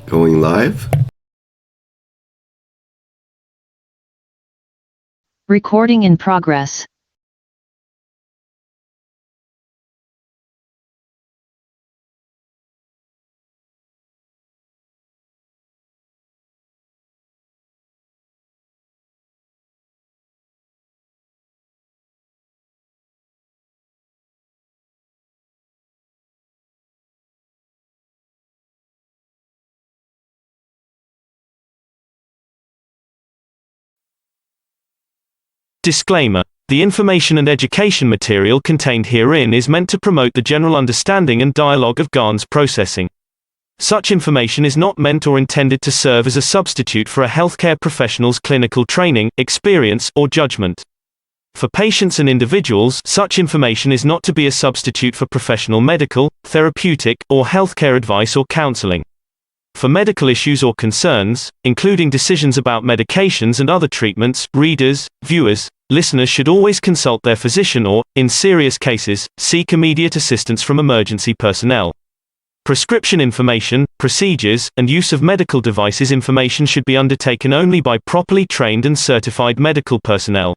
Going live. Recording in progress. Disclaimer. The information and education material contained herein is meant to promote the general understanding and dialogue of GANs processing. Such information is not meant or intended to serve as a substitute for a healthcare professional's clinical training, experience, or judgment. For patients and individuals, such information is not to be a substitute for professional medical, therapeutic, or healthcare advice or counseling. For medical issues or concerns, including decisions about medications and other treatments, readers, viewers, listeners should always consult their physician or, in serious cases, seek immediate assistance from emergency personnel. Prescription information, procedures, and use of medical devices information should be undertaken only by properly trained and certified medical personnel.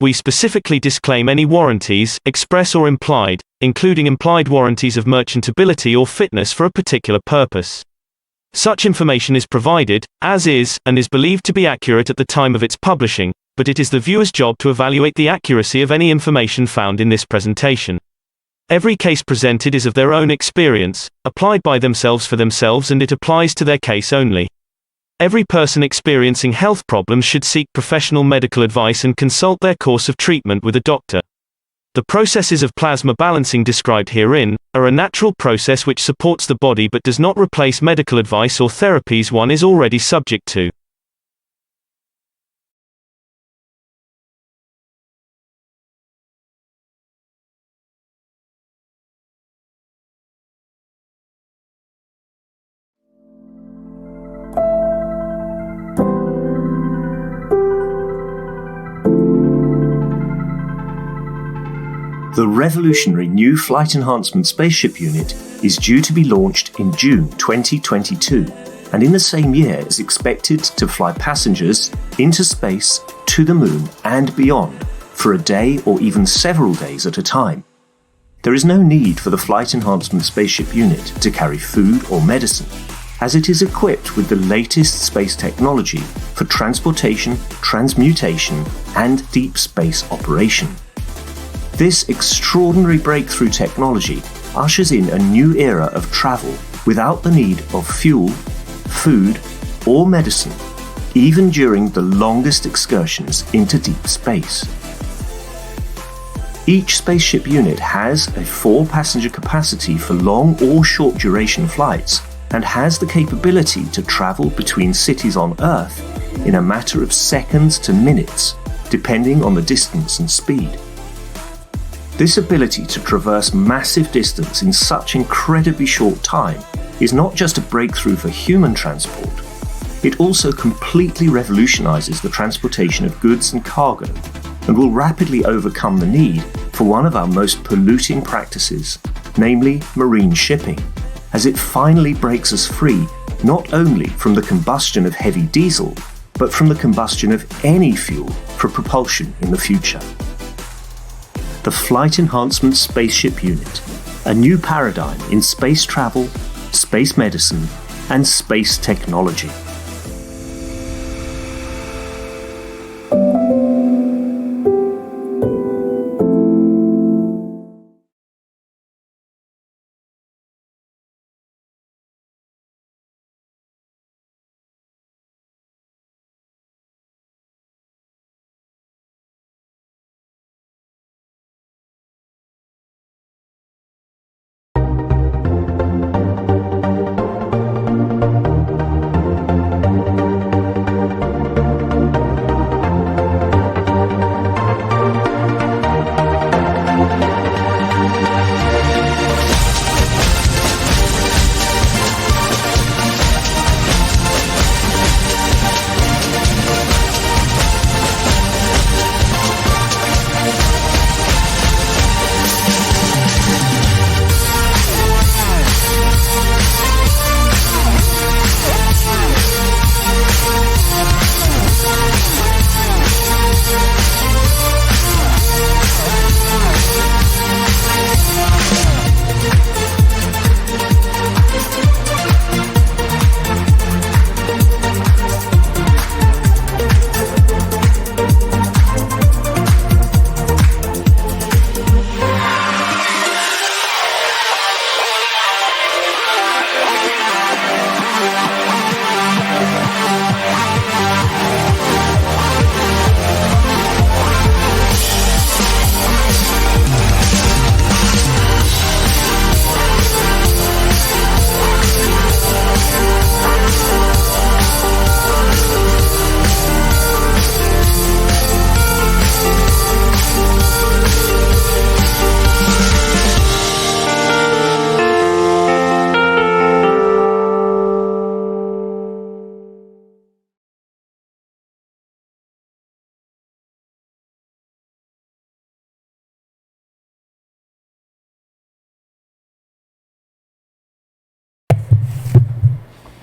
We specifically disclaim any warranties, express or implied, including implied warranties of merchantability or fitness for a particular purpose. Such information is provided, as is, and is believed to be accurate at the time of its publishing, but it is the viewer's job to evaluate the accuracy of any information found in this presentation. Every case presented is of their own experience, applied by themselves for themselves, and it applies to their case only. Every person experiencing health problems should seek professional medical advice and consult their course of treatment with a doctor. The processes of plasma balancing described herein are a natural process which supports the body but does not replace medical advice or therapies one is already subject to. The revolutionary new Flight Enhancement Spaceship Unit is due to be launched in June 2022, and in the same year is expected to fly passengers into space, to the moon, and beyond, for a day or even several days at a time. There is no need for the Flight Enhancement Spaceship Unit to carry food or medicine, as it is equipped with the latest space technology for transportation, transmutation, and deep space operation. This extraordinary breakthrough technology ushers in a new era of travel without the need of fuel, food, or medicine, even during the longest excursions into deep space. Each spaceship unit has a 4-passenger capacity for long or short duration flights and has the capability to travel between cities on Earth in a matter of seconds to minutes, depending on the distance and speed. This ability to traverse massive distance in such incredibly short time is not just a breakthrough for human transport, it also completely revolutionizes the transportation of goods and cargo, and will rapidly overcome the need for one of our most polluting practices, namely marine shipping, as it finally breaks us free not only from the combustion of heavy diesel, but from the combustion of any fuel for propulsion in the future. The Flight Enhancement Spaceship Unit, a new paradigm in space travel, space medicine, and space technology.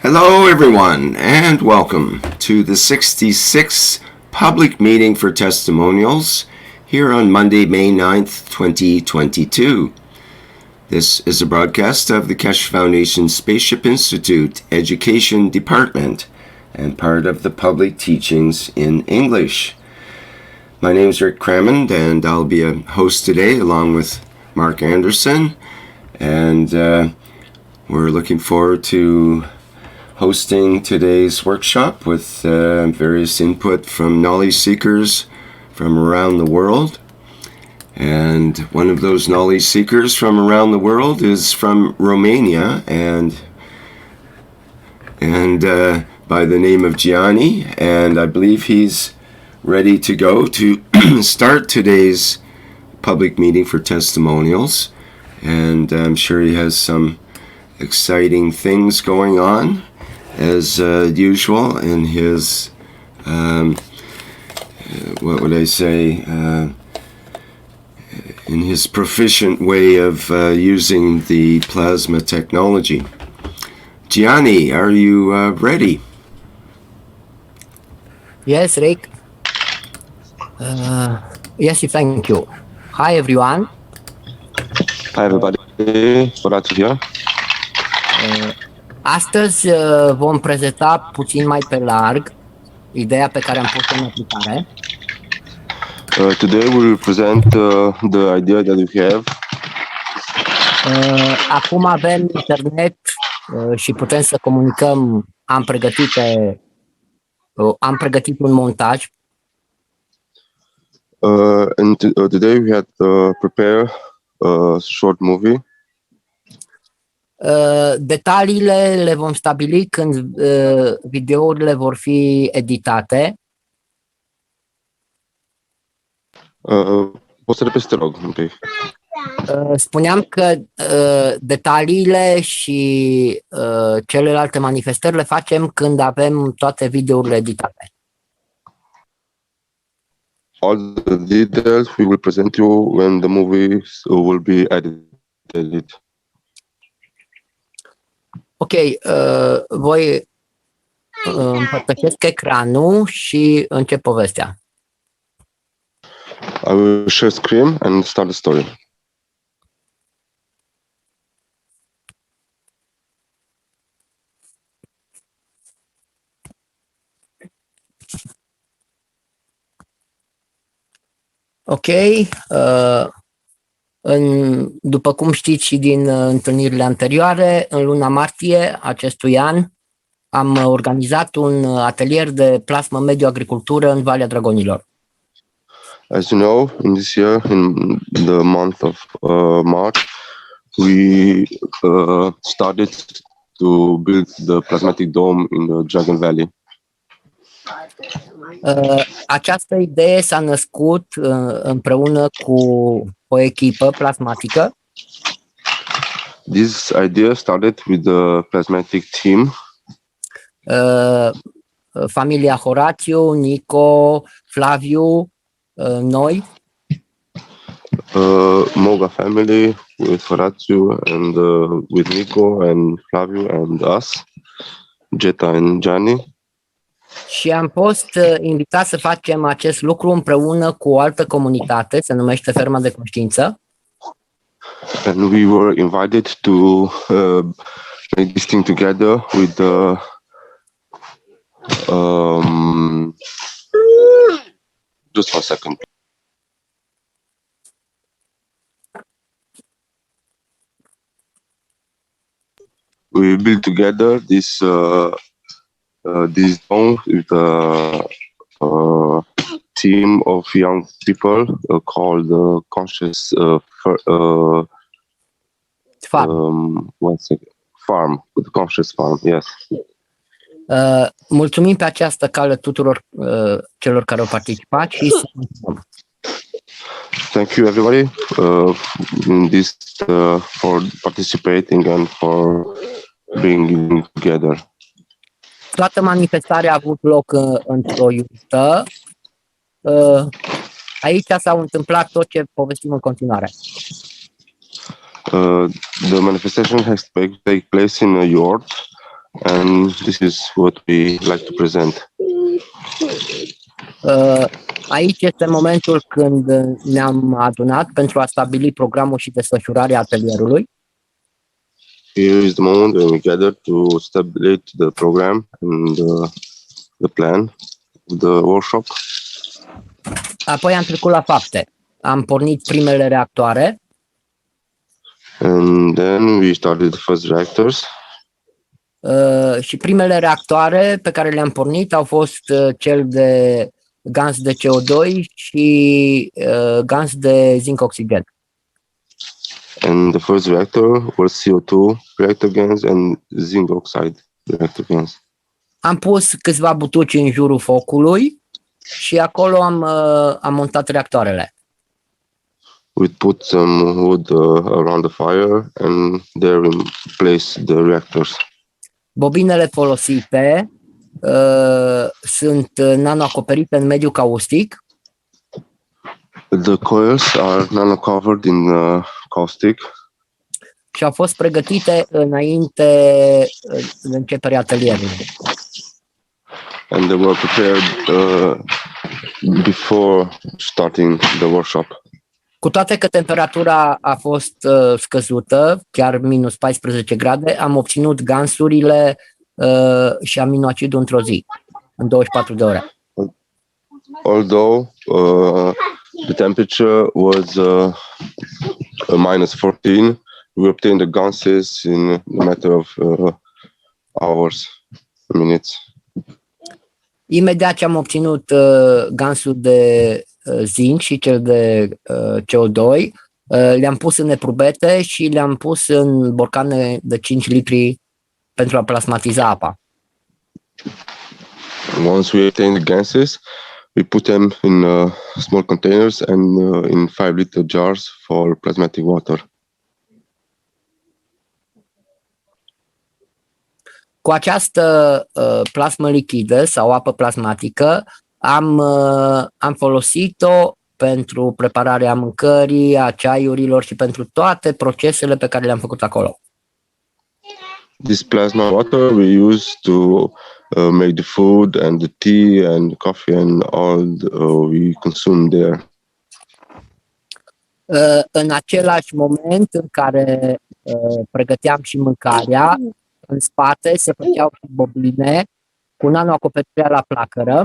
Hello, everyone, and welcome to the 66th public meeting for testimonials here on Monday, May 9th, 2022. This is a broadcast of the Keshe Foundation Spaceship Institute Education Department and part of the public teachings in English. My name is Rick Crammond, and I'll be a host today along with Mark Anderson, and we're looking forward to hosting today's workshop with various input from knowledge seekers from around the world. And one of those knowledge seekers from around the world is from Romania and by the name of Gianni, and I believe he's ready to go to start today's public meeting for testimonials, and I'm sure he has some exciting things going on as usual in his what would I say, in his proficient way of using the plasma technology. Gianni, are you ready? Yes, Rick. Yes, thank you. Hi, everyone. Hi, everybody. Glad to hear. Astăzi vom prezenta puțin mai pe larg ideea pe care am pus-o în aplicare. Today we will present the idea that we have. Acum avem internet și putem să comunicăm. Am pregătit un montaj. And today we had prepare a short movie. Detaliile le vom stabili când videourile vor fi editate. Poți să repeți, te rog, un pic. Spuneam că detaliile și celelalte manifestări le facem când avem toate videourile editate. All the details we will present you when the movie will be edited. Ok, voi împărtășesc ecranul și încep povestea. I will share screen and start the story. Ok, după cum știți și din întâlnirile anterioare, în luna martie acestui an am organizat un atelier de plasmă mediu-agricultură în Valea Dragonilor. As you know, in this year, in the month of March, we started to build the plasmatic dome in the Dragon Valley. Această idee s-a născut împreună cu o echipă plasmatică. This idea started with the plasmatic team. Familia Horatiu, Nico, Flaviu, noi. Moga family with Horatiu and with Nico and Flaviu and us, Jeta and Gianni. Și am fost invitat să facem acest lucru împreună cu o altă comunitate, se numește Ferma de Conștiință. And we were invited to make this thing together with the just 1 second. We built together this dome with a team of young people called Conscious Farm. Farm, the Conscious Farm, yes. Mulțumim pe această cale tuturor celor care au participat și să continuăm. Thank you, everybody, in this for participating and for being together. Toată manifestarea a avut loc într-o iubită. Aici s-au întâmplat tot ce povestim în continuare. The manifestation has take place in a yurt, And this is what we like to present. Aici este momentul când ne-am adunat pentru a stabili programul și desfășurarea atelierului. Here is the moment when we gather to establish the program and the plan of the workshop. Apoi am trecut la fapte. Am pornit primele reactoare. And then we started the first reactors. Și primele reactoare pe care le-am pornit au fost cel de gaz de CO2 și gaz de zinc-oxigen. And the first reactor was CO2 reactor gas and zinc oxide reactor gas. Am pus câțiva butuci în jurul focului și acolo am montat reactoarele. We put some wood around the fire and there we placed the reactors. Bobinele folosite sunt nano-acoperite în mediul caustic. The coils are nano-covered in caustic. Și au fost pregătite înainte de începerea atelierului. And they were prepared before starting the workshop. Cu toate că temperatura a fost scăzută, chiar minus 14 grade, am obținut gansurile și aminoacidul într-o zi, în 24 de ore. Although the temperature was minus 14, we obtained the ganses in a matter of hours, minutes. Imediat ce am obținut gansul de zinc și cel de CO2, le-am pus în eprubete și le-am pus în borcane de 5 litri pentru a plasmatiza apa. Once we obtained the gases, we put them in small containers and in 5-liter jars for plasmatic water. Cu această plasmă lichidă sau apă plasmatică am folosit-o pentru prepararea mâncării, a ceaiurilor și pentru toate procesele pe care le-am făcut acolo. This plasma water we use to make the food and the tea and coffee and all we consume there. În același moment în care pregăteam și mâncarea, în spate se făceau și bobine cu nano-acoperirea la placără.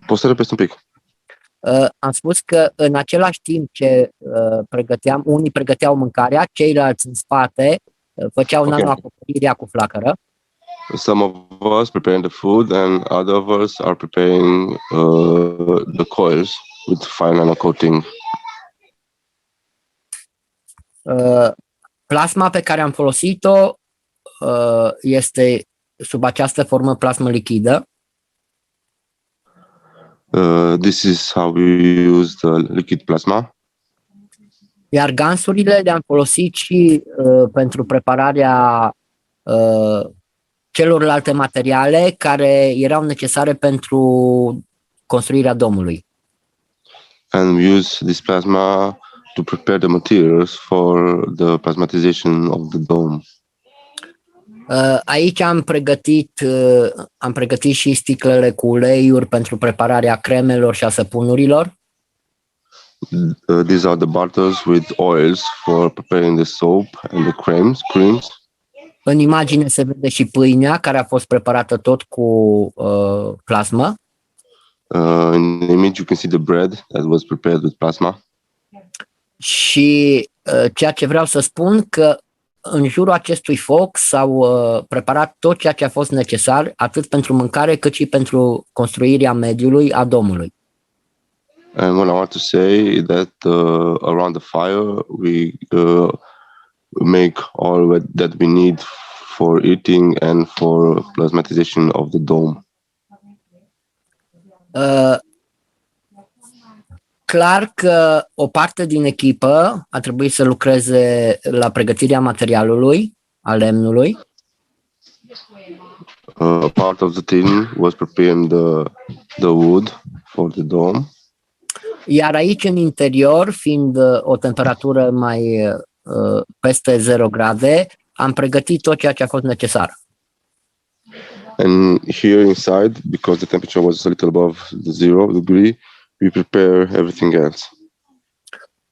Poți să repezi un pic? Am spus că în același timp ce unii pregăteau mâncarea, ceilalți în spate făceau nano-acoperirea cu flacără. Some of us preparing the food and other of us are preparing the coils with fine nano coating. Plasma pe care am folosit-o este sub această formă plasmă lichidă. This is how we use the liquid plasma. Iar gansurile le-am folosit și pentru prepararea celorlalte materiale care erau necesare pentru construirea domului. And we use this plasma to prepare the materials for the plasmatization of the dome. Aici am pregătit și sticlele cu uleiuri pentru prepararea cremelor și a săpunurilor. These are the bottles with oils for preparing the soap and the creams. În imagine se vede și pâinea care a fost preparată tot cu plasmă. In the image you can see the bread that was prepared with plasma. Și ceea ce vreau să spun că în jurul acestui foc s-au preparat tot ceea ce a fost necesar, atât pentru mâncare, cât și pentru construirea mediului, a domului. And what I want to say that around the fire we make all that we need for eating and for plasmatization of the dome. Clar că o parte din echipă a trebuit să lucreze la pregătirea materialului, a lemnului. A part of the team was preparing the wood for the dome. Iar aici în interior, fiind o temperatură mai peste 0 grade, am pregătit tot ceea ce a fost necesar. And here inside, because the temperature was a little above the 0 degree, we prepare everything else.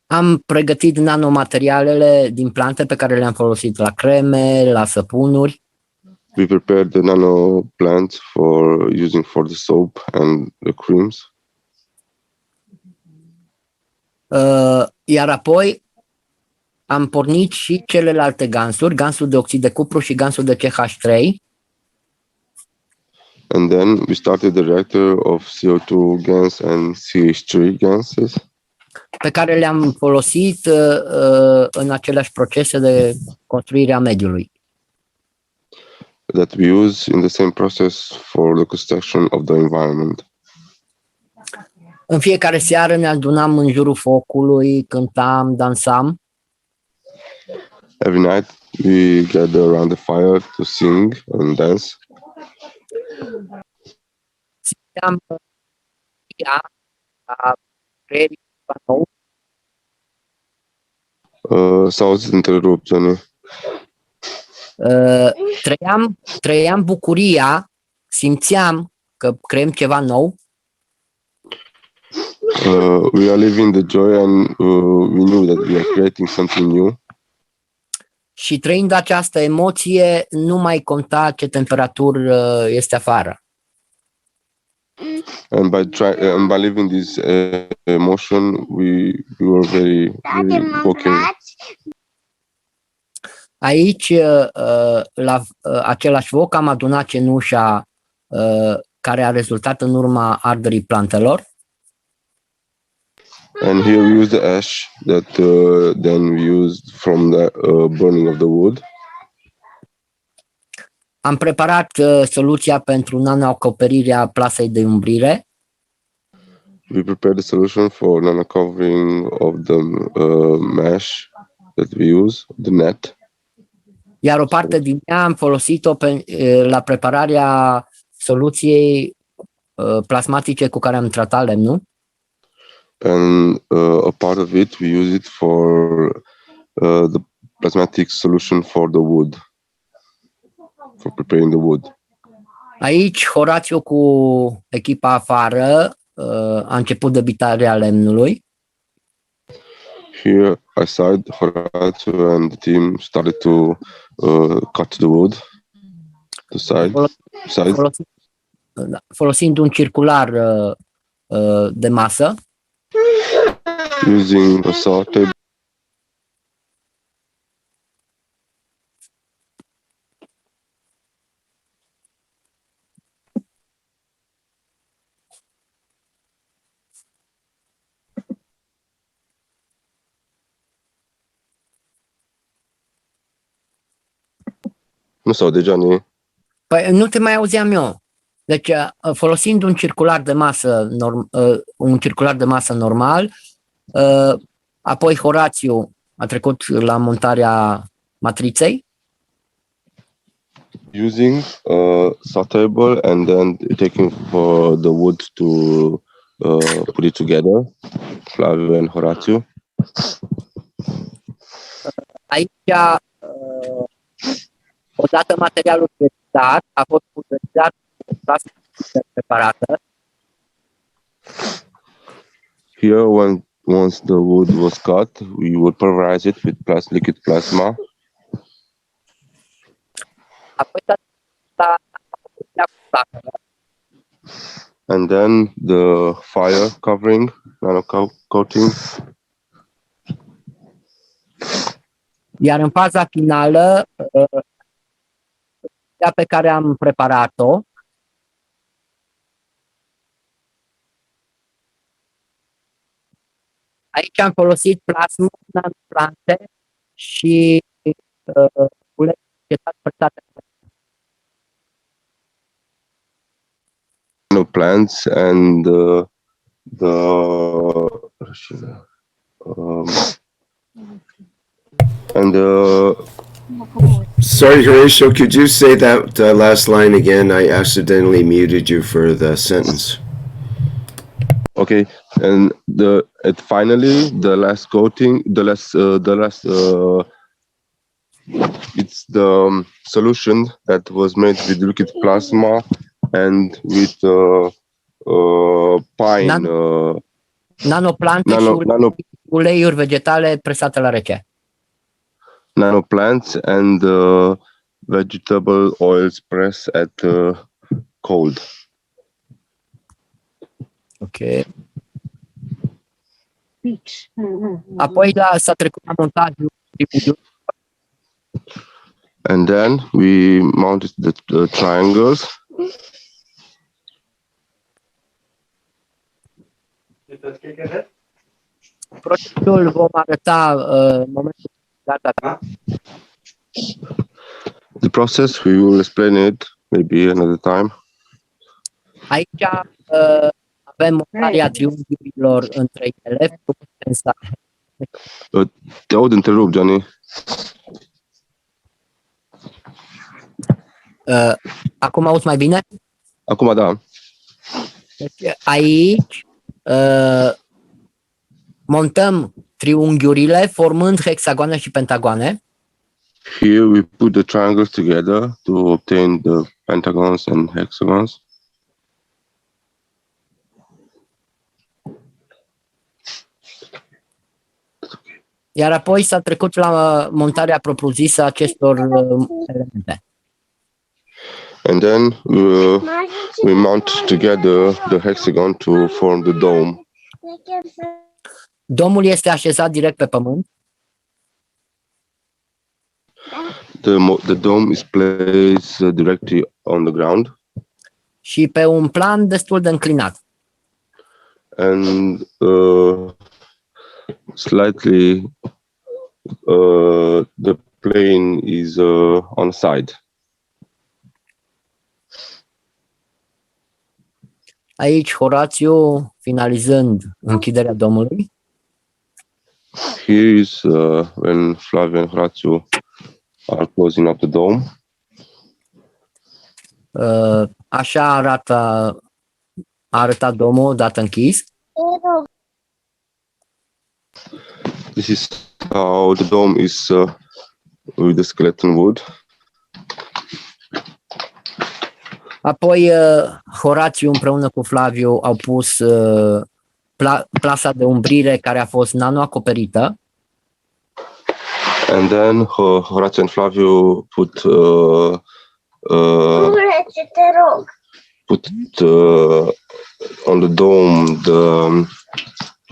Am pregătit nanomaterialele din plante pe care le-am folosit la creme, la săpunuri. We prepared the nano plants for using for the soap and the creams. Iar apoi am pornit și celelalte gansuri, gansul de oxid de cupru și gansul de CH3. And then we started the reactor of CO2 gas and CH3 gases, Pe care le-am folosit în aceleași procese de construire a mediului. that we use in the same process for the construction of the environment. În fiecare seară ne adunam în jurul focului, cântam, dansam. Every night we gather around the fire to sing and dance. Simțeam a creierii nou. S-a auzit interrupțiune. Trăiam bucuria, simțeam că creăm ceva nou. We are living the joy and we knew that we are creating something new. Și trăind această emoție, nu mai conta ce temperatură este afară. And by living this emotion, we were very okay. Aici, la același foc, am adunat cenușa care a rezultat în urma arderii plantelor. And here we use the ash that then we used from the burning of the wood. Am preparat soluția pentru nanoacoperirea plasei de umbrire. We prepared the solution for nano covering of the mesh that we use, the net. Iar o parte din ea am folosit-o la prepararea soluției plasmatice cu care am tratat lemnul. And a part of it, we use it for the plasmatic solution for the wood, for preparing the wood. Aici, Horațiu cu echipa afară a început debitarea lemnului. Here, aside, Horatio and the team started to cut the wood, the sides. Folosind un circular de masă. Using a saw table. Nu s-au deja ne. Păi nu te mai auzeam eu. Deci folosind un circular de masă normal, apoi Horațiu a trecut la montarea matriței. Using a saw table and then taking for the wood to put it together, Flavio and Horatio. Aici, odată materialul preparat a fost pulverizat cu plasă preparată. Here, once the wood was cut, we would pulverize it with liquid plasma. Apoi and then the fire covering, nano coating. Iar în faza finală, cea pe care am preparat-o, aici am folosit plasmă, nanoplante și ulei vegetal. Plants and Sorry, Horatio, could you say that last line again? I accidentally muted you for the sentence. Okay, And finally the last coating, it's the solution that was made with liquid plasma and with pine nanoplante și uleiuri vegetale presate la rece. Nanoplants and vegetable oils pressed at cold. Ok. Apoi s-a trecut la montajul. And then we mounted the triangles. Procesul vom arăta momentul gata. The process, we will explain it maybe another time. Aici avem montarea triunghiurilor între ele. Te aud întrerup, Gianni. Acum auzi mai bine? Acum da. Deci, aici montăm triunghiurile formând hexagoane și pentagoane. Here we put the triangles together to obtain the pentagons and hexagons. Iar apoi s-a trecut la montarea propriu-zisă a acestor elemente. And then we mount together the hexagon to form the dome. Domul este așezat direct pe pământ. The dome is placed directly on the ground. Și pe un plan destul de înclinat. And slightly the plane is on side. Aici Horațiu finalizând închiderea domului. Here is when Flavio and Horatiu are closing up the dome. Așa a arătat domul odată închis. This is how the dome is with the skeleton wood. Apoi Horațiu împreună cu Flaviu au pus plasa de umbrire care a fost nano-acoperită. And then Horatiu and Flavio put on the dome the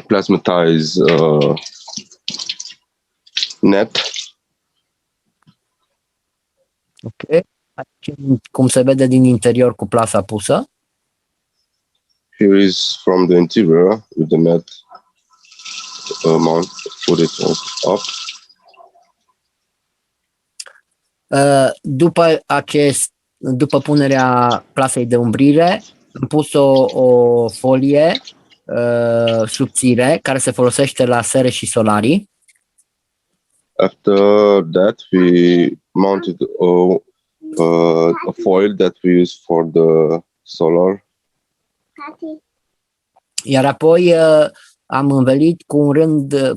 plasmatized net. Ok. Aici, cum se vede din interior cu plasa pusă. Here is from the interior with the net mount, put it up. După punerea plasei de umbrire, am pus o folie subțire care se folosește la sere și solarii. After that, we mounted a foil that we use for the solar. Iar apoi am învelit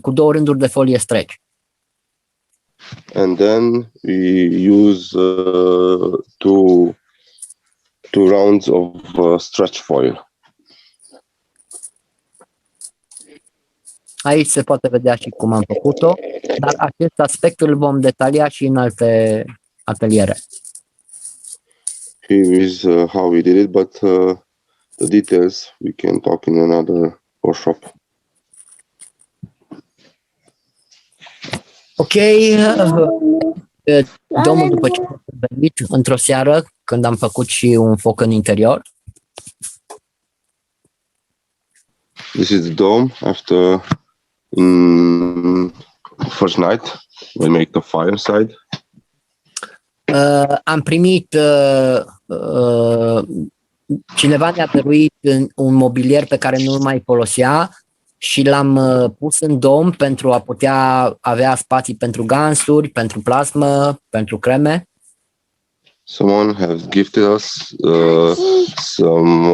cu două rânduri de folie stretch. And then we use two rounds of stretch foil. Aici se poate vedea și cum am făcut-o, dar acest aspect îl vom detalia și în alte ateliere. Here is how we did it, but the details we can talk in another workshop. Ok, domnul, după ce am venit într-o seară, când am făcut și un foc în interior. This is the dome after first night we make the fire inside. Am primit cineva ne-a dăruit un mobilier pe care nu-l mai folosea și l-am pus în dom pentru a putea avea spații pentru gansuri, pentru plasmă, pentru creme. Someone has gifted us some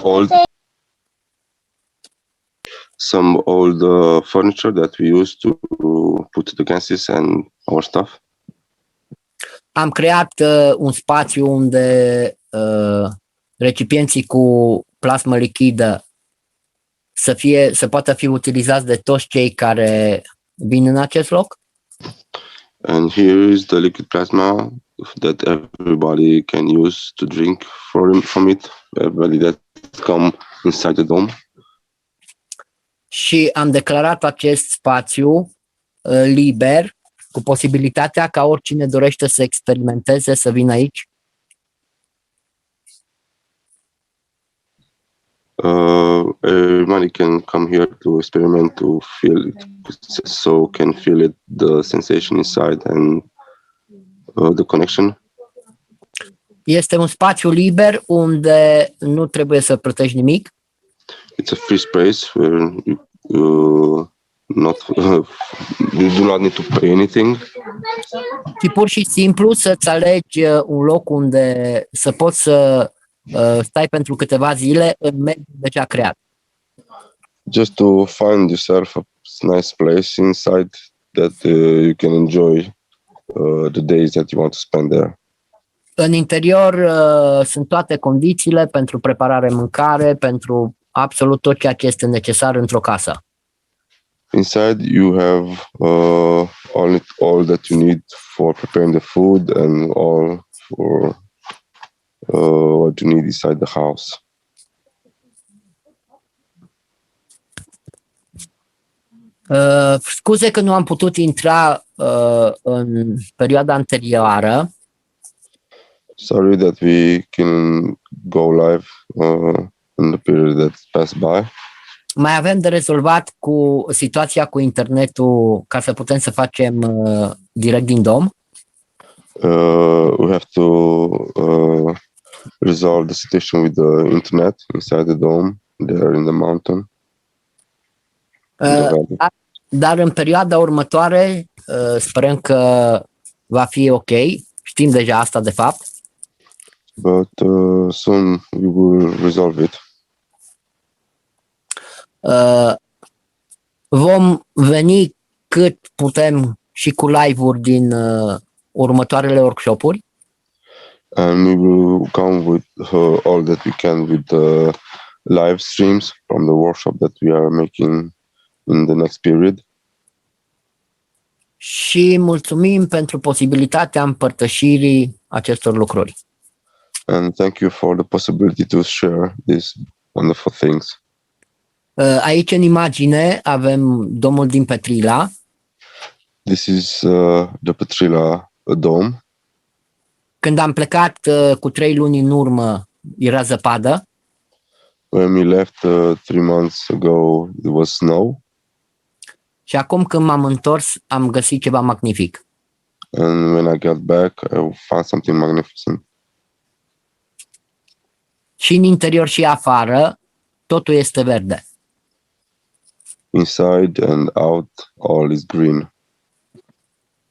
old some old furniture that we used to put the gases and our stuff. Am creat un spațiu unde recipienții cu plasmă lichidă să poată fi utilizați de toți cei care vin în acest loc. And here is the liquid plasma that everybody can use to drink from it. Everybody that come inside the dome. Și am declarat acest spațiu liber, cu posibilitatea ca oricine dorește să experimenteze să vină aici. Everybody can come here to experiment, to feel it, so can feel it, the sensation inside and the connection. Este un spațiu liber unde nu trebuie să plătești nimic. It's a free space where you do not need to pay anything. Și pur și simplu să-ți alegi un loc unde să poți să stai pentru câteva zile în mediul deja creat. Just to find yourself a nice place inside that you can enjoy the days that you want to spend there. În interior sunt toate condițiile pentru preparare mâncare, pentru absolut tot ceea ce este necesar într-o casă. Inside you have all that you need for preparing the food and all for what you need inside the house. Scuze că nu am putut intra în perioada anterioară. Sorry that we can go live in the period that passed by. Mai avem de rezolvat cu situația cu internetul ca să putem să facem direct din dom. We have to resolve the situation with the internet inside the dome there in the mountain. Dar în perioada următoare sperăm că va fi ok. Știm deja asta de fapt. But soon we will resolve it. Vom veni cât putem și cu live-uri din următoarele workshop-uri. And we will come with all that we can with the live streams from the workshop that we are making in the next period. Și mulțumim pentru posibilitatea împărtășirii acestor lucruri. And thank you for the possibility to share these wonderful things. Aici în imagine avem domul din Petrila. This is the Petrila dome. Când am plecat cu 3 luni în urmă, era zăpadă. When we left 3 months ago, it was snow. Și acum când m-am întors, am găsit ceva magnific. And when I got back, I found something magnificent. Și în interior și afară, totul este verde. Inside and out, all is green.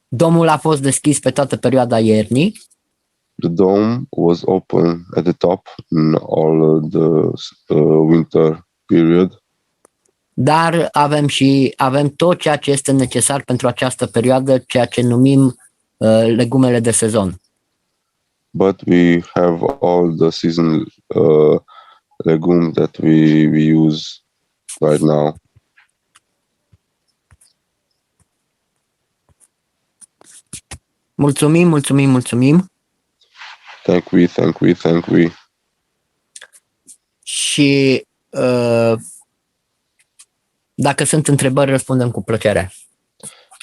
Domul a fost deschis pe toată perioada iernii. The dome was open at the top in all the winter period. Dar avem tot ceea ce este necesar pentru această perioadă, ceea ce numim legumele de sezon. But we have all the season legumes that we use right now. Mulțumim, mulțumim, mulțumim. Thank we. Și dacă sunt întrebări, răspundem cu plăcere.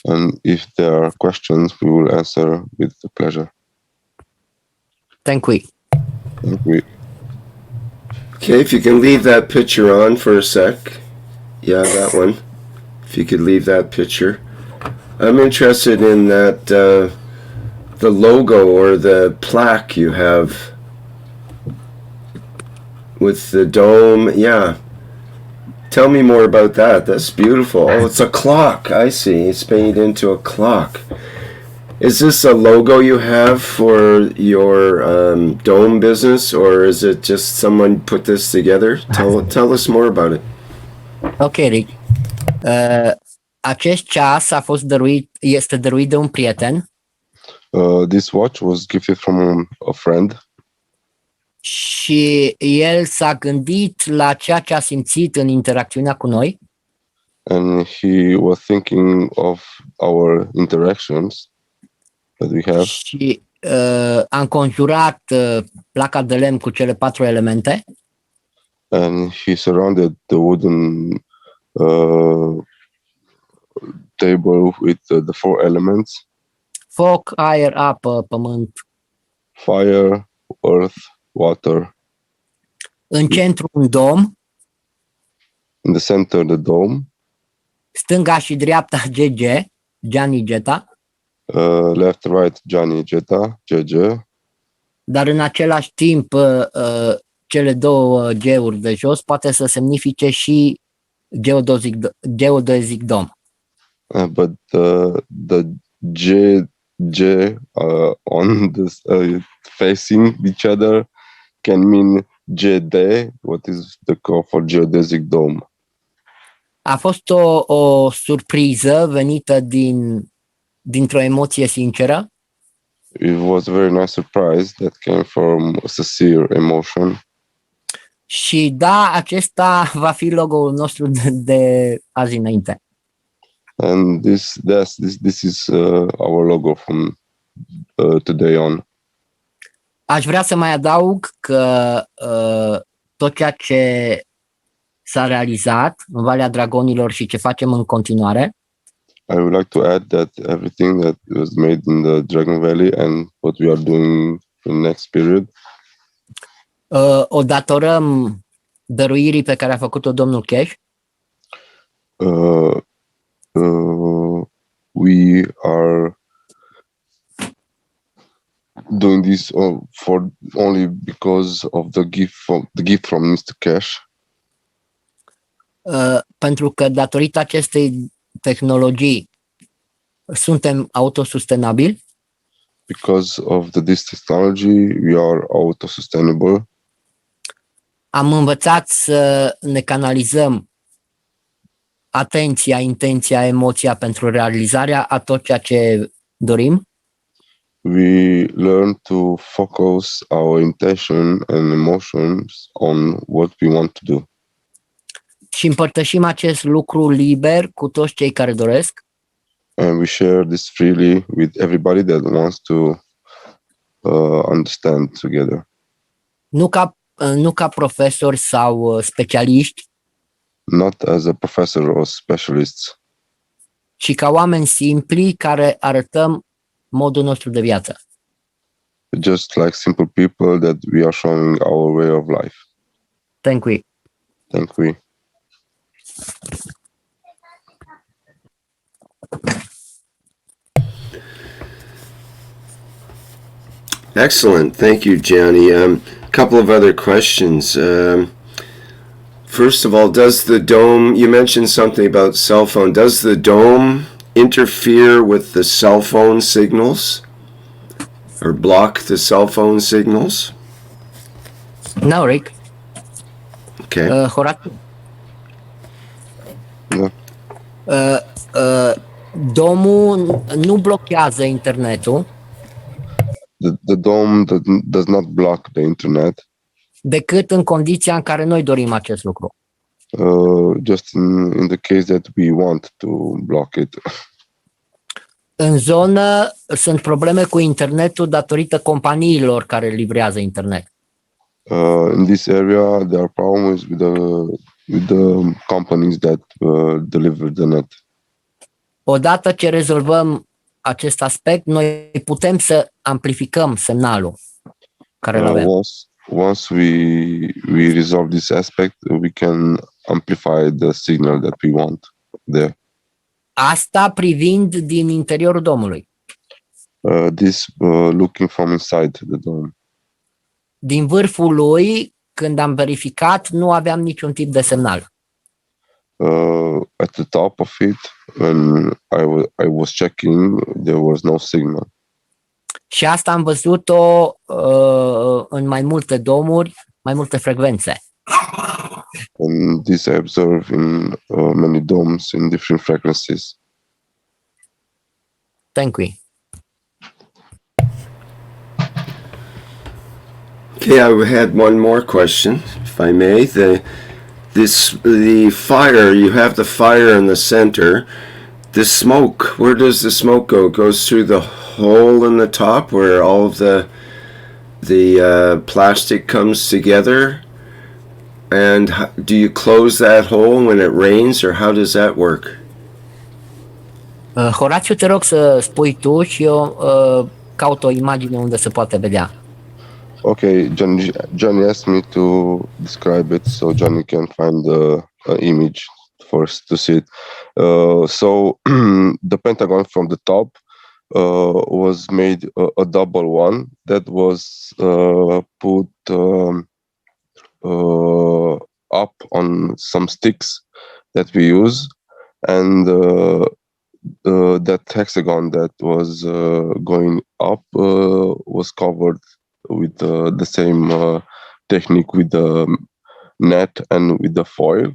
And if there are questions, we will answer with pleasure. Thank you. Okay, if you can leave that picture on for a sec. Yeah, that one. If you could leave that picture. I'm interested in that, the logo or the plaque you have with the dome. Yeah. Tell me more about that. That's beautiful. Oh, it's a clock. I see. It's made into a clock. Is this a logo you have for your dome business, or is it just someone put this together? Tell us more about it. Ok, Rick. Acest ceas este dăruit de un prieten This watch was gifted from a friend, și el s-a gândit la ceea ce a simțit în interacțiunea cu noi and he was thinking of our interactions that we have, și a înconjurat placa de lemn cu cele 4 elemente and he surrounded the wooden table with the 4 elements: foc, aer, apă, pământ. fire, earth, water. În centru un dom, In the center, the dome. stânga și dreapta GG, Gianni Geta, Left, right, Johnny, Jetta, JJ. dar în același timp cele 2 G-uri de jos poate să semnifice și geodesic dom. But the J on this facing each other can mean JD, what is the code for geodesic dome. A fost o surpriză venită dintr-o emoție sinceră It was a very nice surprise that came from a sincere emotion. și da, acesta va fi logo-ul nostru de azi înainte. And this is our logo from today on. Aș vrea să mai adaug că tot ceea ce s-a realizat în Valea Dragonilor și ce facem în continuare I would like to add that everything that was made in the Dragon Valley and what we are doing in next period, o datorăm dăruirii pe care a făcut-o domnul Keshe we are doing this for only because of the gift from Mr. Keshe. pentru că datorită acestei tehnologii suntem autosustenabili Because of this technology, we are autosustainable. am învățat să ne canalizăm atenția, intenția, emoția pentru realizarea a tot ceea ce dorim We learn to focus our intention and emotions on what we want to do. și împărtășim acest lucru liber cu toți cei care doresc And we share this freely with everybody that wants to understand together. nu ca profesori sau specialiști, Not as a professor or specialist, ci ca oameni simpli care arătăm modul nostru de viață. just like simple people that we are showing our way of life. Thank you. Thank you. Excellent. Thank you, Gianni. A couple of other questions. First of all, does the dome, you mentioned something about cell phone, does the dome interfere with the cell phone signals or block the cell phone signals? No, Rick. Okay. Horatiu. Da. Domul nu blochează internetul The dome does not block the internet, decât în condiția în care noi dorim acest lucru. just in the case that we want to block it. În zonă sunt probleme cu internetul datorită companiilor care livrează internet. In this area, there are problems with the companies that deliver the net. Odată ce rezolvăm acest aspect, noi putem să amplificăm semnalul care îl avem. Once we resolve this aspect, we can amplify the signal that we want there. Asta privind din interiorul domului. This looking from inside the dome. Din vârful lui, când am verificat, nu aveam niciun tip de semnal. At the top of it, when I was checking, there was no signal. Și asta am văzut-o în mai multe domuri, mai multe frecvențe. and this I observe in many domes in different frequencies. Thank you. Okay, I had one more question, if I may. The fire, you have the fire in the center. The smoke, where does the smoke go? It goes through the hole in the top where all of the plastic comes together. And do you close that hole when it rains, or how does that work? Horațiu, te rog să spui tu și eu caut o imagine unde se poate vedea. Okay, Johnny asked me to describe it, so Johnny can find the image first to see it. So the pentagon from the top was made a double one that was put up on some sticks that we use, and that hexagon that was going up was covered with the same technique, with the net and with the foil,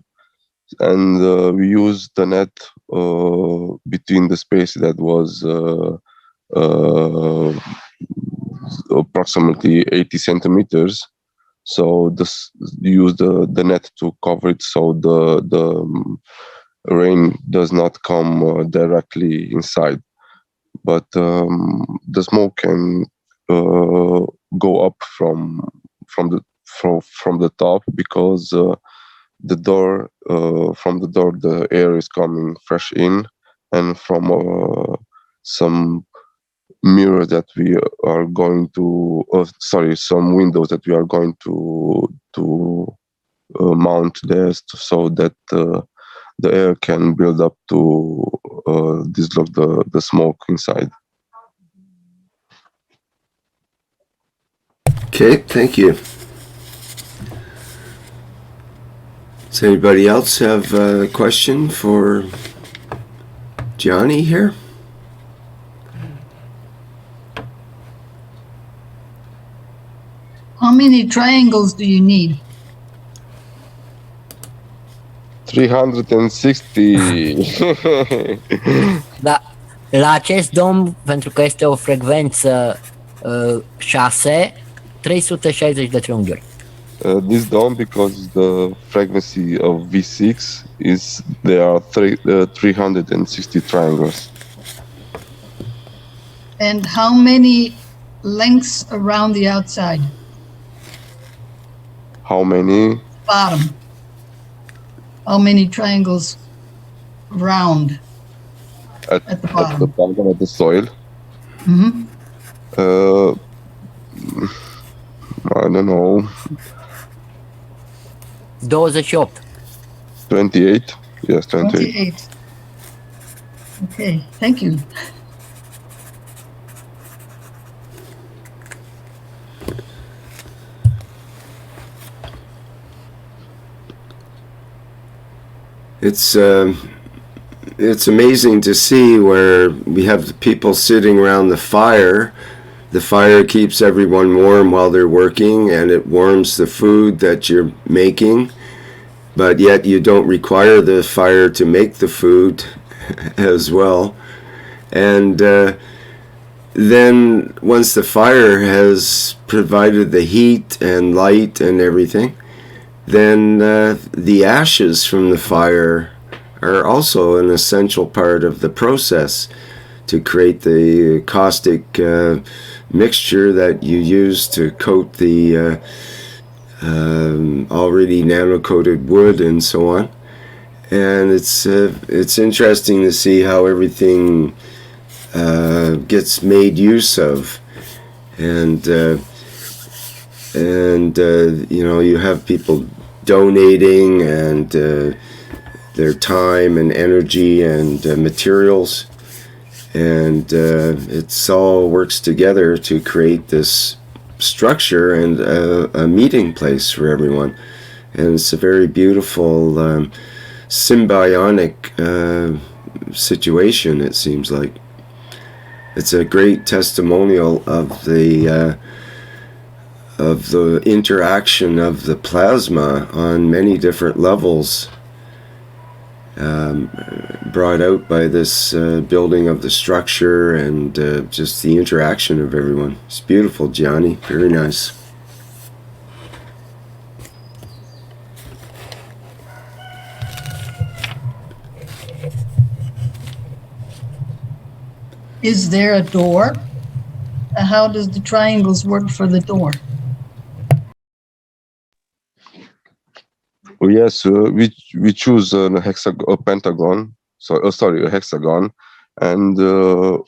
and we used the net between the space that was approximately 80 centimeters. So this used the net to cover it, so the rain does not come directly inside, but the smoke can go up from the top, because the door from the door the air is coming fresh in, and from some mirrors that we are going to some windows that we are going to mount there, so that the air can build up to dislodge the smoke inside. Okay, thank you. Does anybody else have a question for Johnny here? How many triangles do you need? 360. Da, la acest dom, pentru că este o frecvență 6, 360 de triunghiuri. This dome, because the frequency of V6 is, there are 360 triangles. And how many lengths around the outside? How many? Bottom. How many triangles round at the bottom? At the bottom of the soil? Mm-hmm. I don't know. 28. 28? Yes, 28. 28. Okay, thank you. It's amazing to see where we have the people sitting around the fire. The fire keeps everyone warm while they're working, and it warms the food that you're making, but yet you don't require the fire to make the food as well. And then once the fire has provided the heat and light and everything, then the ashes from the fire are also an essential part of the process to create the caustic mixture that you use to coat the already nano-coated wood and so on. And it's interesting to see how everything gets made use of, and you know, you have people donating and their time and energy and materials, and it's all works together to create this structure and a meeting place for everyone. And it's a very beautiful symbiotic situation, it seems like. It's a great testimonial of the of the interaction of the plasma on many different levels, brought out by this building of the structure and just the interaction of everyone. It's beautiful, Gianni. Very nice. Is there a door? How does the triangles work for the door? Yes, we choose a pentagon. So sorry, a hexagon, and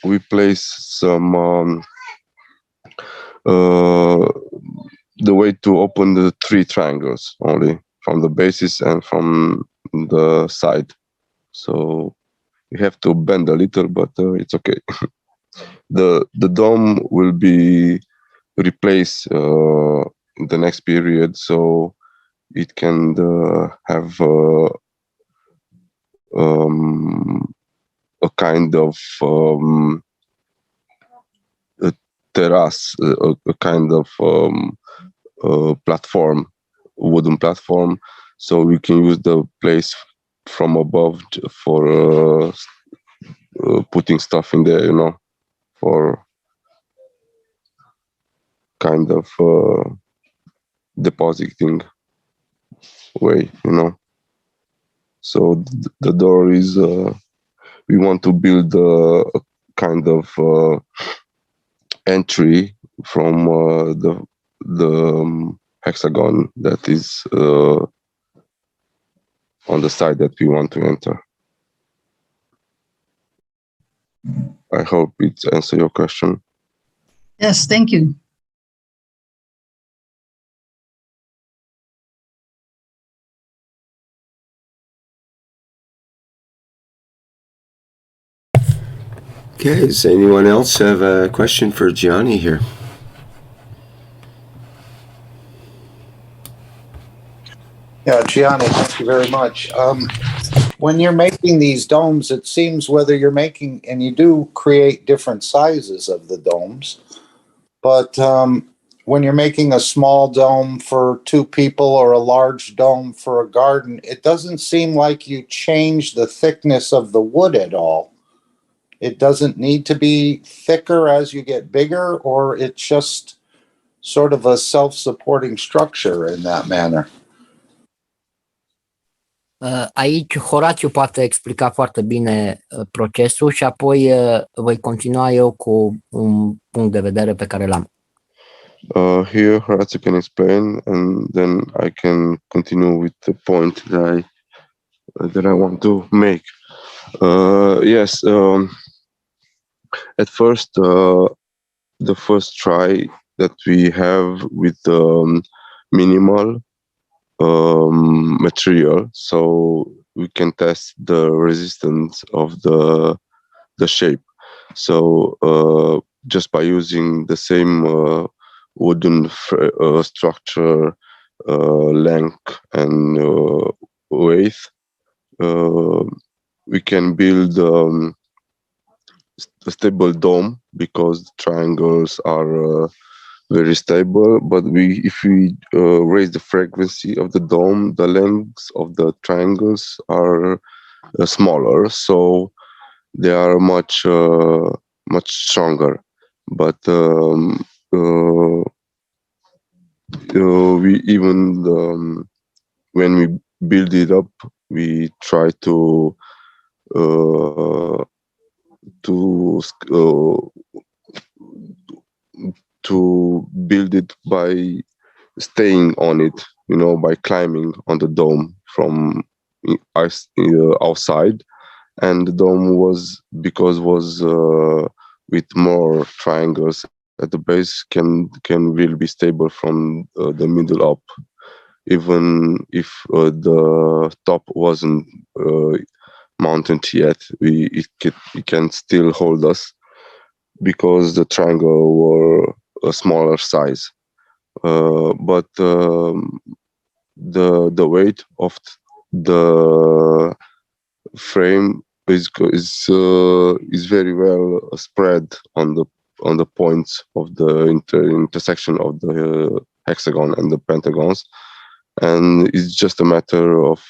we place some the way to open the 3 triangles only from the basis and from the side. So you have to bend a little, but it's okay. The dome will be replaced in the next period, so it can have a kind of a terrace, a kind of platform, wooden platform, so we can use the place from above for putting stuff in there, for kind of depositing way, So the door is, we want to build a kind of entry from the hexagon that is on the side that we want to enter. I hope it answers your question. Yes, thank you. Okay, does anyone else have a question for Gianni here? Yeah, Gianni, thank you very much. When you're making these domes, it seems whether you're making, and you do create different sizes of the domes, but when you're making a small dome for 2 people or a large dome for a garden, it doesn't seem like you change the thickness of the wood at all. It doesn't need to be thicker as you get bigger, or it's just sort of a self-supporting structure in that manner. Aici Horațiu poate explica foarte bine procesul și apoi voi continua eu cu un punct de vedere pe care l-am. Here, Horacio can explain, and then I can continue with the point that I want to make. Yes, at first, the first try that we have with minimal material, so we can test the resistance of the shape. So just by using the same wooden structure, length and weight, we can build a stable dome, because the triangles are very stable. But if we raise the frequency of the dome, the lengths of the triangles are smaller, so they are much stronger. But we even when we build it up, we try to build it by staying on it, by climbing on the dome from outside. And the dome was with more triangles at the base, can really be stable from the middle up, even if the top wasn't mounted yet. It can still hold us, because the triangle were a smaller size. But the weight of the frame is very well spread on the points of the intersection of the hexagon and the pentagons, and it's just a matter of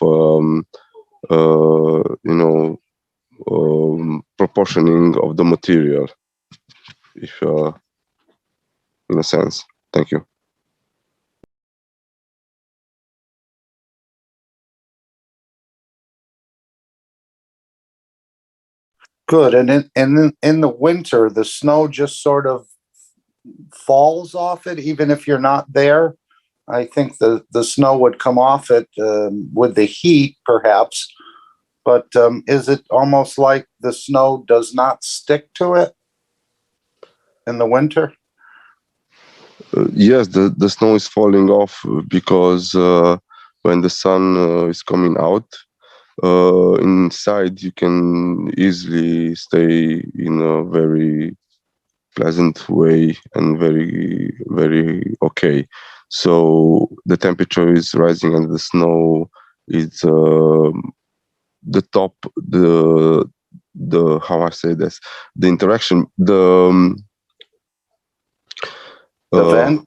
proportioning of the material, if in a sense. Thank you. Good. And in the winter, the snow just sort of falls off it, even if you're not there. I think the snow would come off it with the heat, perhaps. But is it almost like the snow does not stick to it in the winter? Yes, the snow is falling off because when the sun is coming out, inside you can easily stay in a very pleasant way and very, very okay. So the temperature is rising and the snow is the top, the how I say this, the interaction, The vent?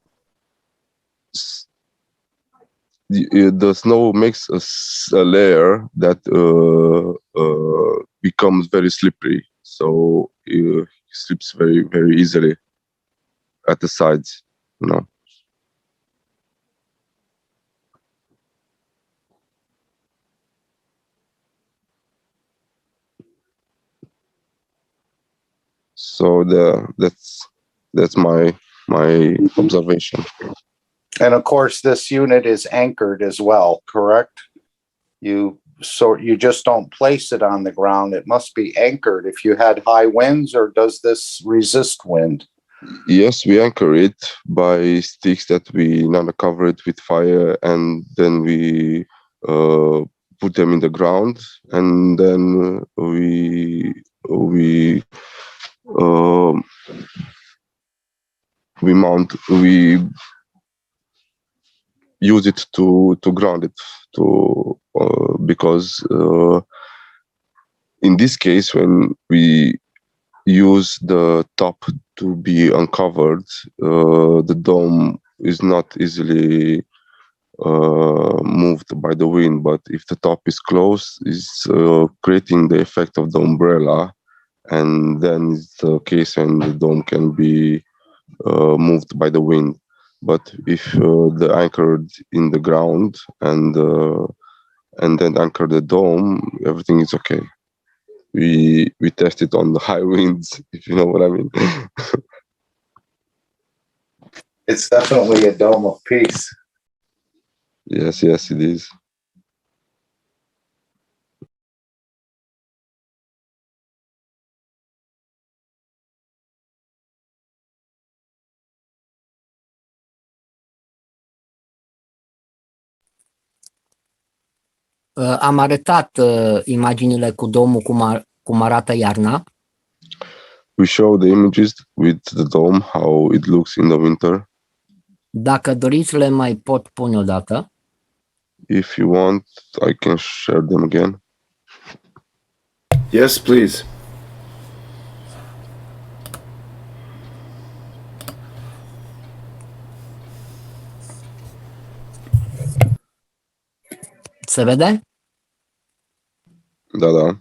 The snow makes a layer that becomes very slippery, so it slips very, very easily at the sides, you know. So that's my observation. And of course, this unit is anchored as well, correct? You just don't place it on the ground. It must be anchored if you had high winds, or does this resist wind? Yes, we anchor it by sticks that we cover it with fire, and then we put them in the ground, and then we use it to ground it because in this case, when we use the top to be uncovered, the dome is not easily moved by the wind, but if the top is closed, it's creating the effect of the umbrella, and then it's the case when the dome can be moved by the wind. But if the anchored in the ground and then anchor the dome, everything is okay. We test it on the high winds, if you know what I mean. It's definitely a dome of peace. Yes, it is. Am arătat imaginile cu domul cum arată iarna. We show the images with the dome, how it looks in the winter. Dacă doriți, le mai pot pune o dată. If you want, I can share them again. Yes, please. Se vede? Da.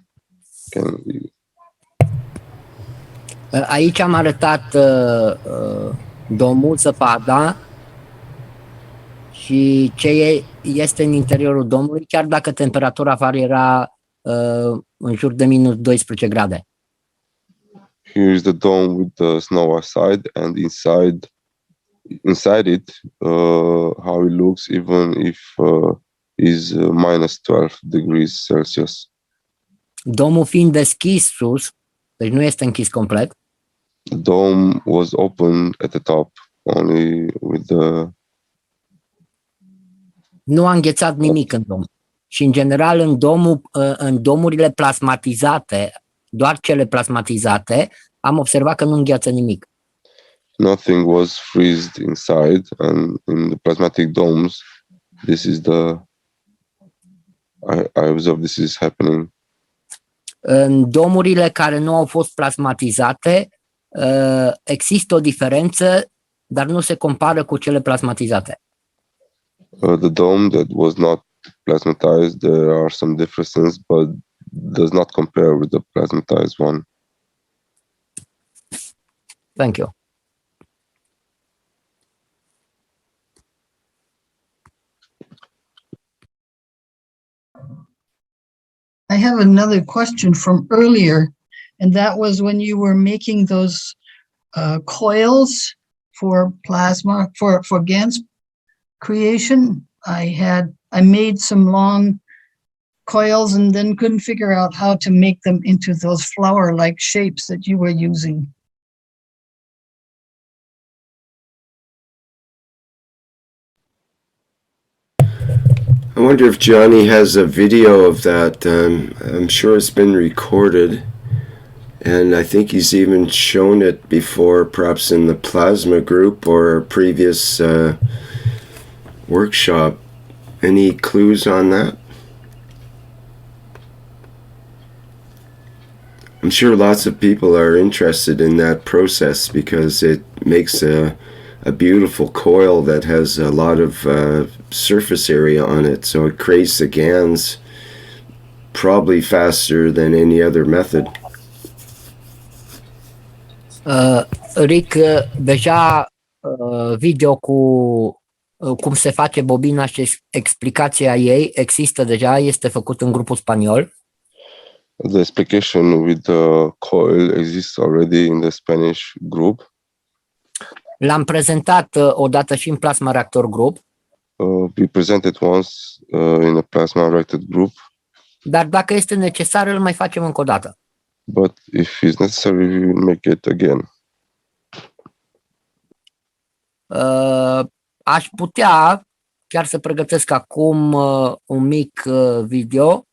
Aici am arătat domul, zăpada și ce este în interiorul domului, chiar dacă temperatura afară era în jur de minus 12 grade. Here is the dome with the snow outside, and inside it, how it looks, even if is minus 12 degrees Celsius. Domul fiind deschis sus, deci nu este închis complet. The dome was open at the top, only with the... Nu a înghețat nimic în dom. Și în general în domurile plasmatizate, doar cele plasmatizate, am observat că nu îngheață nimic. Nothing was freezed inside, and in the plasmatic domes, this is I observe this is happening. În domurile care nu au fost plasmatizate, există o diferență dar nu se compară cu cele plasmatizate. The dome that was not plasmatized, there are some differences, but does not compare with the plasmatized one. Thank you. I have another question from earlier, and that was when you were making those coils for plasma, for GAN's creation. I made some long coils and then couldn't figure out how to make them into those flower-like shapes that you were using. I wonder if Johnny has a video of that. I'm sure it's been recorded, and I think he's even shown it before, perhaps in the plasma group or a previous workshop. Any clues on that? I'm sure lots of people are interested in that process because it makes a beautiful coil that has a lot of surface area on it, so it creates the GANs probably faster than any other method. Rick, deja video cu cum se face bobina și explicația ei există deja, este făcut în grupul spaniol. The explication with the coil exists already in the Spanish group. L-am prezentat odată și în Plasma Reactor Group. We presented once in a plasma reactor group. Dar dacă este necesar, îl mai facem încă o dată. But if it's necessary, we will make it again. Aș putea chiar să pregătesc acum un mic video.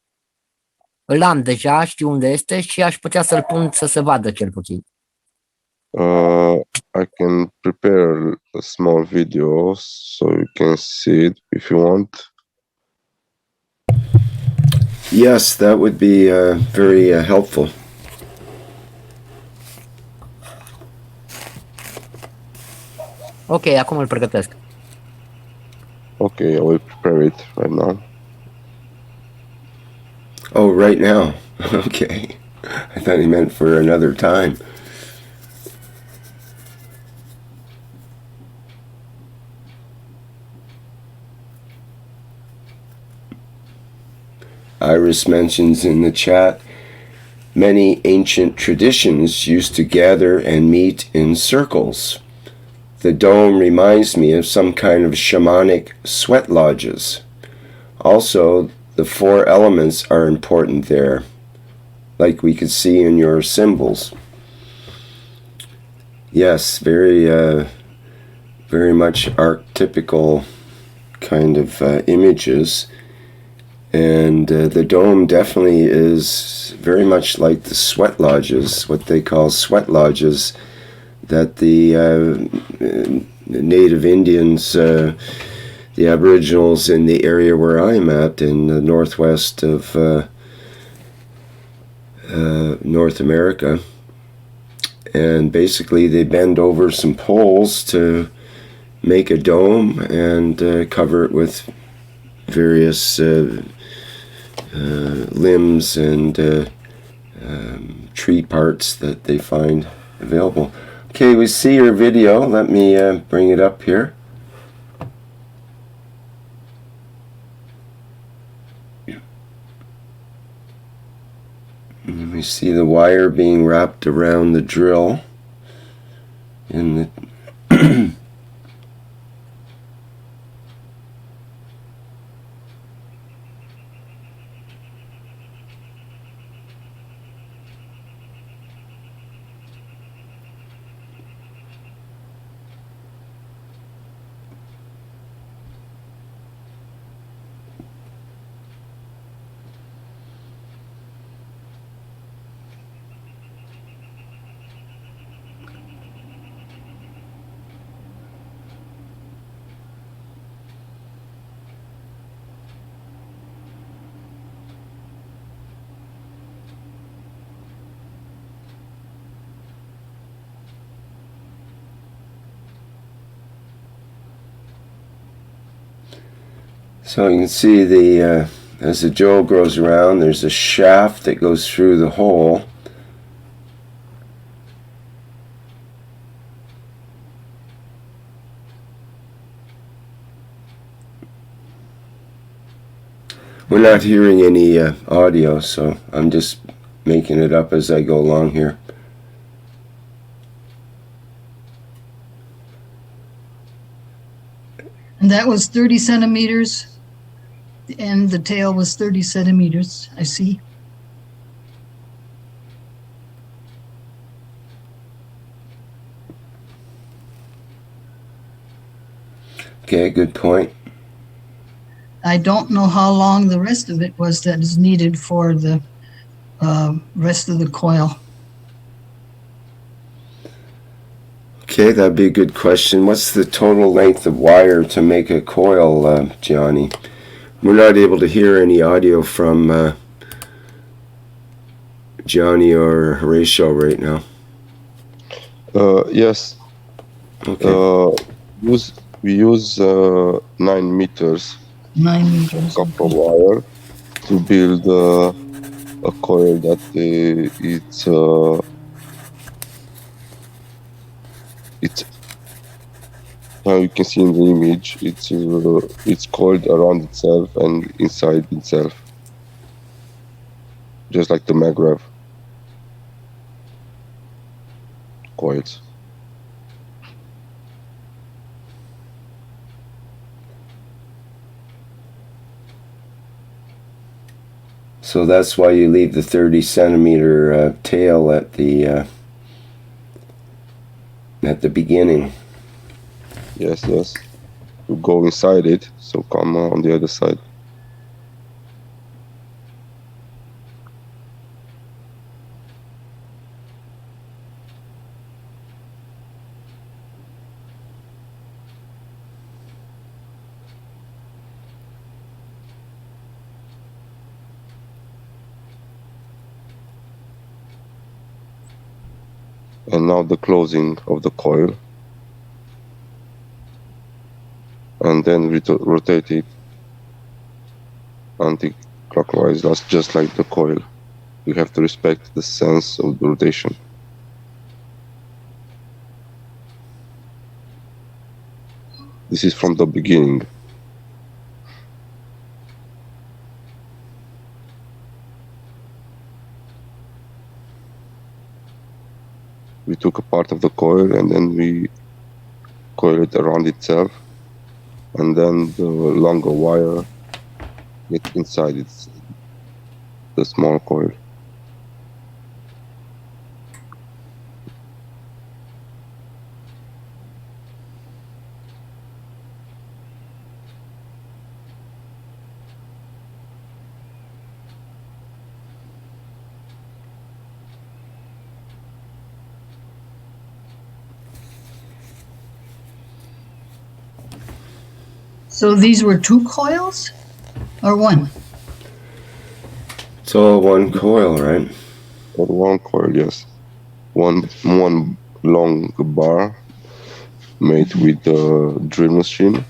Îl am deja, știu unde este și aș putea să-l pun să se vadă cel puțin. I can prepare a small video so you can see it if you want. Yes, that would be very helpful. Ok, acum îl pregătesc. Okay, I will prepare it right now. Oh, right now. Okay. I thought he meant for another time. Iris mentions in the chat, many ancient traditions used to gather and meet in circles. The dome reminds me of some kind of shamanic sweat lodges. Also, the 4 elements are important there, like we could see in your symbols. Yes, very much archetypical kind of images. And the dome definitely is very much like the sweat lodges, what they call sweat lodges, that the native Indians, the Aboriginals in the area where I'm at, in the northwest of North America, and basically they bend over some poles to make a dome and cover it with various limbs and tree parts that they find available. Okay, we see your video. Let me bring it up here. And we see the wire being wrapped around the drill in the So you can see the as the jaw goes around, there's a shaft that goes through the hole. We're not hearing any audio, so I'm just making it up as I go along here. And that was 30 centimeters, and the tail was 30 centimeters, I see. Okay, good point. I don't know how long the rest of it was that is needed for the rest of the coil. Okay, that'd be a good question. What's the total length of wire to make a coil, Gianni? We're not able to hear any audio from Gianni or Horatio right now. Yes. Okay. We use 9 meters 9 meters. copper Okay. wire to build a coil that it's how you can see in the image. It's coiled around itself and inside itself, just like the maglev coils. So that's why you leave the 30 centimeter tail at the beginning. Yes. You go inside it, so come on the other side. And now the closing of the coil. And then rotate it anti-clockwise, that's just like the coil. You have to respect the sense of the rotation. This is from the beginning. We took a part of the coil and then we coil it around itself, and then the longer wire gets inside the small coil. So these were 2 coils or 1? It's all one coil, right? Or one coil, yes. One long bar made with a drill machine.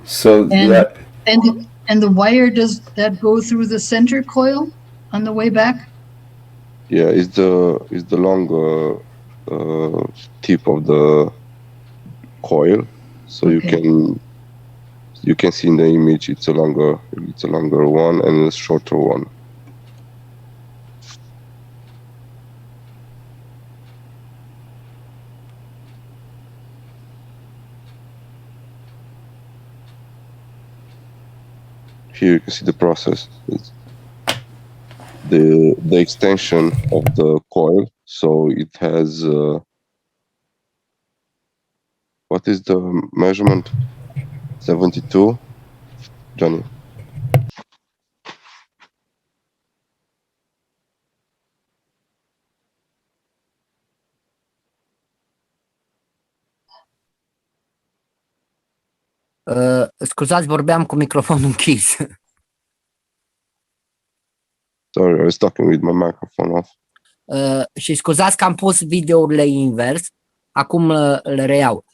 So that And the wire, does that go through the center coil on the way back? Yeah, is the longer tip of the coil, so Okay. you can see in the image it's a longer one and a shorter one. Here you can see the process. It's the extension of the coil, so it has what is the measurement? 72, Johnny? Scuzați, vorbeam cu microfonul închis. Sorry, I was talking with my microphone off. Și scuzați că am pus videourile invers. Acum le reiau.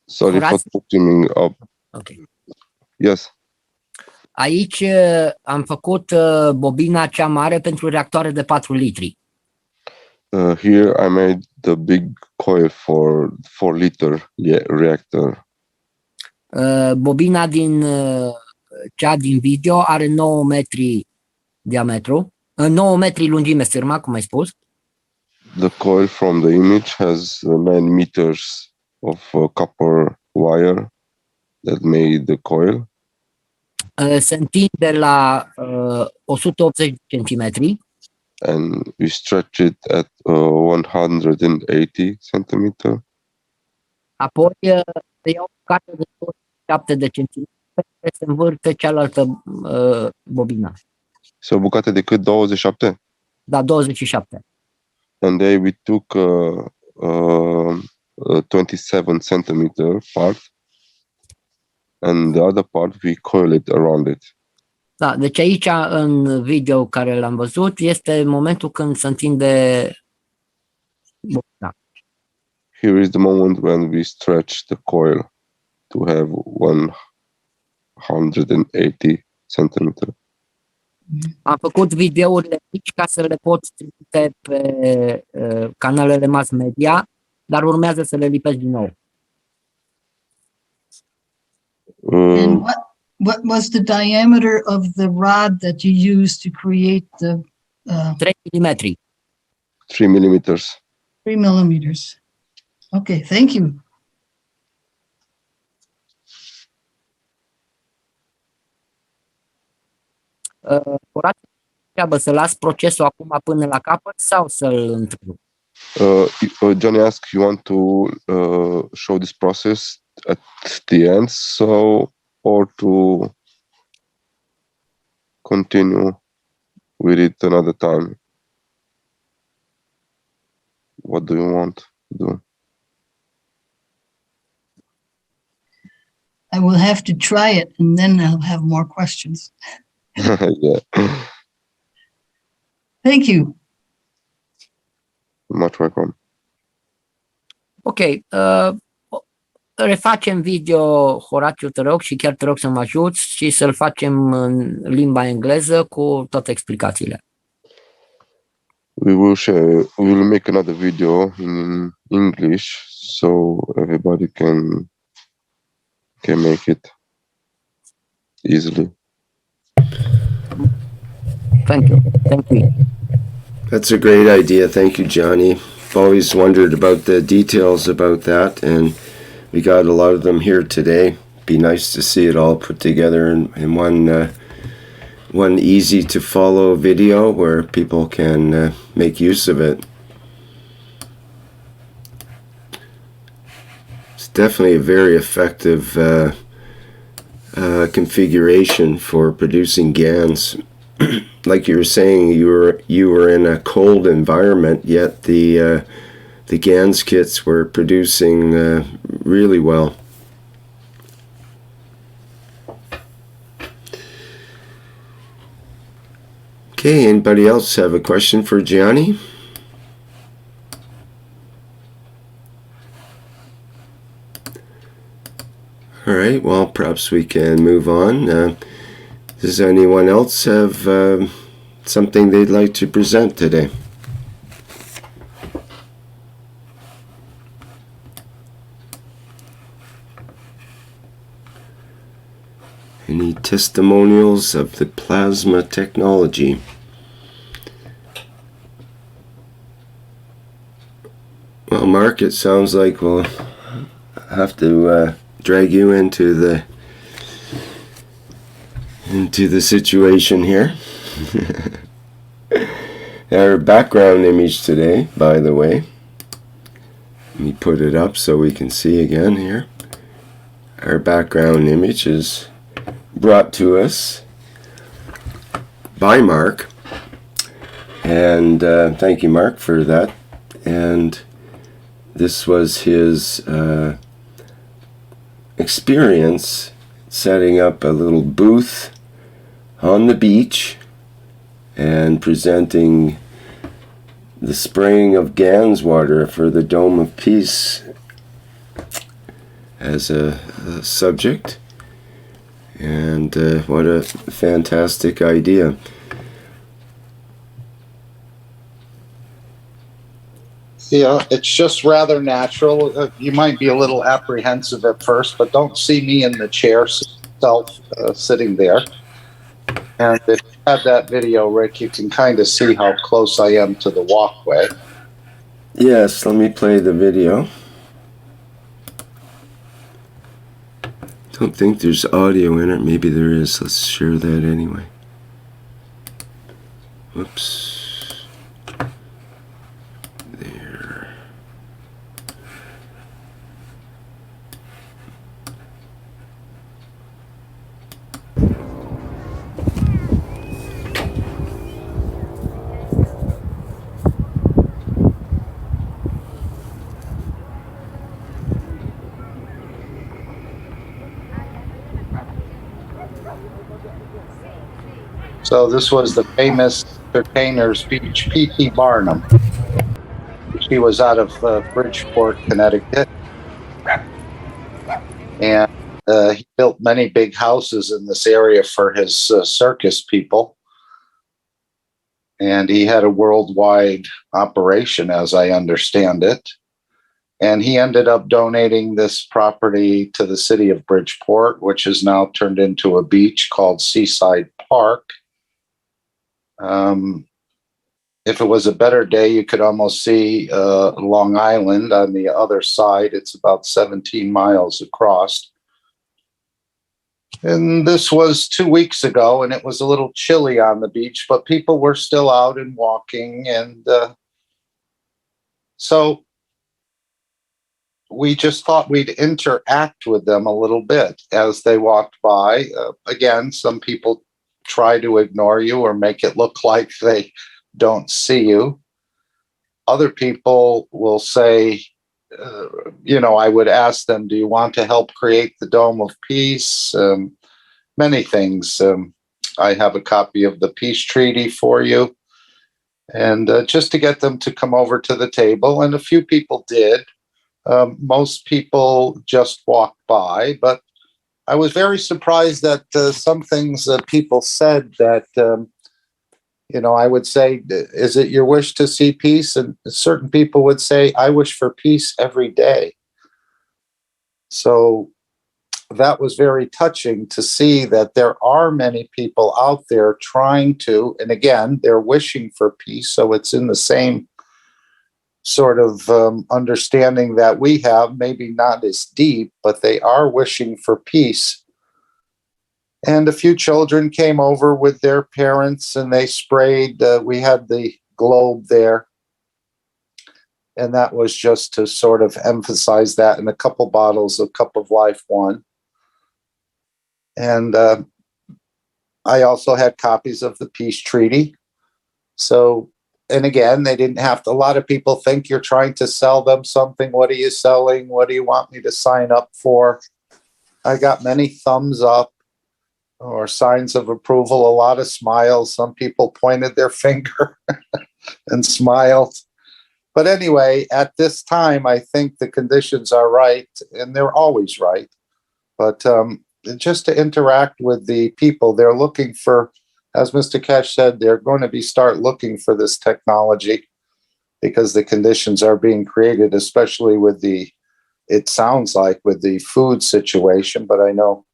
Sorry for Horațiu? putting up. Ok. Yes. Aici am făcut bobina cea mare pentru reactoare de 4 litri. Here I made the big coil for 4-liter reactor. Bobina din cea din video are 9 metri diametru, 9 metri lungime, sârma, cum ai spus. The coil from the image has 9 meters of copper wire that made the coil. Se întinde la 180 centimetri. And we stretch it at 180 centimeter. Apoi se ia o bucată de 27 de centimetri care se învârte cealaltă bobina. So o bucată de cât? 27? Da, 27. And then we took a 27 centimeter part, and the other part we coil it around it. Da, deci aici în video care l-am văzut este momentul când se întinde bobina. Here is the moment when we stretch the coil to have 180 centimeter. Am făcut videourile mici ca să le pot trimite pe canalele mass media, dar urmează să le lipesc din nou. And what was the diameter of the rod that you used to create the 3 mm. 3 millimeters. 3 millimeters? Okay, thank you. Horațiu, treabă să las procesul acum până la capăt sau să-l întrerup? Johnny asked, you want to show this process at the end, or to continue with it another time? What do you want to do? I will have to try it and then I'll have more questions. Yeah. Thank you. Much welcome. Ok, refacem video, Horațiu, te rog, și chiar te rog să mă ajuți și să-l facem în limba engleză cu toate explicațiile. We will make another video in English so everybody can make it easily. Thank you. Thank you. That's a great idea. Thank you, Johnny. I've always wondered about the details about that, and we got a lot of them here today. Be nice to see it all put together in one easy to follow video where people can make use of it. It's definitely a very effective configuration for producing GANs. Like you were saying, you were in a cold environment, yet the GANs kits were producing really well. Okay, anybody else have a question for Gianni? All right, well, perhaps we can move on. Does anyone else have something they'd like to present today? Any testimonials of the plasma technology? Well, Mark, it sounds like we'll have to drag you into the situation here. Our background image today, by the way, let me put it up so we can see again here. Our background image is brought to us by Mark, and thank you, Mark, for that. And this was his experience setting up a little booth on the beach and presenting the spraying of GANS water for the Dome of Peace as a subject. And what a fantastic idea. Yeah, it's just rather natural. You might be a little apprehensive at first, but don't see me in the chair sitting there. And if you have that video, Rick, you can kind of see how close I am to the walkway. Yes, let me play the video. Don't think there's audio in it. Maybe there is. Let's share that anyway. Whoops. There. So this was the famous entertainer's speech, P.T. Barnum. He was out of Bridgeport, Connecticut. And he built many big houses in this area for his circus people. And he had a worldwide operation, as I understand it. And he ended up donating this property to the city of Bridgeport, which is now turned into a beach called Seaside Park. If it was a better day, you could almost see Long Island on the other side. It's about 17 miles across. And this was 2 weeks ago, and it was a little chilly on the beach, but people were still out and walking. And so we just thought we'd interact with them a little bit as they walked by. Again, some people try to ignore you or make it look like they don't see you. Other people will say, I would ask them, do you want to help create the Dome of Peace? Many things. I have a copy of the peace treaty for you. And just to get them to come over to the table. And a few people did. Most people just walked by. But I was very surprised that some things that people said that, I would say, is it your wish to see peace? And certain people would say, I wish for peace every day. So that was very touching to see that there are many people out there trying to, and again, they're wishing for peace. So it's in the same sort of understanding that we have, maybe not as deep, but they are wishing for peace. And a few children came over with their parents and they sprayed. We had the globe there. And that was just to sort of emphasize that, in a couple bottles of Cup of Life one. And I also had copies of the peace treaty. So, and again, they didn't have to, a lot of people think you're trying to sell them something. What are you selling? What do you want me to sign up for? I got many thumbs up or signs of approval, a lot of smiles. Some people pointed their finger and smiled. But anyway, at this time, I think the conditions are right, and they're always right. But just to interact with the people, they're looking for, as Mr. Keshe said, they're going to start looking for this technology because the conditions are being created, especially with it sounds like with the food situation. But I know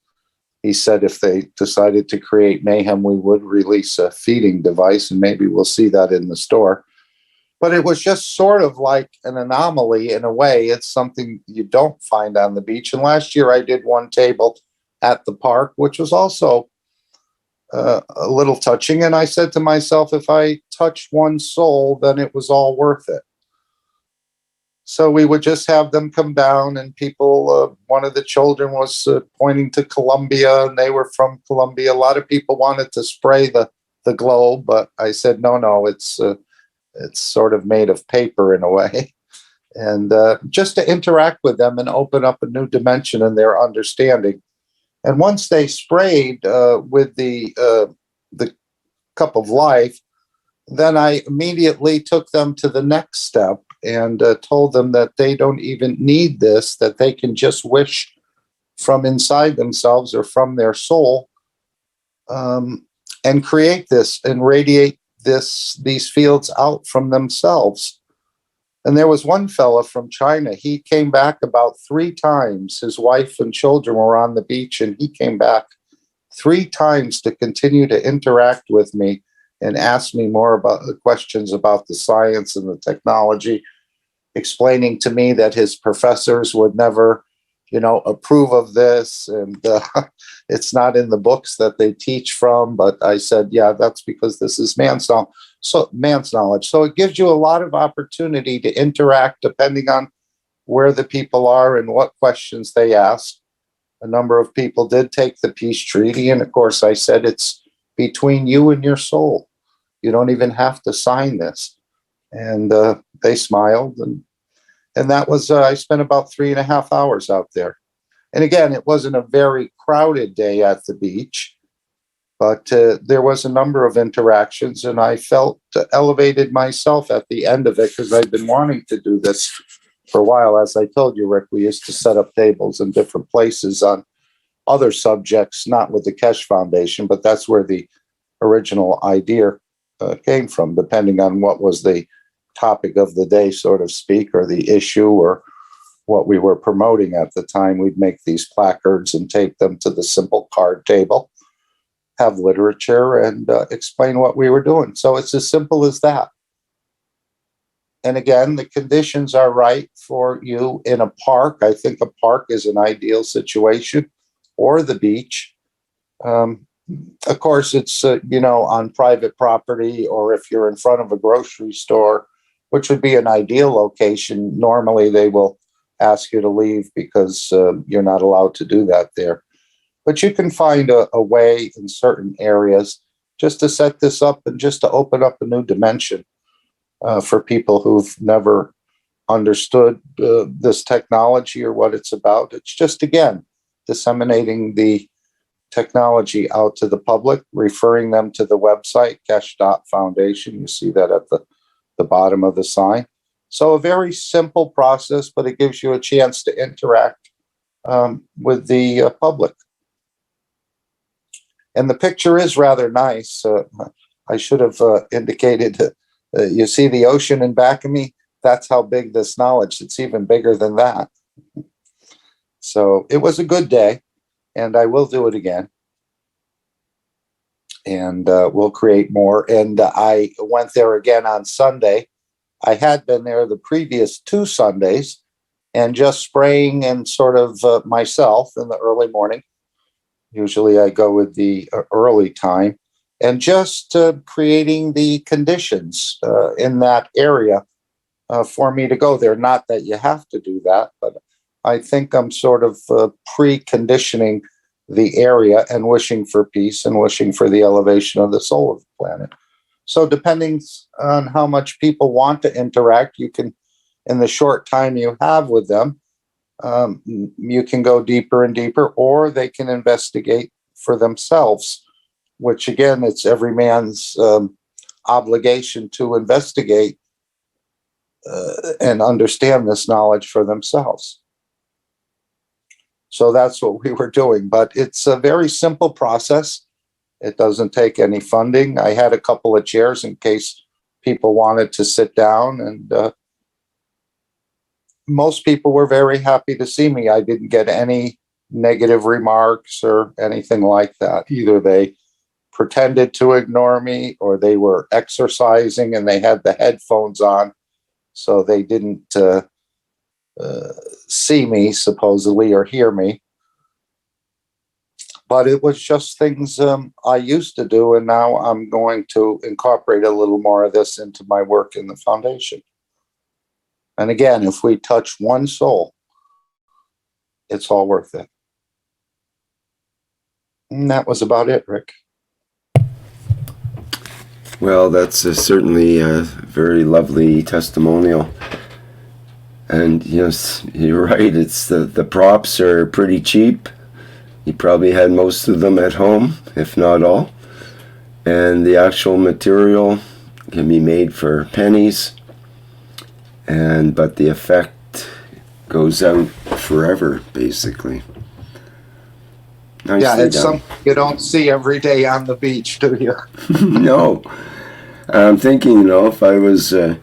he said if they decided to create mayhem, we would release a feeding device, and maybe we'll see that in the store. But it was just sort of like an anomaly in a way. It's something you don't find on the beach. And last year I did one table at the park, which was also a little touching. And I said to myself, if I touch one soul, then it was all worth it. So we would just have them come down, and people, one of the children was pointing to Colombia, and they were from Colombia. A lot of people wanted to spray the globe, but I said, no, it's sort of made of paper in a way. And just to interact with them and open up a new dimension in their understanding. And once they sprayed with the Cup of Life, then I immediately took them to the next step and told them that they don't even need this, that they can just wish from inside themselves or from their soul, and create this and radiate these fields out from themselves. And there was one fella from China. He came back about 3 times. His wife and children were on the beach, and he came back 3 times to continue to interact with me and ask me more about the questions about the science and the technology, explaining to me that his professors would never, approve of this, and it's not in the books that they teach from. But I said, yeah, that's because this is man's knowledge. So it gives you a lot of opportunity to interact depending on where the people are and what questions they ask. A number of people did take the peace treaty, and of course I said it's between you and your soul. You don't even have to sign this. And they smiled, and that was, I spent about 3.5 hours out there. And again, it wasn't a very crowded day at the beach, but there was a number of interactions, and I felt elevated myself at the end of it, because I've been wanting to do this for a while. As I told you, Rick, we used to set up tables in different places on other subjects, not with the Keshe Foundation, but that's where the original idea came from, depending on what was the topic of the day, so to speak, or the issue, or what we were promoting at the time. We'd make these placards and take them to the simple card table, have literature, and explain what we were doing. So it's as simple as that. And again, the conditions are right for you in a park. I think a park is an ideal situation, or the beach. Of course, it's, on private property, or if you're in front of a grocery store, which would be an ideal location. Normally, they will ask you to leave because you're not allowed to do that there. But you can find a way in certain areas just to set this up and just to open up a new dimension for people who've never understood this technology or what it's about. It's just, again, disseminating the technology out to the public, referring them to the website, Keshe.Foundation. You see that at the bottom of the sign. So a very simple process, but it gives you a chance to interact with the public. And the picture is rather nice. I should have indicated, you see the ocean in back of me? That's how big this knowledge, it's even bigger than that. So it was a good day, and I will do it again. And we'll create more. And I went there again on Sunday. I had been there the previous 2 Sundays, and just spraying and sort of myself in the early morning. Usually I go with the early time, and just creating the conditions in that area for me to go there. Not that you have to do that, but I think I'm sort of preconditioning the area and wishing for peace and wishing for the elevation of the soul of the planet. So depending on how much people want to interact, you can, in the short time you have with them, you can go deeper and deeper, or they can investigate for themselves, which again, it's every man's obligation to investigate and understand this knowledge for themselves. So that's what we were doing, but it's a very simple process. It doesn't take any funding. I had a couple of chairs in case people wanted to sit down, and most people were very happy to see me. I didn't get any negative remarks or anything like that. Either they pretended to ignore me, or they were exercising and they had the headphones on, so they didn't see me, supposedly, or hear me. But it was just things I used to do, and now I'm going to incorporate a little more of this into my work in the foundation. And again, if we touch one soul, it's all worth it. And that was about it, Rick. Well, that's certainly a very lovely testimonial. And yes, you're right, it's the props are pretty cheap. You probably had most of them at home, if not all. And the actual material can be made for pennies, but the effect goes out forever, basically. Nicely Yeah, it's done. something you don't see every day on the beach, do you? No. I'm thinking, if I was, I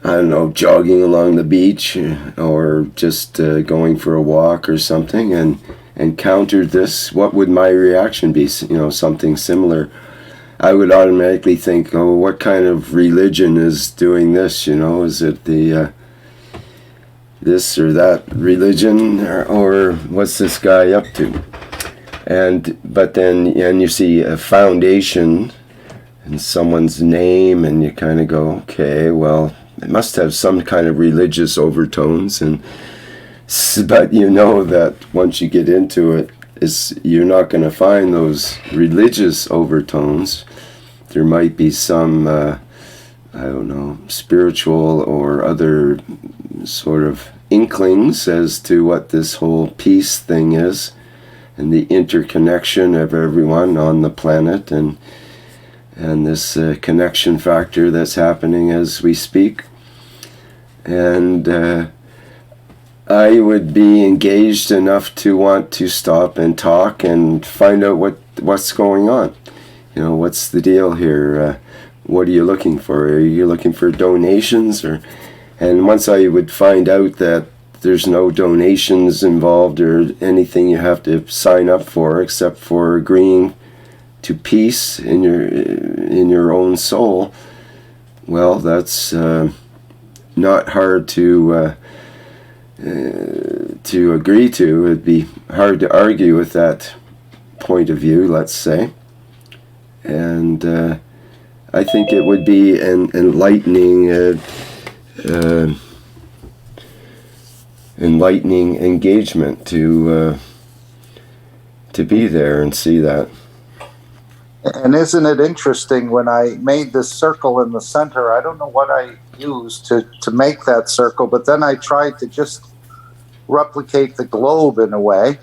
don't know, jogging along the beach or just going for a walk or something and encountered this, what would my reaction be? Something similar. I would automatically think, oh, what kind of religion is doing this? Is it the this or that religion, or what's this guy up to? But then you see a foundation and someone's name, and you kind of go, okay, well, it must have some kind of religious overtones, but that once you get into it, you're not going to find those religious overtones. There might be some, I don't know, spiritual or other sort of inklings as to what this whole peace thing is, and the interconnection of everyone on the planet, and this connection factor that's happening as we speak. And I would be engaged enough to want to stop and talk and find out what's going on. What's the deal here? What are you looking for? Are you looking for donations? And once I would find out that there's no donations involved or anything you have to sign up for except for agreeing to peace in your own soul, well, that's not hard to agree to. It'd be hard to argue with that point of view, let's say. And I think it would be an enlightening engagement to be there and see that. And isn't it interesting, when I made this circle in the center, I don't know what I used to make that circle, but then I tried to just replicate the globe in a way.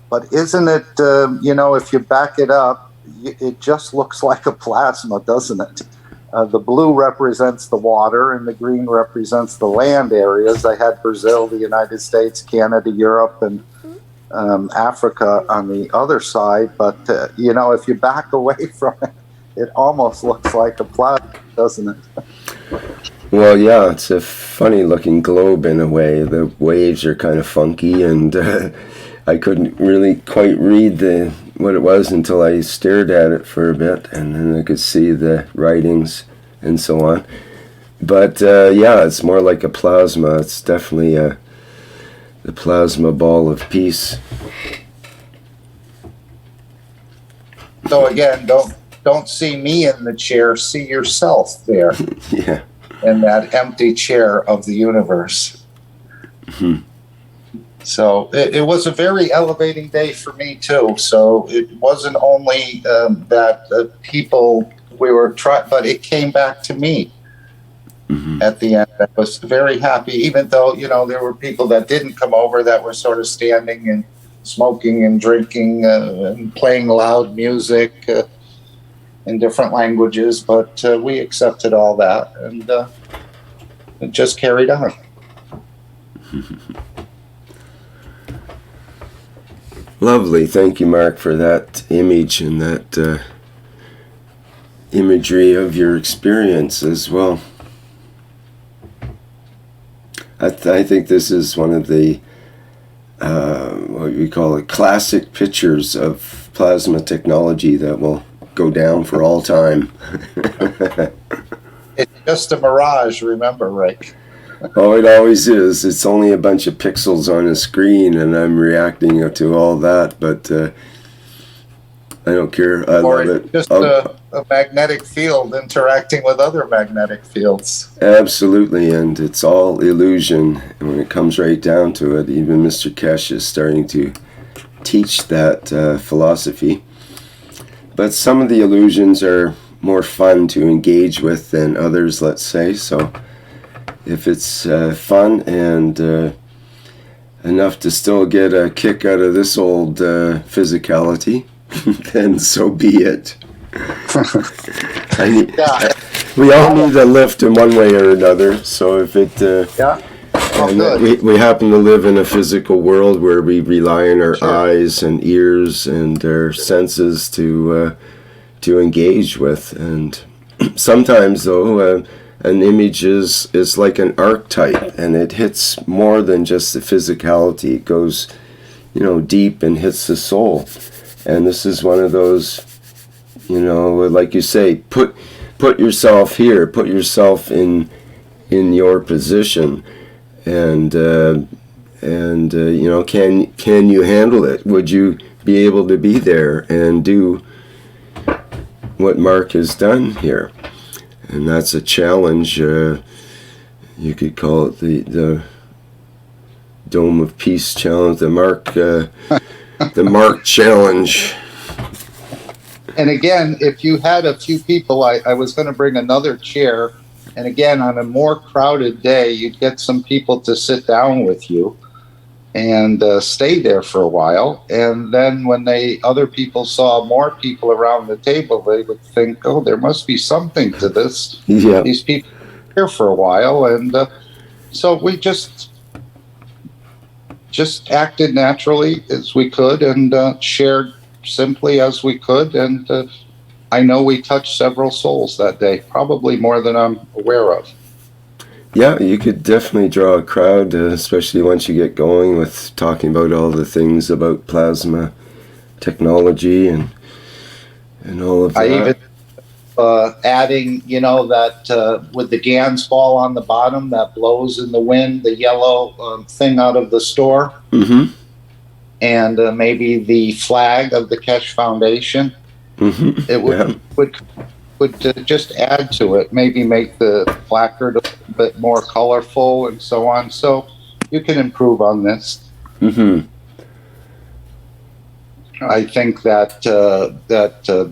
But isn't it, if you back it up, it just looks like a plasma, doesn't it? The blue represents the water and the green represents the land areas. I had Brazil, the United States, Canada, Europe, and Africa on the other side. But, if you back away from it, it almost looks like a plasma, doesn't it? Well, yeah, it's a funny looking globe in a way. The waves are kind of funky, and I couldn't really quite read what it was until I stared at it for a bit, and then I could see the writings and so on. But yeah, it's more like a plasma. It's definitely the plasma ball of peace. So again, don't see me in the chair. See yourself there. Yeah. In that empty chair of the universe. Mm-hmm. So it was a very elevating day for me too. So it wasn't only that people we were trying, but it came back to me. Mm-hmm. At the end. I was very happy, even though there were people that didn't come over that were sort of standing and smoking and drinking and playing loud music in different languages. But we accepted all that, and it just carried on. Lovely. Thank you, Mark, for that image and that imagery of your experience as well. I think this is one of the, what we call it, classic pictures of plasma technology that will go down for all time. It's just a mirage, remember, Rick? Oh, it always is. It's only a bunch of pixels on a screen, and I'm reacting to all that, but I don't care. I love it. Just a magnetic field interacting with other magnetic fields. Absolutely, and it's all illusion. And when it comes right down to it, even Mr. Keshe is starting to teach that philosophy. But some of the illusions are more fun to engage with than others, let's say. So if it's fun and enough to still get a kick out of this old physicality, then so be it. We all need a lift in one way or another. So if it And good. we happen to live in a physical world where we rely on our Sure. eyes and ears and our senses to engage with. And sometimes, though, an image is like an archetype, and it hits more than just the physicality. It goes, deep and hits the soul. And this is one of those, like you say, put yourself here, put yourself in your position, and can you handle it? Would you be able to be there and do what Mark has done here? And that's a challenge. You could call it the Dome of Peace challenge, the Mark challenge. And again, if you had a few people, I was going to bring another chair. And again, on a more crowded day, you'd get some people to sit down with you and stay there for a while. And then when other people saw more people around the table, they would think, oh, there must be something to this. Yeah. These people are here for a while. And so we just acted naturally as we could and shared simply as we could. And I know we touched several souls that day, probably more than I'm aware of. Yeah, you could definitely draw a crowd, especially once you get going with talking about all the things about plasma technology and all of that. I even adding, that with the GANS ball on the bottom that blows in the wind, the yellow thing out of the store, Mm-hmm. and maybe the flag of the Keshe Foundation. Mm-hmm. It would just add to it, maybe make the placard a little bit more colorful and so on. So you can improve on this. Mm-hmm. I think that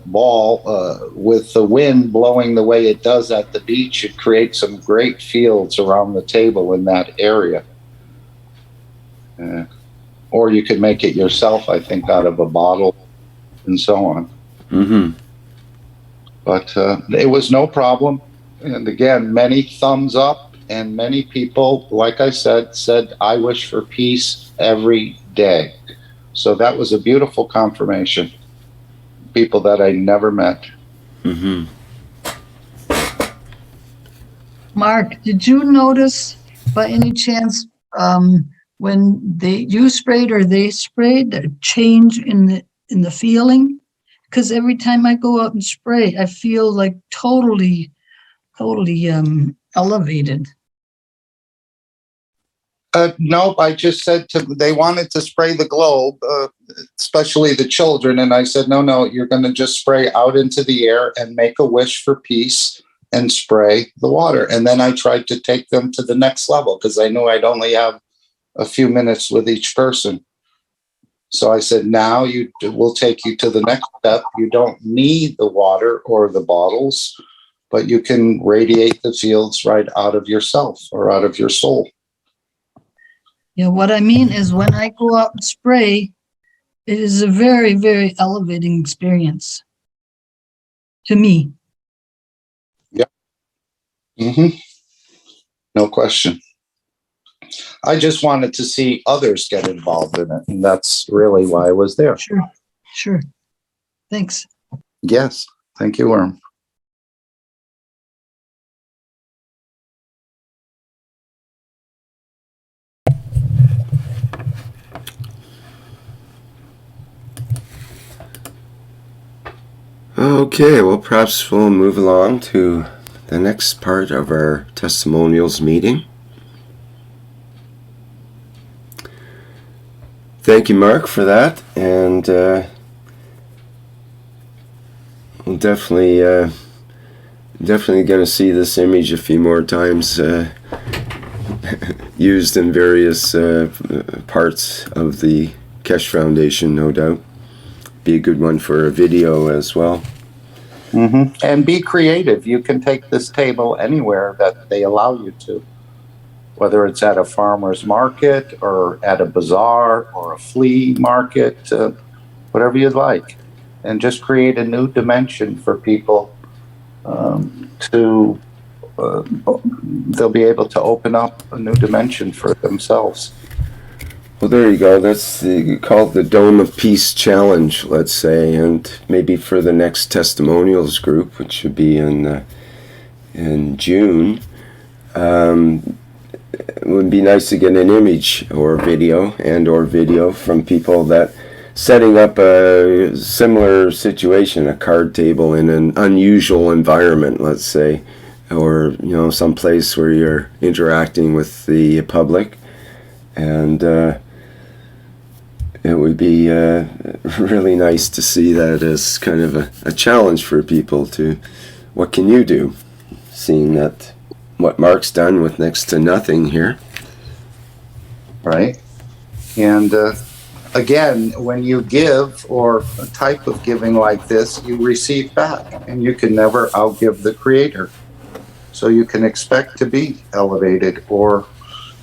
ball, with the wind blowing the way it does at the beach, it creates some great fields around the table in that area. Or you could make it yourself, I think, out of a bottle and so on. Mm-hmm. But it was no problem. And again, many thumbs up, and many people, like I said, I wish for peace every day. So that was a beautiful confirmation. People that I never met. Mm-hmm. Mark, did you notice by any chance when you sprayed or they sprayed a change in the feeling? Because every time I go out and spray, I feel like totally elevated. Nope, I just said they wanted to spray the globe, especially the children. And I said, no, you're going to just spray out into the air and make a wish for peace and spray the water. And then I tried to take them to the next level because I knew I'd only have a few minutes with each person. So I said, now we'll take you to the next step. You don't need the water or the bottles, but you can radiate the fields right out of yourself or out of your soul. Yeah, what I mean is when I go out and spray, it is a very, very elevating experience to me. Yeah. Mm-hmm. No question. I just wanted to see others get involved in it, and that's really why I was there. Sure. Thanks. Yes. Thank you, Worm. Okay, well, perhaps we'll move along to the next part of our testimonials meeting. Thank you, Mark, for that, and we'll definitely going to see this image a few more times used in various parts of the Keshe Foundation, no doubt. Be a good one for a video as well. Mm-hmm. And be creative. You can take this table anywhere that they allow you to, whether it's at a farmer's market or at a bazaar or a flea market, whatever you'd like, and just create a new dimension for people to they'll be able to open up a new dimension for themselves. Well, there you go. That's called the Dome of Peace Challenge, let's say, and maybe for the next testimonials group, which should be in June, it would be nice to get an image or video from people that setting up a similar situation, a card table in an unusual environment, let's say, or some place where you're interacting with the public, and it would be really nice to see that as kind of a challenge for people to, what can you do? Seeing that what Mark's done with next to nothing here. Right. And again, when you give, or a type of giving like this, you receive back, and you can never outgive the Creator. So you can expect to be elevated or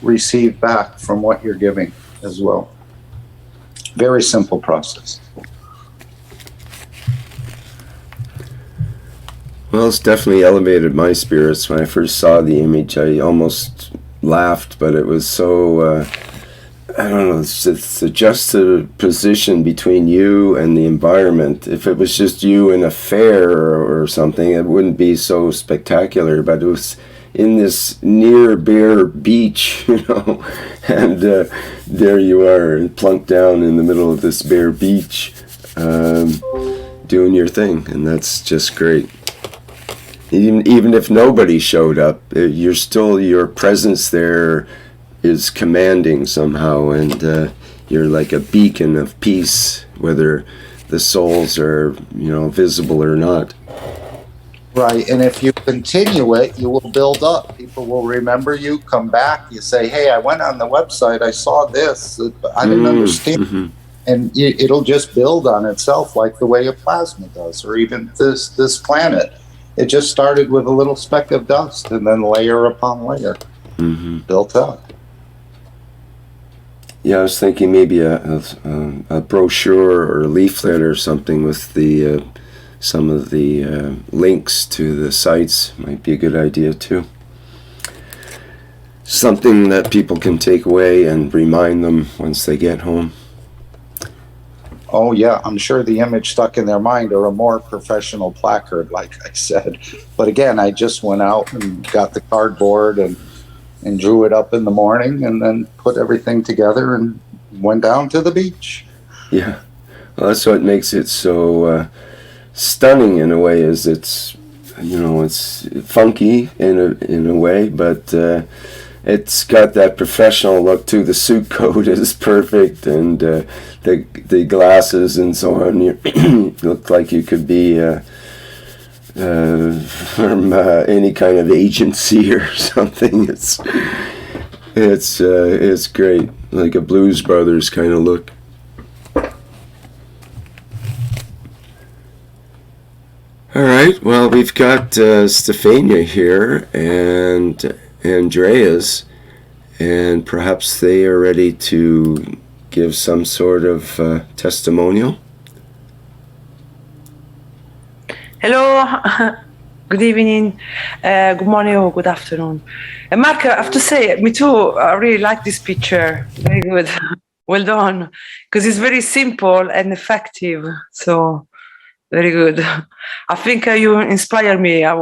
receive back from what you're giving as well. Very simple process. Well, it's definitely elevated my spirits. When I first saw the image, I almost laughed, but it was so, I don't know, it's the juxtaposition between you and the environment. If it was just you in a fair or something, it wouldn't be so spectacular, but it was in this near bare beach, and there you are, plunked down in the middle of this bare beach, doing your thing, and that's just great. Even if nobody showed up, your presence there is commanding somehow, and you're like a beacon of peace, whether the souls are, visible or not. Right, and if you continue it, you will build up. People will remember you, come back. You say, hey, I went on the website, I saw this, but I didn't understand. Mm-hmm. And it'll just build on itself like the way a plasma does, or even this planet. It just started with a little speck of dust, and then layer upon layer, built up. Yeah, I was thinking maybe a brochure or a leaflet or something with the some of the links to the sites might be a good idea too. Something that people can take away and remind them once they get home. Oh yeah, I'm sure the image stuck in their mind, or a more professional placard, like I said. But again, I just went out and got the cardboard and drew it up in the morning, and then put everything together and went down to the beach. Yeah, well, that's what makes it so stunning in a way. Is it's funky in a way, but it's got that professional look too. The suit coat is perfect, and the glasses and so on. You look like you could be from any kind of agency or something. It's great, like a Blues Brothers kind of look. All right, well, we've got Stefania here and Andreas, and perhaps they are ready to give some sort of testimonial. Hello, good evening, good morning or good afternoon. And Mark, I have to say, me too, I really like this picture. Very good. Well done. Because it's very simple and effective. So, very good. I think you inspire me. I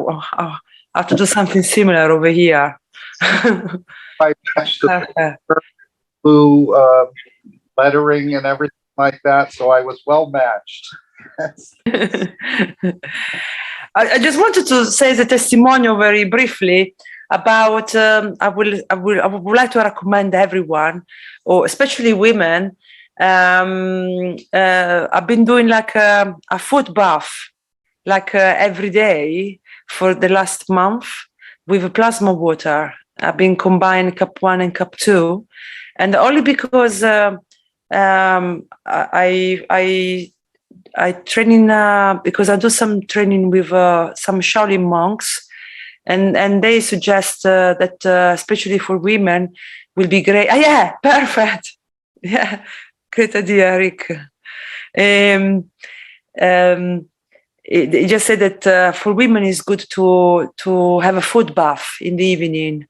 have to do something similar over here. I matched the blue lettering and everything like that, so I was well matched. I just wanted to say the testimonial very briefly about. I would like to recommend everyone, or especially women. I've been doing like a foot bath, like every day for the last month with plasma water. I've been combining cup 1 and cup 2, and only because I training because I do some training with some Shaolin monks, and they suggest that especially for women will be great. Yeah, perfect. Yeah, great idea, Rick. he just said that for women it's good to have a foot bath in the evening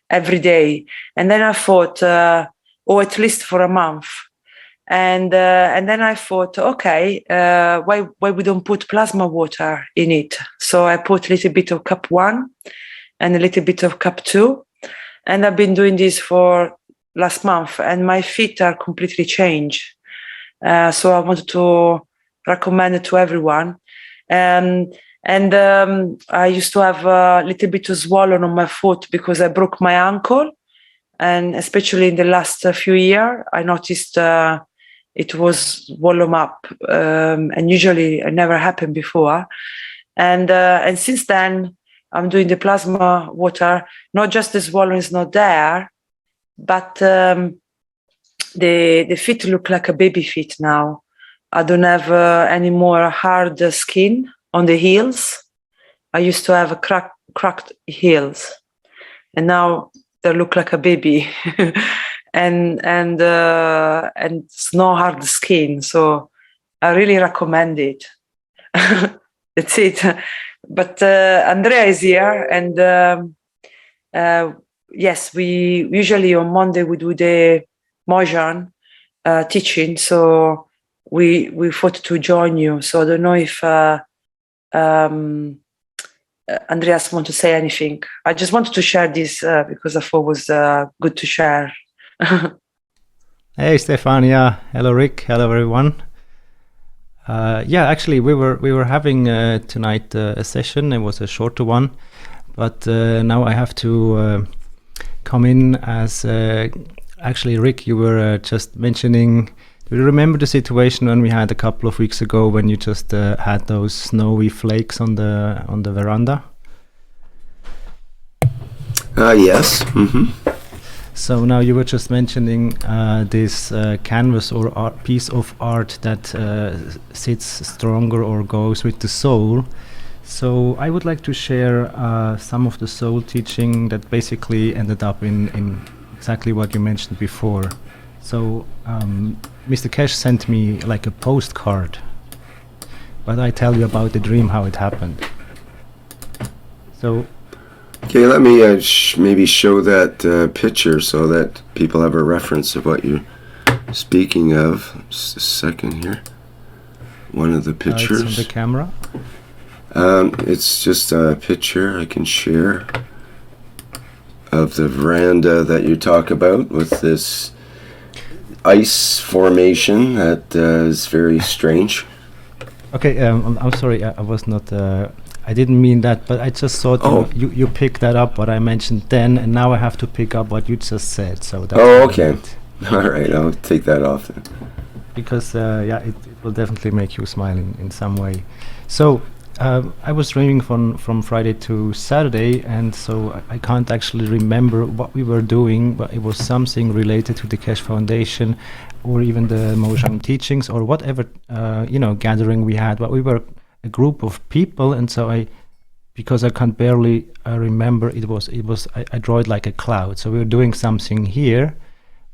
every day. And then I thought, or at least for a month. And then I thought, okay, why we don't put plasma water in it? So I put a little bit of cup 1 and a little bit of cup 2. And I've been doing this for last month, and my feet are completely changed. So I wanted to recommend it to everyone. I used to have a little bit of swollen on my foot because I broke my ankle. And especially in the last few years, I noticed it was swollen up. And usually it never happened before. And since then, I'm doing the plasma water. Not just the swollen is not there, but the feet look like a baby feet now. I don't have any more hard skin on the heels. I used to have a cracked heels, and now they look like a baby, and it's no hard skin. So I really recommend it. That's it. But Andrea is here, and yes, we usually on Monday we do the Mehran teaching. So we thought to join you. So I don't know if Andreas want to say anything. I just wanted to share this because I thought it was good to share. Hey Stefania, hello Rick, hello everyone. Yeah, actually we were having tonight a session. It was a shorter one, but now I have to come in as actually Rick, you were just mentioning. Do you remember the situation when we had a couple of weeks ago when you just had those snowy flakes on the veranda? Yes. Mm-hmm. So now you were just mentioning this canvas or piece of art that sits stronger or goes with the soul. So I would like to share some of the soul teaching that basically ended up in exactly what you mentioned before. So Mr. Keshe sent me like a postcard, but I tell you about the dream, how it happened. So Okay, let me maybe show that picture so that people have a reference of what you're speaking of. Just a second here. One of the pictures. It's on the camera. It's just a picture I can share of the veranda that you talk about with this ice formation that is very strange. Okay, I'm sorry, I was not. I didn't mean that, but I just thought you picked that up what I mentioned then, and now I have to pick up what you just said. So that's okay. All right, I'll take that off then. Because yeah, it will definitely make you smile in some way. So I was dreaming from Friday to Saturday, and so I can't actually remember what we were doing, but it was something related to the Keshe Foundation, or even the Mehran teachings, or whatever gathering we had. But we were a group of people, and so because I can't barely remember, I drew it like a cloud. So we were doing something here,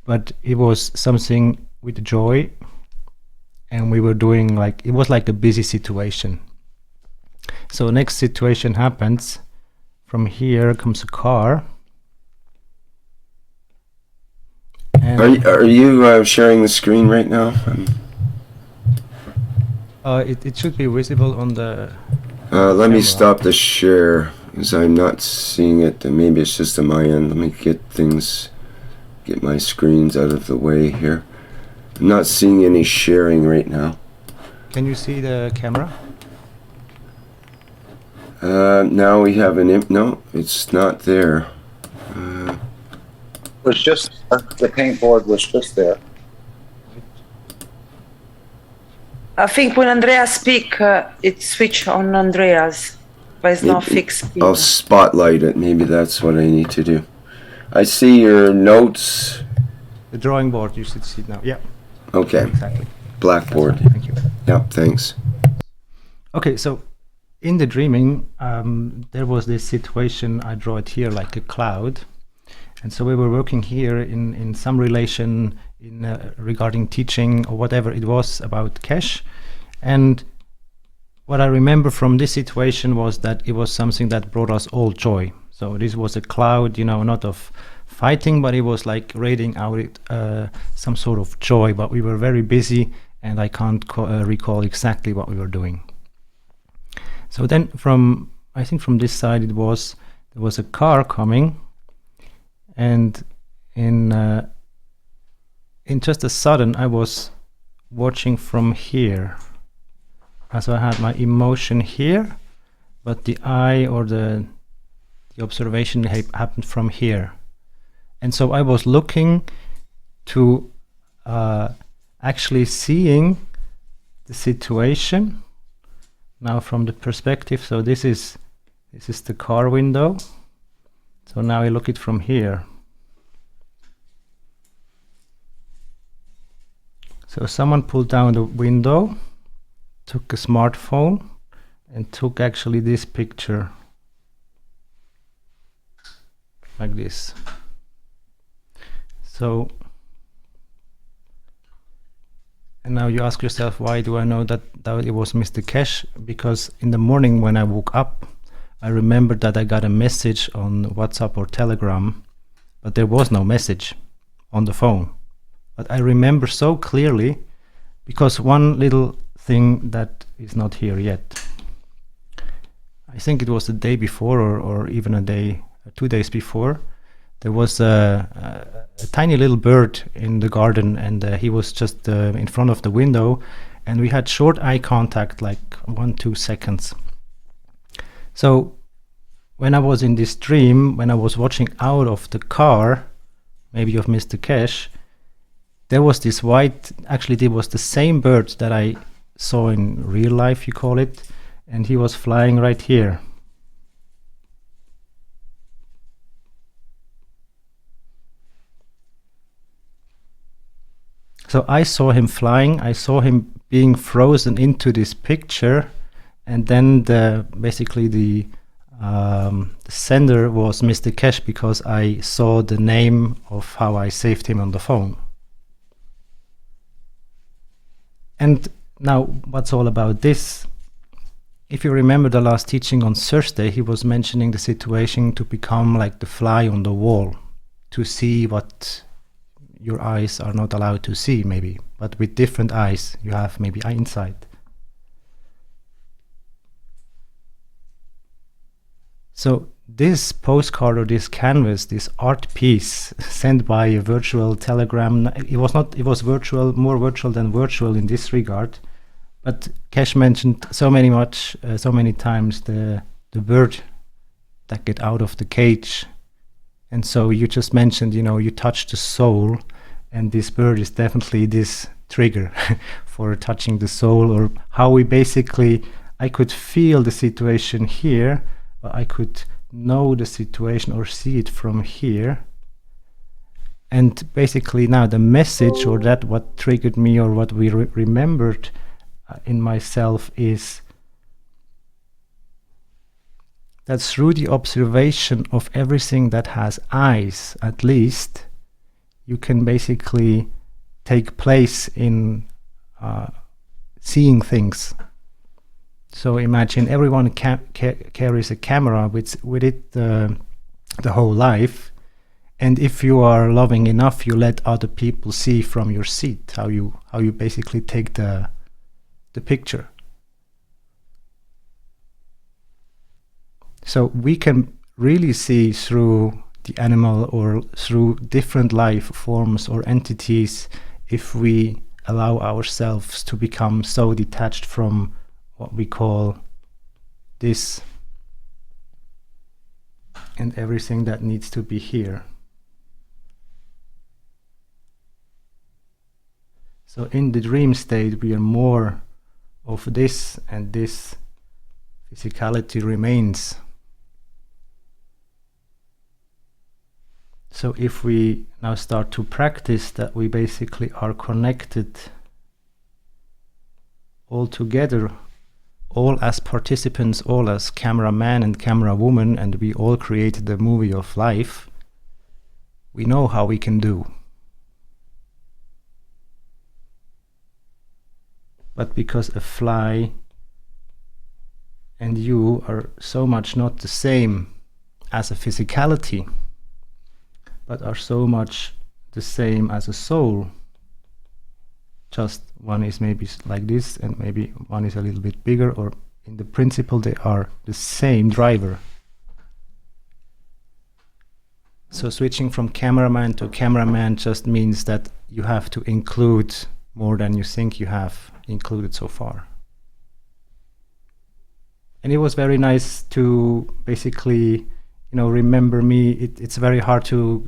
but it was something with joy, and we were doing it was like a busy situation. So next situation happens. From here comes a car. And Are you sharing the screen right now? It should be visible on the let me stop the share because I'm not seeing it, and maybe it's just on my end. Let me get my screens out of the way here. I'm not seeing any sharing right now. Can you see the camera? Now we have no, it's not there. It was just the paintboard was just there. I think when Andrea speak, it switch on Andrea's, but it's not fixed. I'll spotlight it. Maybe that's what I need to do. I see your notes. The drawing board, you should see it now. Yeah. Okay. Exactly. Blackboard. Thank you. Yep, thanks. Okay, so in the dreaming, there was this situation. I draw it here like a cloud. And so we were working here in some relation regarding teaching or whatever it was about Keshe. And what I remember from this situation was that it was something that brought us all joy. So this was a cloud, not of fighting, but it was like radiating out some sort of joy. But we were very busy, and I can't recall exactly what we were doing. So then, I think from this side, there was a car coming, and in just a sudden, I was watching from here. So I had my emotion here, but the eye or the observation happened from here. And so I was looking to actually seeing the situation now from the perspective. So this is the car window. So now I look it from here. So someone pulled down the window, took a smartphone, and took actually this picture like this. So, and now you ask yourself, why do I know that it was Mr. Keshe? Because in the morning when I woke up, I remembered that I got a message on WhatsApp or Telegram, but there was no message on the phone. But I remember so clearly, because one little thing that is not here yet. I think it was the day before, or even 2 days before, there was a tiny little bird in the garden, and he was just in front of the window, and we had short eye contact, like 1-2 seconds. So when I was in this dream, when I was watching out of the car, maybe of Mr. Keshe, there was this white, actually it was the same bird that I saw in real life, you call it, and he was flying right here. So I saw him flying, I saw him being frozen into this picture, and then basically the sender was Mr. Keshe, because I saw the name of how I saved him on the phone. And now, what's all about this? If you remember the last teaching on Thursday, he was mentioning the situation to become like the fly on the wall, to see what your eyes are not allowed to see, maybe, but with different eyes, you have maybe insight. So this postcard or this canvas, this art piece sent by a virtual telegram, it was virtual, more virtual than virtual in this regard. But Keshe mentioned so many times the bird that get out of the cage. And so you just mentioned, you touch the soul, and this bird is definitely this trigger for touching the soul, or how we basically, I could feel the situation here, but I could know the situation or see it from here. And basically now the message, or that what triggered me, or what we remembered in myself, is that through the observation of everything that has eyes, at least, you can basically take place in seeing things. So imagine everyone carries a camera with it the whole life, and if you are loving enough, you let other people see from your seat how you basically take the picture. So we can really see through the animal or through different life forms or entities if we allow ourselves to become so detached from what we call this and everything that needs to be here. So in the dream state, we are more of this, and this physicality remains. So if we now start to practice that, we basically are connected all together, all as participants, all as cameraman and camera woman, and we all created the movie of life, we know how we can do. But because a fly and you are so much not the same as a physicality, but are so much the same as a soul. Just one is maybe like this, and maybe one is a little bit bigger, or in the principle they are the same driver. So switching from cameraman to cameraman just means that you have to include more than you think you have included so far. And it was very nice to basically, remember me. It's very hard to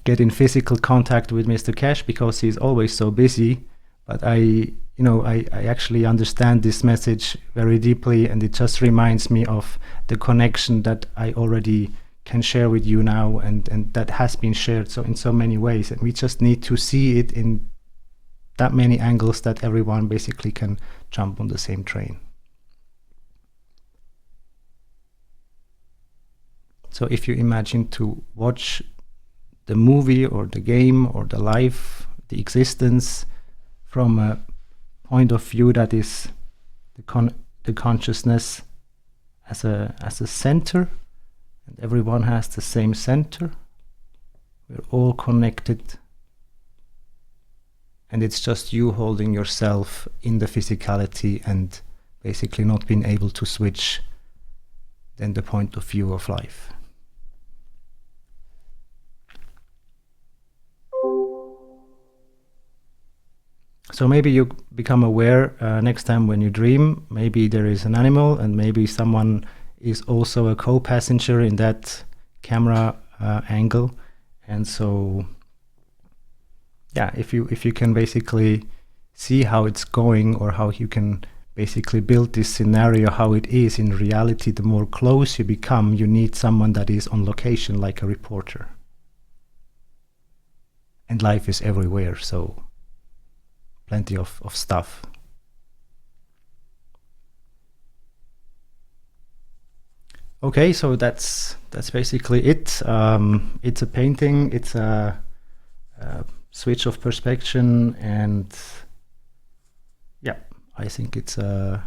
get in physical contact with Mr. Keshe because he's always so busy. But I actually understand this message very deeply, and it just reminds me of the connection that I already can share with you now, and that has been shared so in so many ways. And we just need to see it in that many angles that everyone basically can jump on the same train. So if you imagine to watch the movie or the game or the life, the existence from a point of view that is the consciousness as a center, and everyone has the same center. We're all connected, and it's just you holding yourself in the physicality and basically not being able to switch then the point of view of life. So maybe you become aware next time when you dream, maybe there is an animal, and maybe someone is also a co-passenger in that camera angle. And so, yeah, if you can basically see how it's going, or how you can basically build this scenario, how it is in reality, the more close you become, you need someone that is on location, like a reporter. And life is everywhere, so plenty of stuff. Okay, so that's basically it. It's a painting, it's a switch of perspective, and yeah, I think it's a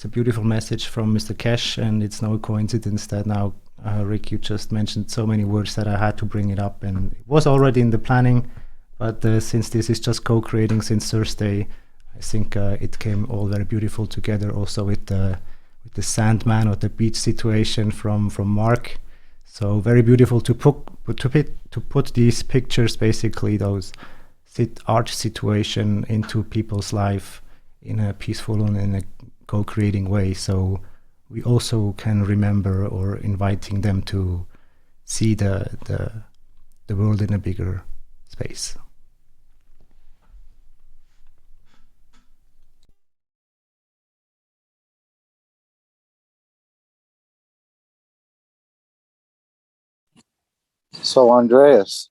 beautiful message from Mr. Keshe, and it's no coincidence that now Rick, you just mentioned so many words that I had to bring it up, and it was already in the planning. But since this is just co-creating since Thursday, I think it came all very beautiful together. Also with the Sandman or the beach situation from Mark. So very beautiful to put these pictures, basically those art situation, into people's life in a peaceful and in a co-creating way. So we also can remember, or inviting them to see the world in a bigger space. So, Andreas,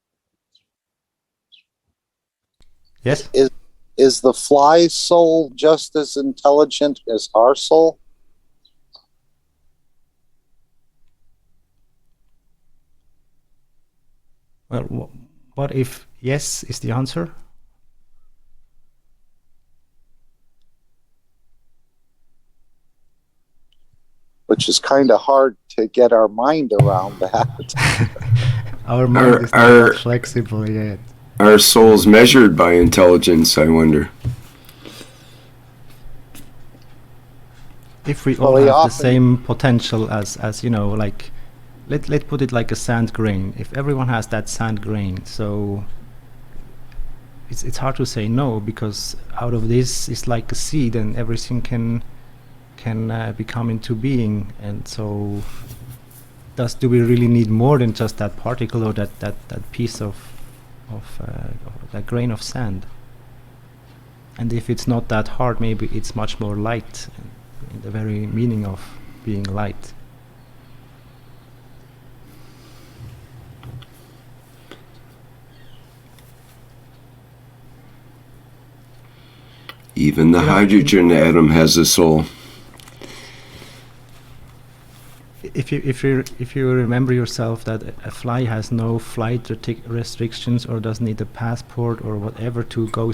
Yes? is the fly soul just as intelligent as our soul? Well, what if yes is the answer? Which is kind of hard to get our mind around that. Our mind is not flexible yet. Are souls measured by intelligence, I wonder? If we all have the same potential as like, let's put it like a sand grain. If everyone has that sand grain, so it's hard to say no, because out of this is like a seed, and everything can become into being. And so do we really need more than just that particle, or that piece of that grain of sand? And if it's not that hard, maybe it's much more light, in the very meaning of being light. Even the hydrogen atom has a soul. If you remember yourself that a fly has no flight restrictions, or doesn't need a passport or whatever to go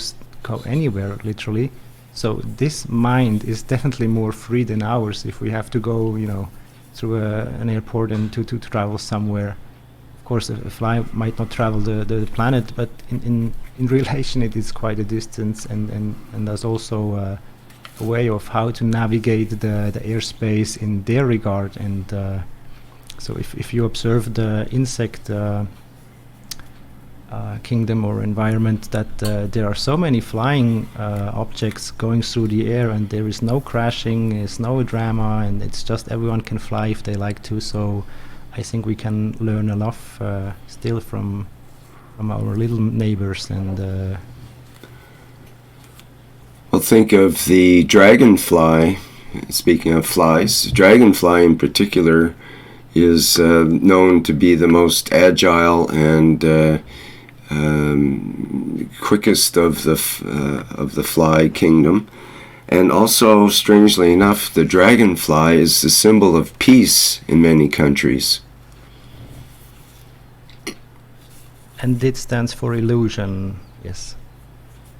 anywhere, literally, So this mind is definitely more free than ours if we have to go, through an airport and to travel somewhere. Of course, a fly might not travel the planet, but in relation it is quite a distance, and there's also a way of how to navigate the airspace in their regard. And so if you observe the insect kingdom or environment, that there are so many flying objects going through the air, and there is no crashing, there's no drama, and it's just everyone can fly if they like to. So I think we can learn a lot still from our little neighbors. And well, think of the dragonfly. Speaking of flies, dragonfly in particular is known to be the most agile and quickest of the fly kingdom. And also, strangely enough, the dragonfly is the symbol of peace in many countries. And it stands for illusion, yes.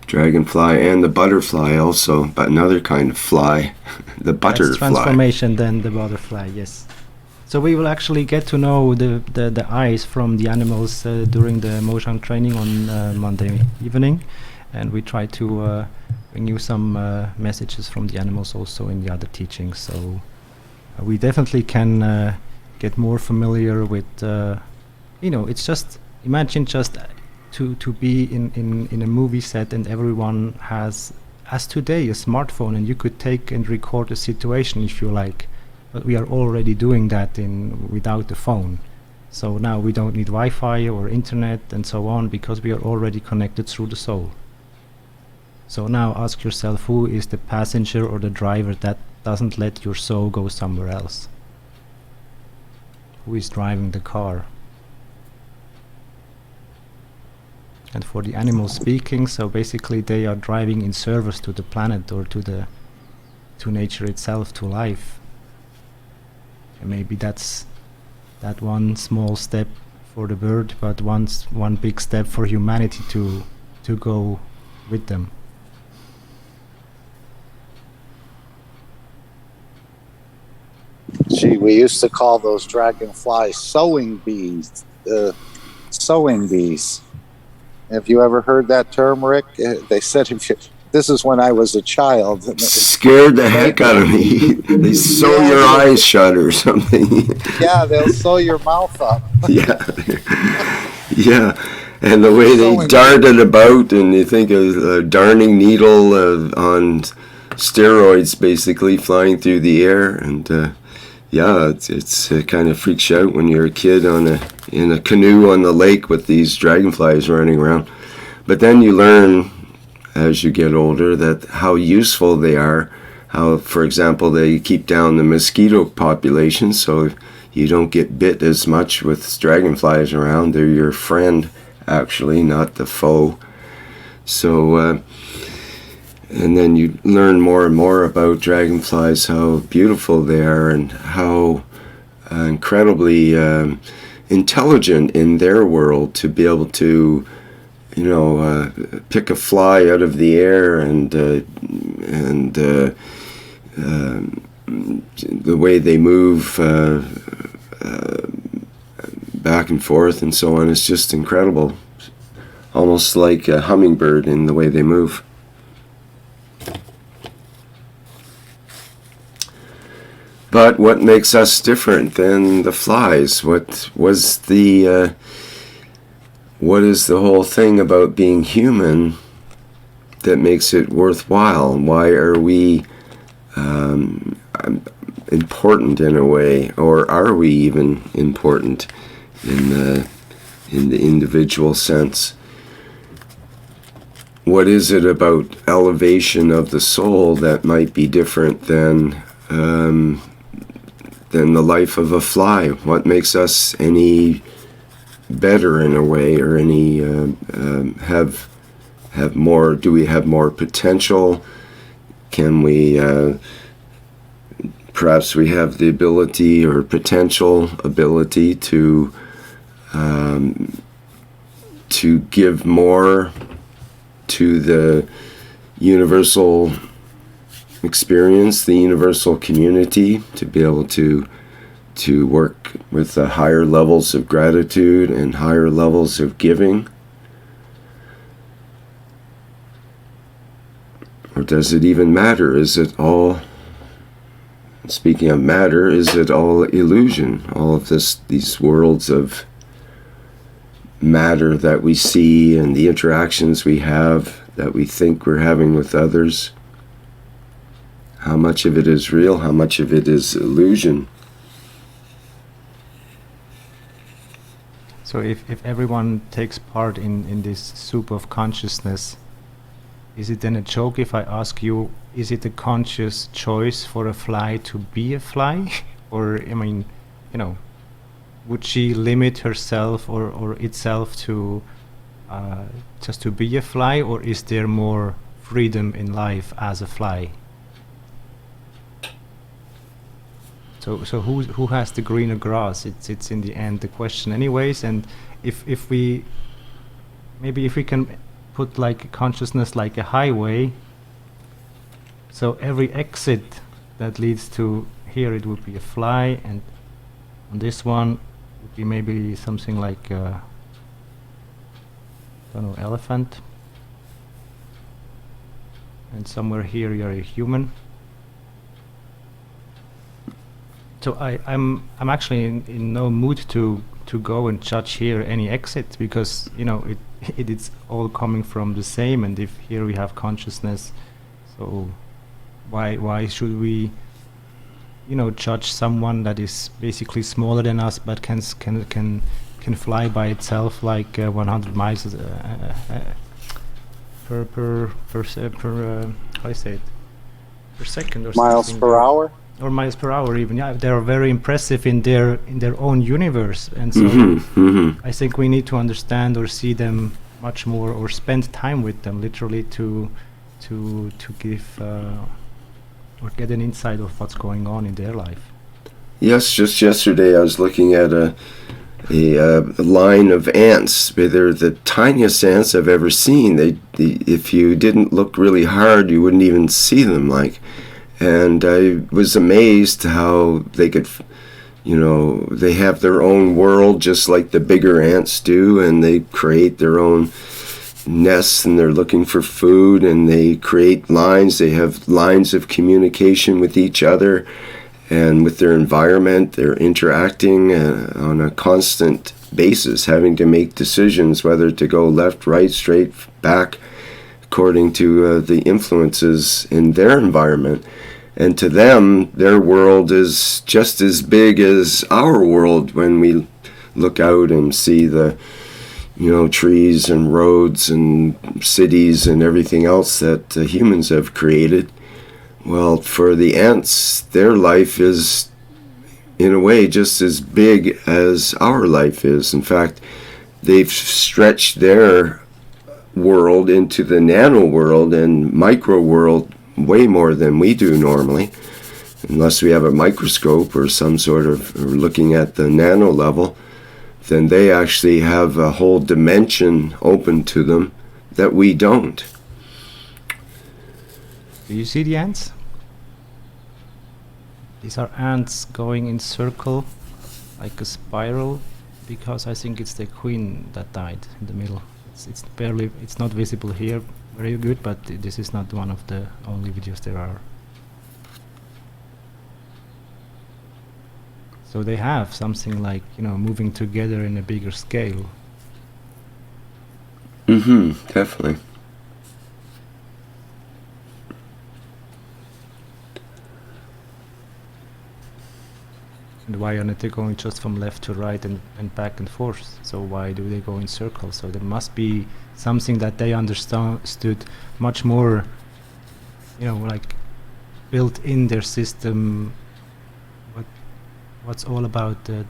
Dragonfly and the butterfly also, but another kind of fly, the butterfly. That's transformation than the butterfly, yes. So we will actually get to know the eyes from the animals during the Mojang training on Monday evening, and we try to bring you some messages from the animals also in the other teachings. So we definitely can get more familiar with, it's just, imagine just to be in a movie set, and everyone has, as today, a smartphone, and you could take and record a situation if you like. But we are already doing that without the phone. So now we don't need Wi-Fi or internet and so on, because we are already connected through the soul. So now ask yourself, who is the passenger or the driver that doesn't let your soul go somewhere else? Who is driving the car? And for the animals speaking, so basically they are driving in service to the planet or to nature itself, to life. And maybe that's that one small step for the bird, but one big step for humanity to go with them. Gee, we used to call those dragonflies sewing bees. Sewing bees. Have you ever heard that term, Rick? They said this is when I was a child. Scared the heck out of me. They sew your eyes shut or something. Yeah, they'll sew your mouth up. Yeah. Yeah. And the way they darted about, and you think of a darning needle on steroids, basically flying through the air. And it kind of freaks you out when you're a kid in a canoe on the lake with these dragonflies running around. But then you learn, as you get older, that how useful they are. How, for example, they keep down the mosquito population, so you don't get bit as much with dragonflies around. They're your friend, actually, not the foe. So, and then you learn more and more about dragonflies, how beautiful they are, and how incredibly intelligent in their world to be able to, pick a fly out of the air, and the way they move back and forth and so on is just incredible. Almost like a hummingbird in the way they move. But what makes us different than the flies? What is the whole thing about being human that makes it worthwhile? Why are we important in a way, or are we even important in the individual sense? What is it about elevation of the soul that might be different than the life of a fly? What makes us any better in a way, or any have more? Do we have more potential? Can we perhaps we have the ability or potential ability to give more to the universal experience the universal community, to be able to work with the higher levels of gratitude and higher levels of giving? Or does it even matter? Is it all, speaking of matter, is it all illusion? All of these worlds of matter that we see and the interactions we have, that we think we're having with others, how much of it is real, how much of it is illusion? So if everyone takes part in this soup of consciousness, is it then a joke if I ask you, is it a conscious choice for a fly to be a fly? Or, I mean, you know, would she limit herself or itself to just to be a fly, or is there more freedom in life as a fly? So who has the greener grass? It's in the end the question, anyways. And if we can put like consciousness like a highway, so every exit that leads to here, it would be a fly, and on this one would be maybe something like I don't know, elephant, and somewhere here you're a human. So I'm actually in no mood to go and judge here any exit, because you know it's all coming from the same. And if here we have consciousness, so why should we, you know, judge someone that is basically smaller than us but can fly by itself like 100 miles per how I say it, per second or miles something. per hour? Or miles per hour even. Yeah, they are very impressive in their own universe, and so I think we need to understand or see them much more, or spend time with them literally to give or get an insight of what's going on in their life. Yes, just yesterday I was looking at a line of ants. They're the tiniest ants I've ever seen. If you didn't look really hard, you wouldn't even see them. And I was amazed how they could, you know, they have their own world just like the bigger ants do, and they create their own nests, and they're looking for food, and they create lines. They have lines of communication with each other and with their environment. They're interacting on a constant basis, having to make decisions whether to go left, right, straight, back, according to the influences in their environment. And to them, their world is just as big as our world when we look out and see the, you know, trees and roads and cities and everything else that humans have created. Well, for the ants, their life is, in a way, just as big as our life is. In fact, they've stretched their world into the nano world and micro world way more than we do normally, unless we have a microscope or some sort of, or looking at the nano level. Then they actually have a whole dimension open to them that we don't. Do you see the ants? These are ants going in circle like a spiral, because I think it's the queen that died in the middle. It's not visible here very good, but this is not one of the only videos there are. So they have something like, you know, moving together in a bigger scale. Definitely. And why aren't they going just from left to right and back and forth? So why do they go in circles? So there must be something that they understood much more, you know, like built in their system. What's all about the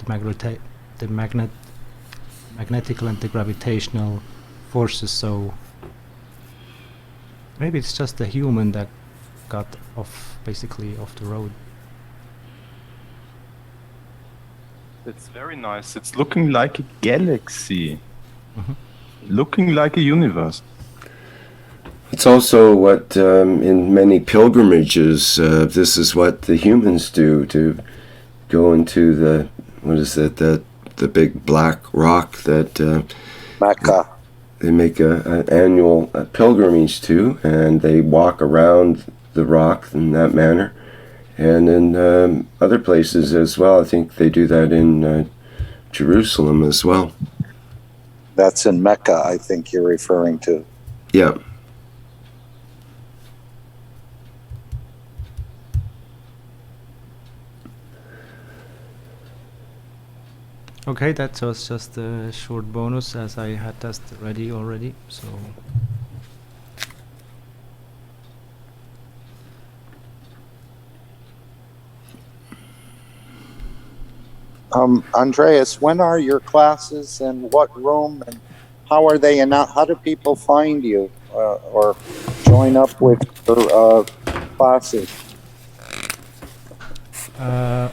magnetical and the gravitational forces. So maybe it's just a human that got basically off the road. It's very nice. It's looking like a galaxy, looking like a universe. It's also what in many pilgrimages, this is what the humans do, to go into the, what is it, the big black rock that Mecca. they make an annual pilgrimage to, and they walk around the rock in that manner. And in other places as well. I think they do that in Jerusalem as well. That's in Mecca, I think you're referring to. Yeah. Okay, that was just a short bonus as I had that ready already. So Andreas, when are your classes and what room and how are they, and how do people find you or join up with your classes?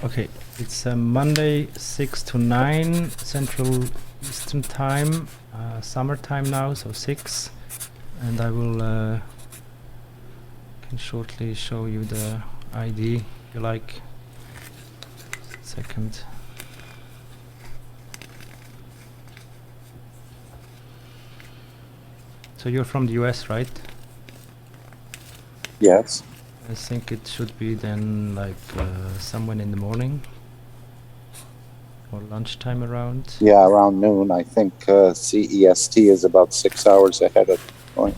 okay, it's Monday 6 to 9 Central Eastern Time, summertime now, so 6, and I will can shortly show you the ID if you like. Second. So you're from the US, right? Yes. I think it should be then like somewhere in the morning or lunchtime around. Yeah, around noon. I think CEST is about 6 hours ahead of point.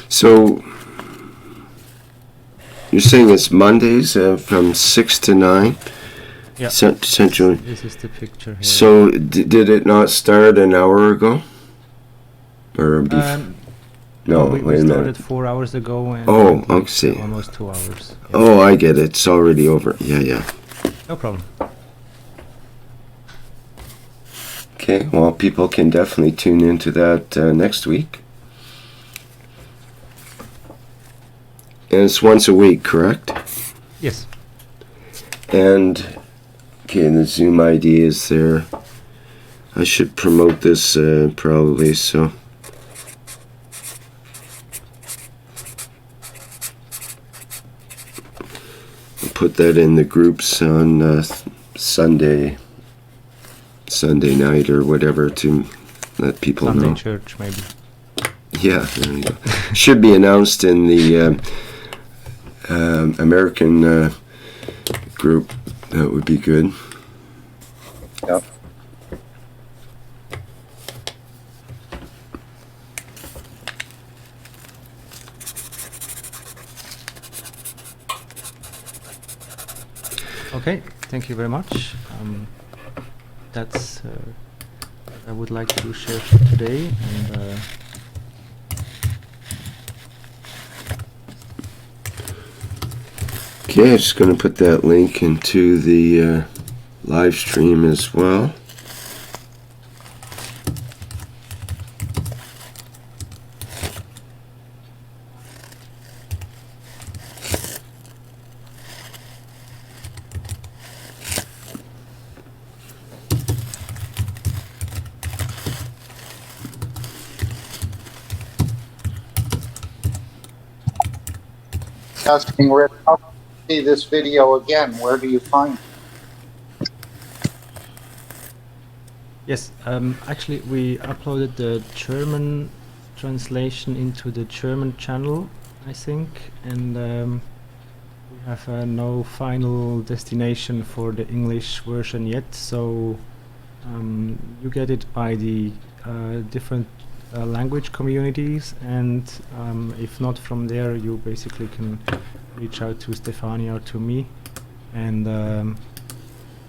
So you're saying it's Mondays from 6 to 9? Yeah. Central. This is the picture here. So did it not start an hour ago? Or no, we wait a started minute. 4 hours ago and Oh, I see. almost 2 hours. Yeah. Oh, I get it. It's already over. Yeah. No problem. Okay, well, people can definitely tune into that next week. And it's once a week, correct? Yes. And, okay, the Zoom ID is there. I should promote this probably, so. I'll put that in the groups on Sunday night or whatever to let people Sunday know. church, maybe. Yeah, there you go. Should be announced in the American group. That would be good. Yep. Okay, thank you very much. That's I would like to share today, and Okay, I'm just going to put that link into the live stream as well. Asking Rick, how can you see this video again? Where do you find it? yes, actually we uploaded the German translation into the German channel, I think, and we have no final destination for the English version yet, so you get it by the different language communities, and if not from there, you basically can reach out to Stefania or to me, and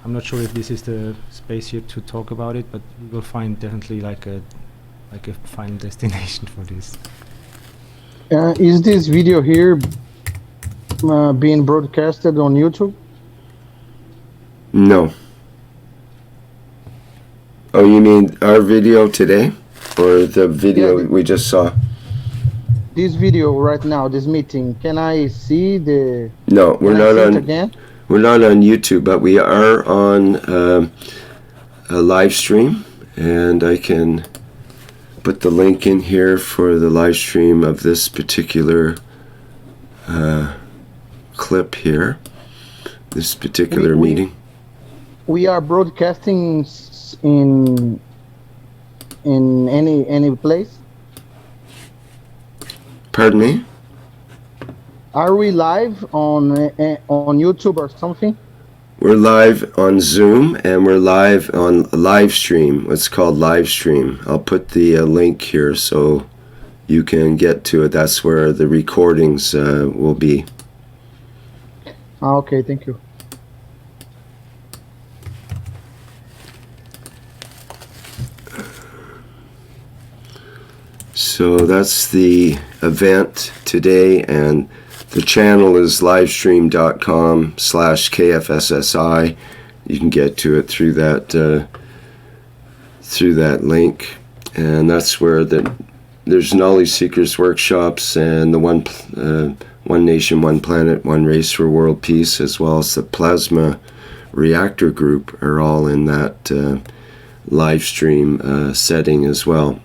I'm not sure if this is the space here to talk about it, but we will find definitely like a final destination for this. Is this video here being broadcasted on YouTube? No. Oh, you mean our video today? Or the video we just saw? This video right now, this meeting, can I see the... No, we're not on... again? We're not on YouTube, but we are on a live stream, and I can put the link in here for the live stream of this particular clip here, this particular meeting. We are broadcasting in any place. Pardon me? Are we live on YouTube or something? We're live on Zoom, and we're live on live stream, what's called live stream. I'll put the link here so you can get to it. That's where the recordings will be. Okay, thank you. So that's the event today, and the channel is livestream.com/KFSSI. You can get to it through that link, and that's where there's Knowledge Seekers workshops and the One Nation, One Planet, One Race for World Peace, as well as the Plasma Reactor Group are all in that live stream setting as well.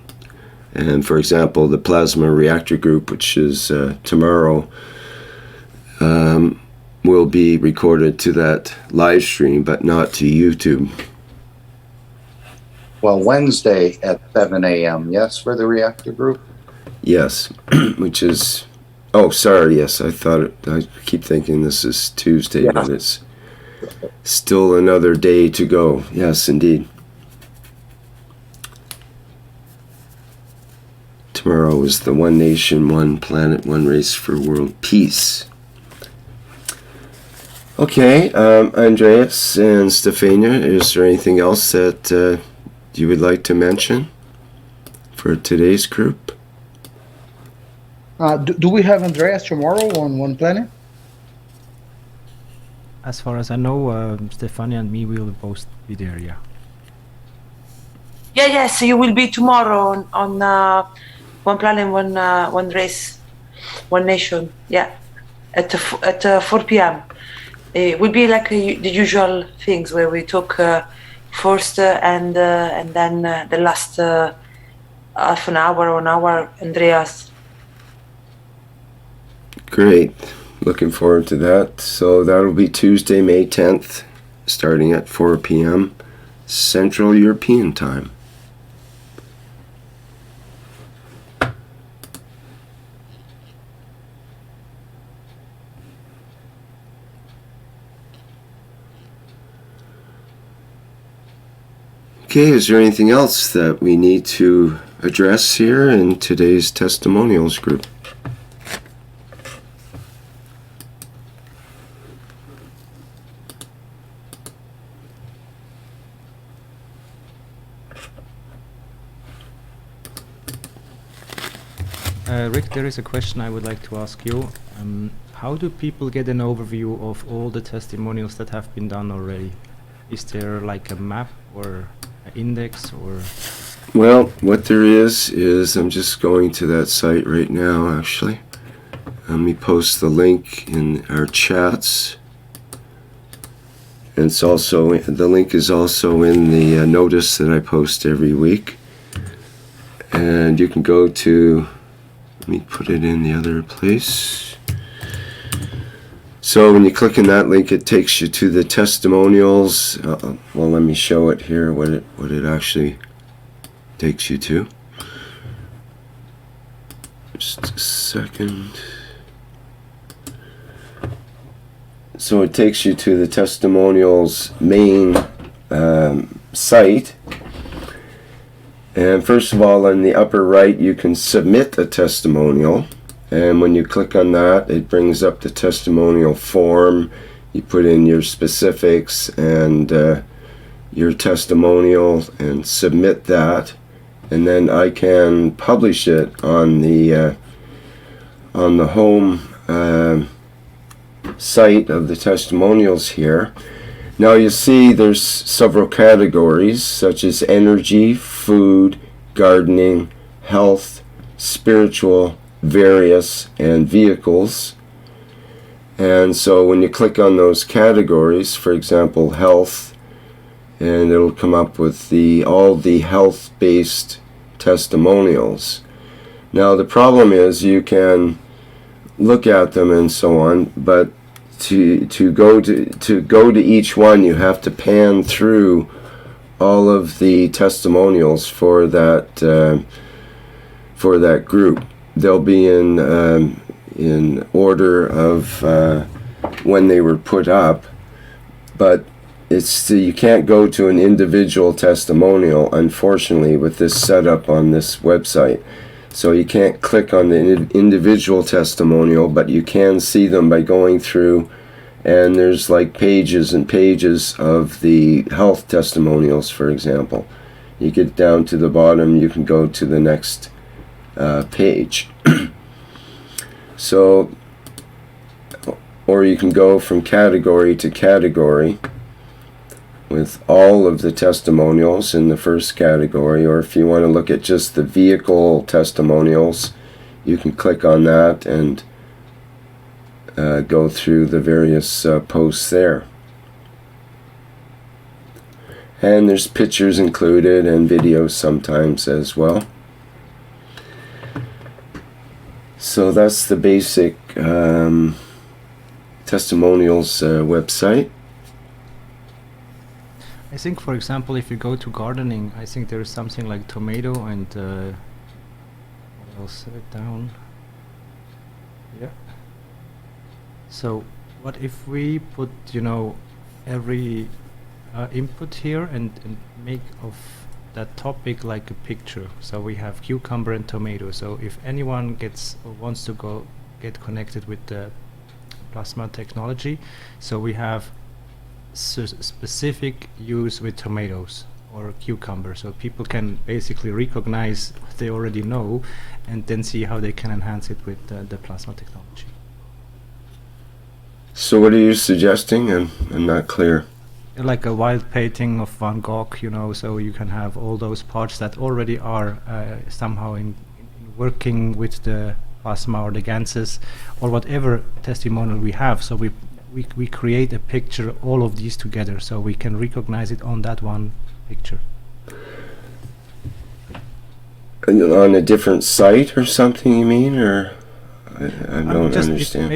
And for example, the Plasma Reactor Group, which is tomorrow, will be recorded to that live stream, but not to YouTube. Well, Wednesday at 7 a.m., yes, for the reactor group? Yes, which is, oh, sorry, yes, I keep thinking this is Tuesday, but it's still another day to go. Yes, indeed. Tomorrow is the One Nation, One Planet, One Race for World Peace. Okay, Andreas and Stefania, is there anything else that you would like to mention for today's group? Do we have Andreas tomorrow on One Planet? As far as I know, Stefania and me will both be there, yeah. Yes, you will be tomorrow on One Planet, One Race, One Nation. Yeah, at 4 p.m. It will be like the usual things where we talk first and then the last half an hour or an hour, Andreas. Great. Looking forward to that. So that'll be Tuesday, May 10th, starting at 4 p.m. Central European Time. Okay, is there anything else that we need to address here in today's testimonials group? Rick, there is a question I would like to ask you. How do people get an overview of all the testimonials that have been done already? Is there like a map or an index or? Well, what there is I'm just going to that site right now, actually. Let me post the link in our chats. And it's also, the link is also in the notice that I post every week. And you can go to, let me put it in the other place. So when you click on that link, it takes you to the testimonials. Well, let me show it here, what it actually takes you to. Just a second. So it takes you to the testimonials main site. And first of all, in the upper right, you can submit a testimonial. And when you click on that, it brings up the testimonial form. You put in your specifics and your testimonial and submit that. And then I can publish it on the home site of the testimonials here. Now you see there's several categories such as energy, food, gardening, health, spiritual, various, and vehicles. And so when you click on those categories, for example, health, and it'll come up with all the health-based testimonials. Now the problem is you can look at them and so on, but to go to each one, you have to pan through all of the testimonials for that group. They'll be in order of when they were put up, but you can't go to an individual testimonial, unfortunately, with this setup on this website. So you can't click on the individual testimonial, but you can see them by going through, and there's like pages and pages of the health testimonials, for example. You get down to the bottom, you can go to the next page. So, or you can go from category to category with all of the testimonials in the first category, or if you want to look at just the vehicle testimonials, you can click on that and go through the various posts there. And there's pictures included and videos sometimes as well. So that's the basic testimonials website. I think, for example, if you go to gardening, I think there is something like tomato and I'll set it down. Yeah. So what if we put, every input here and make of that topic like a picture? So we have cucumber and tomato. So if anyone gets or wants to get connected with the plasma technology, so we have specific use with tomatoes or cucumber, so people can basically recognize what they already know and then see how they can enhance it with the plasma technology. So what are you suggesting? I'm not clear. Like a wild painting of Van Gogh, so you can have all those parts that already are somehow in working with the plasma or the ganses or whatever testimonial we have. So we create a picture, all of these together, so we can recognize it on that one picture. On a different site or something, you mean? Or I don't understand.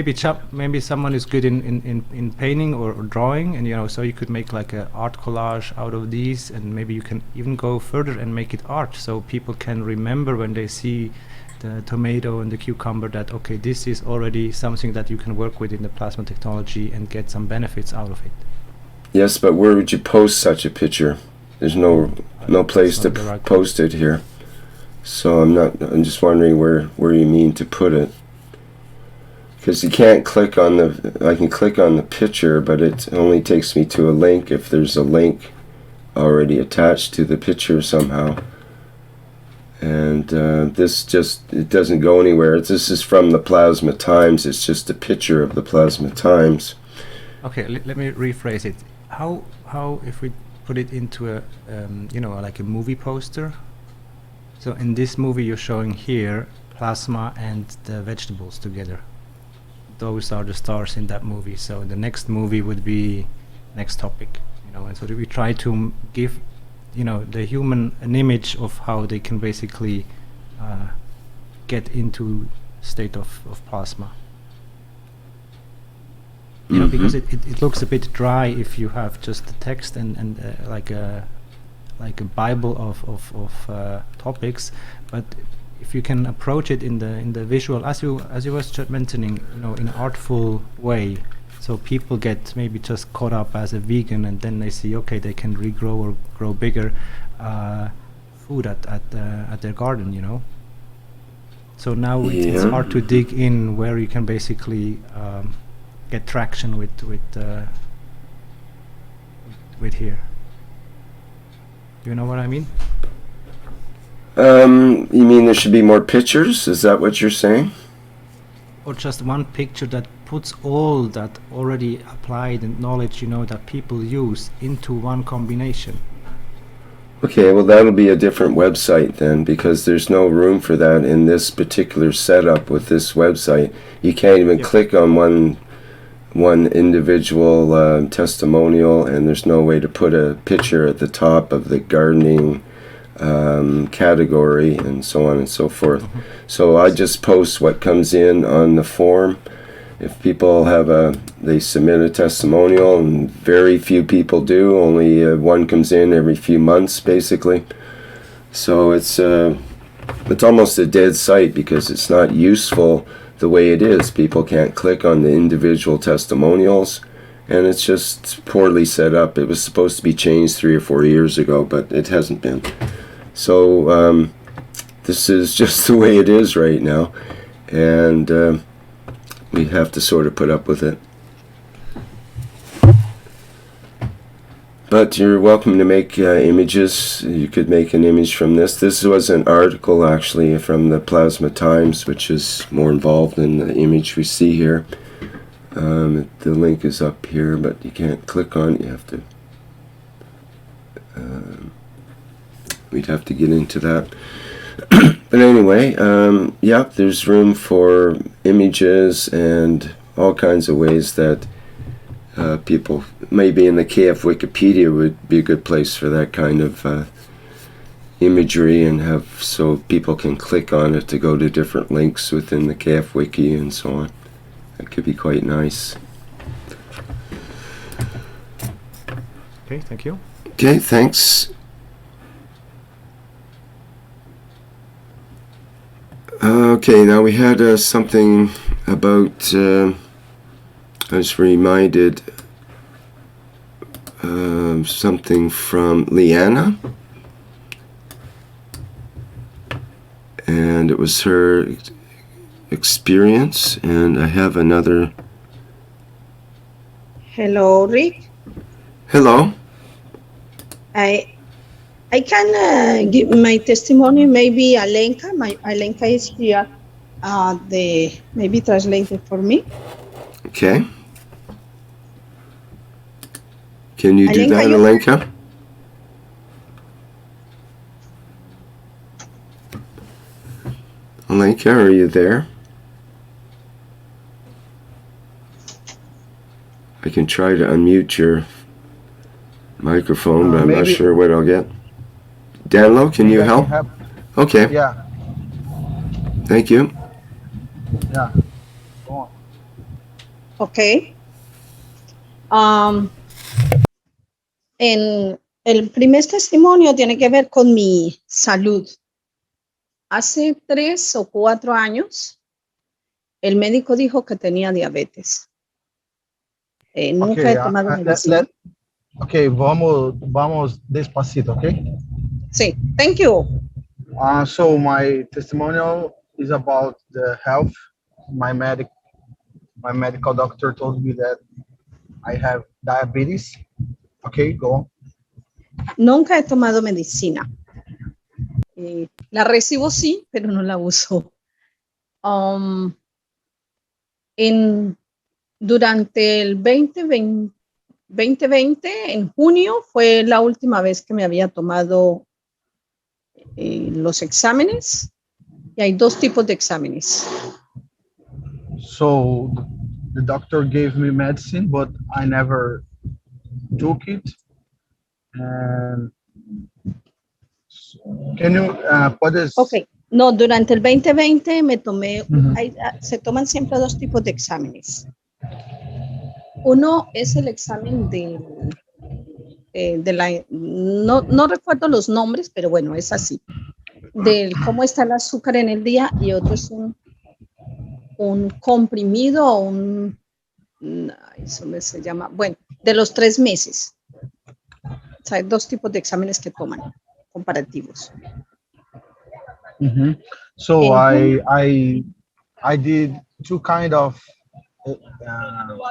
Maybe someone is good in painting or drawing, and so you could make like an art collage out of these, and maybe you can even go further and make it art, so people can remember when they see the tomato and the cucumber that, okay, this is already something that you can work with in the plasma technology and get some benefits out of it. Yes, but where would you post such a picture? There's no place to post it here. So I'm just wondering where you mean to put it. Because you can't click on I can click on the picture, but it only takes me to a link if there's a link already attached to the picture somehow. And it doesn't go anywhere. This is from the Plasma Times. It's just a picture of the Plasma Times. Okay, let me rephrase it. How if we put it into a like a movie poster? So in this movie you're showing here plasma and the vegetables together. Those are the stars in that movie. So the next movie would be next topic, and so we try to give the human an image of how they can basically get into state of plasma. Because it looks a bit dry if you have just the text and like a Bible of topics, but if you can approach it in the visual, as you was just mentioning, in an artful way, so people get maybe just caught up as a vegan, and then they see, okay, they can regrow or grow bigger food at their garden, So now it's hard to dig in where you can basically get traction with here. Do you know what I mean? You mean there should be more pictures? Is that what you're saying? Or just one picture that puts all that already applied and knowledge, that people use into one combination. Okay, well that'll be a different website then, because there's no room for that in this particular setup with this website. You can't even click on one one individual testimonial, and there's no way to put a picture at the top of the gardening category, and so on and so forth. So I just post what comes in on the form. If people they submit a testimonial, and very few people do, only one comes in every few months, basically. So it's almost a dead site because it's not useful the way it is. People can't click on the individual testimonials, and it's just poorly set up. It was supposed to be changed 3 or 4 years ago, but it hasn't been. So this is just the way it is right now, and we have to sort of put up with it. But you're welcome to make images. You could make an image from this. This was an article actually from the Plasma Times, which is more involved in the image we see here. The link is up here, but you can't click on it. You have to. We'd have to get into that. But anyway, yeah, there's room for images and all kinds of ways that people, maybe in the KF Wikipedia would be a good place for that kind of imagery, and have so people can click on it to go to different links within the KF Wiki and so on. That could be quite nice. Okay, thank you. Okay, thanks. Okay, now we had something about, I was reminded something from Leanna, and it was her experience, and I have another. Hello, Rick. Hello. I can give my testimony. Maybe Alenka is here. Maybe translated for me. Okay. Can you do that, Alenka? Alenka, are you there? I can try to unmute your microphone, but I'm not sure what I'll get. Danlo, can you help? Okay. Yeah. Thank you. Yeah. Go on. Okay. El primer testimonio tiene que ver con mi salud. Hace 3 o 4 años, el médico dijo que tenía diabetes. Nunca he tomado medicina. Okay, vamos despacito, okay? Sí, thank you. So my testimonial is about the health. My medical doctor told me that I have diabetes. Okay, go on. Nunca he tomado medicina. La recibo sí, pero no la uso. Durante el 2020, en junio, fue la última vez que me había tomado los exámenes. Y hay 2 tipos de exámenes. So the doctor gave me medicine, but I never took it. And can you puedes? Okay. No, durante el 2020 me tomé, se toman siempre 2 tipos de exámenes. Uno es el examen no recuerdo los nombres, pero bueno, es así, de cómo está el azúcar en el día, y otro es un comprimido o eso se llama, bueno, de los 3 meses. O sea, hay 2 tipos de exámenes que toman, comparativos. So I did 2 kind of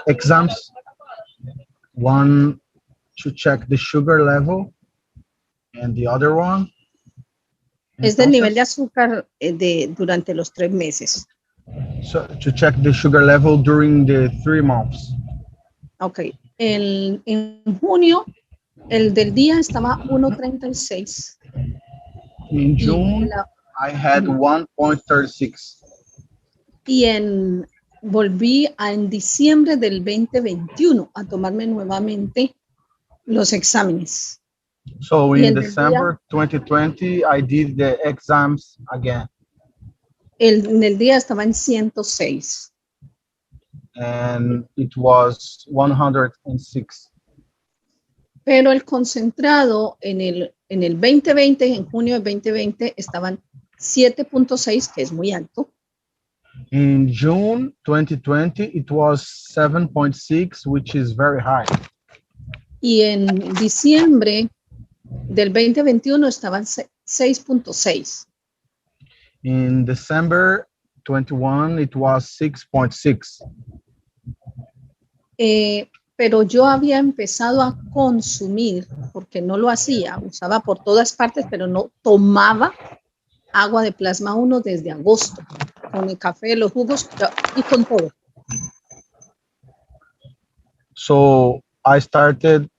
exams. One to check the sugar level, and the other one. Es del nivel de azúcar durante los 3 meses. So to check the sugar level during the 3 months. Okay. En junio, el del día estaba 1.36. In June, I had 1.36. Y en volví en diciembre del 2021 a tomarme nuevamente los exámenes. So Y in el del día, December 2020, I did the exams again, en el día estaba en 106. and it was 106. Pero el concentrado en el 2020, en junio del 2020, estaban 7.6, que es muy alto. In June 2020, it was 7.6, which is very high. Y en diciembre del 2021 estaban 6.6. In December 21, it was 6.6. Pero yo había empezado a consumir, porque no lo hacía, usaba por todas partes, pero no tomaba agua de plasma 1 desde agosto, con el café, los jugos y con todo. So I started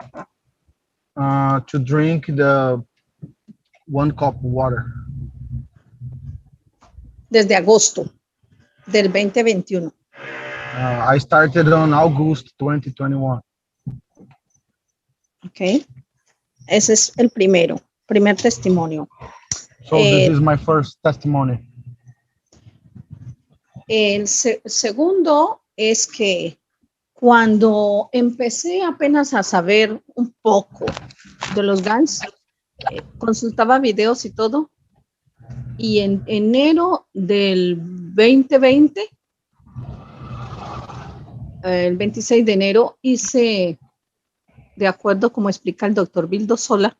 to drink the 1 cup of water. Desde agosto del 2021. I started on August 2021. Ok. Ese es el primer testimonio. So this is my first testimony. El segundo es que cuando empecé apenas a saber un poco de los GANs, consultaba videos y todo, y en enero del 2020, el 26 de enero, hice, de acuerdo como explica el doctor Bildo Sola,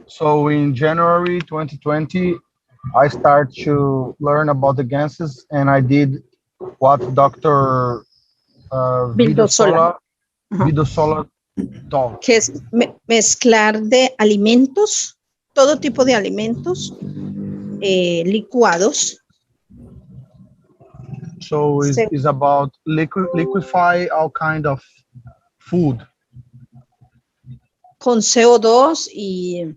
So in January 2020, I started to learn about the gases, and I did what Dr. Bildo Sola told. que es mezclar de alimentos, todo tipo de alimentos licuados. So it's about liquefy all kind of food. Con CO2 y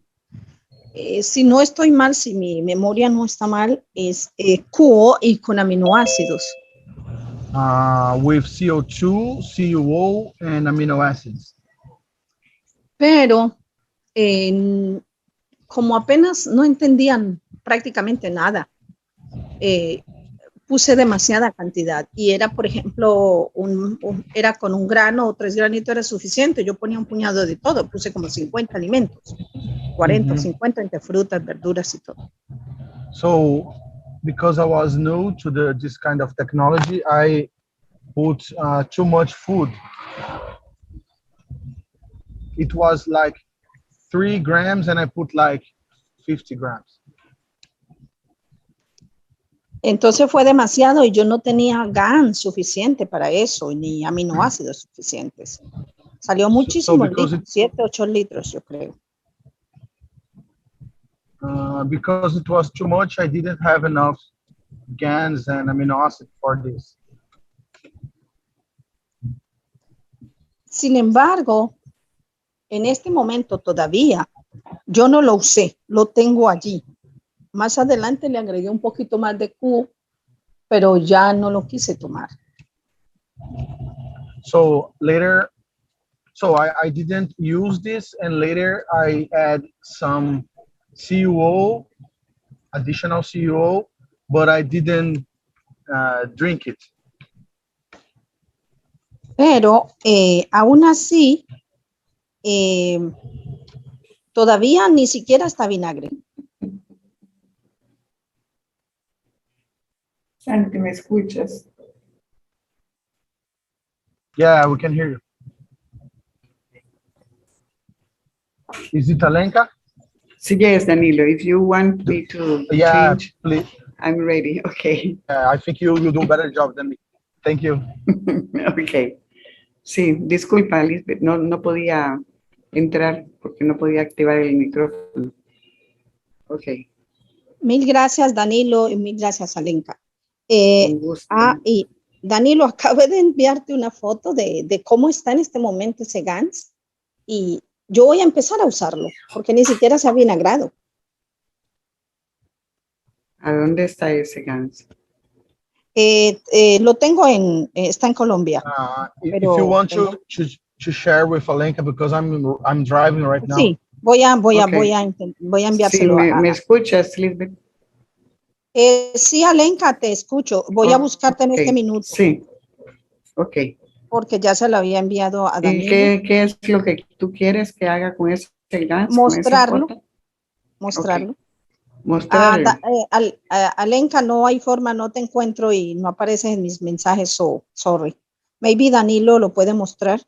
si no estoy mal, si mi memoria no está mal, es QO y con aminoácidos. With CO2, CuO, and amino acids. Pero como apenas no entendían prácticamente nada, puse demasiada cantidad y era, por ejemplo, era con un grano o 3 granitos era suficiente. Yo ponía un puñado de todo, puse como 50 alimentos, 40 o 50 entre frutas, verduras y todo. So, because I was new to this kind of technology, I put too much food. It was like 3 grams, and I put like 50 grams. Entonces fue demasiado y yo no tenía GAN suficiente para eso, ni aminoácidos suficientes. Salió muchísimo, 7, 8 litros, yo creo. Because it was too much, I didn't have enough GANs and amino acids for this. Sin embargo, en este momento todavía yo no lo usé, lo tengo allí. Más adelante le agregué un poquito más de Q, pero ya no lo quise tomar. So later, I didn't use this, and later I add some CuO, additional CuO, but I didn't drink it. Pero aún así, todavía ni siquiera está vinagre. Santi, ¿me escuchas? Yeah, we can hear you. Is it Alenka? Yes, Danilo. If you want me to change, please. I'm ready. Okay. I think you do a better job than me. Thank you. Okay. Sí, disculpa, Lisbeth, no podía entrar porque no podía activar el micrófono. Okay. Mil gracias, Danilo, y mil gracias, Alenka. Y Danilo, acabo de enviarte una foto de cómo está en este momento ese GANS y yo voy a empezar a usarlo porque ni siquiera se ha vinagrado. ¿A dónde está ese GANS? Lo tengo está en Colombia. If you want to share with Alenka, because I'm driving right now. Sí, voy a Sí, enviárselo ¿me escuchas, Lisbeth? sí, Alenka, te escucho. Voy a buscarte en este minuto. Sí, ok. Porque ya se lo había enviado a ¿Y Danilo. qué es lo que tú quieres que haga con ese GANS? Mostrarlo. Con esa foto? Mostrarlo. Okay. Mostrarlo. Alenka, no hay forma, no te encuentro y no aparece en mis mensajes, so sorry. Maybe Danilo lo puede mostrar.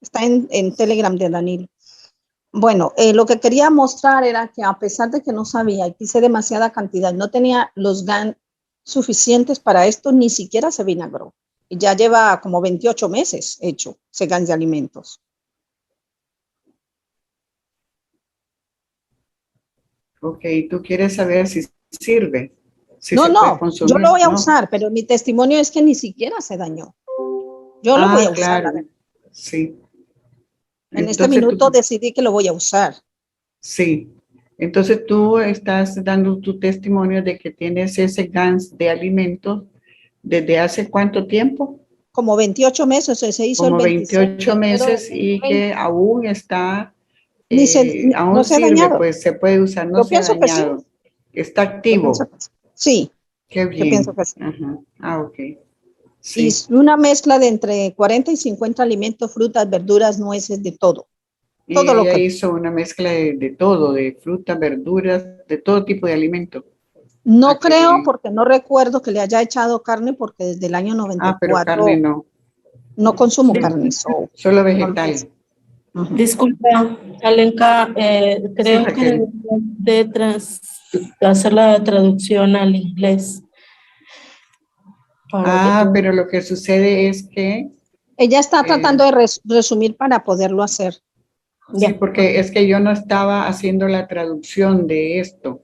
Está en Telegram de Danilo. Bueno, lo que quería mostrar era que a pesar de que no sabía y hice demasiada cantidad, no tenía los GAN suficientes para esto, ni siquiera se vinagró. Y ya lleva como 28 meses hecho ese GAN de alimentos. Ok, tú quieres saber si sirve. Si No, se puede yo consumir. lo voy a usar, pero mi testimonio es que ni siquiera se dañó. Yo lo voy a usar. Claro, sí. En este Entonces, minuto decidí que lo voy a usar. Sí. Entonces tú estás dando tu testimonio de que tienes ese GANS de alimentos desde hace ¿cuánto tiempo? Como 28 meses, se hizo como el 26 28 meses y que aún está, aún no se ha sirve, dañado. pues se puede usar, no Yo se ha pienso que sí. dañado. Está activo. Sí. Qué bien. Yo pienso que sí. Ajá. Ok. Sí. Y una mezcla de entre 40 y 50 alimentos, frutas, verduras, nueces, de todo. Y Todo lo ella que hizo una mezcla de todo, de frutas, verduras, de todo tipo de alimento. no creo, porque no recuerdo que le haya echado carne, porque desde el año 94 pero carne no. No consumo carne. Solo vegetal. Disculpa, Alenka, creo Sí, que de hacer la traducción al inglés. Pero lo que sucede es que ella está tratando de resumir para poderlo hacer. Sí, porque es que yo no estaba haciendo la traducción de esto.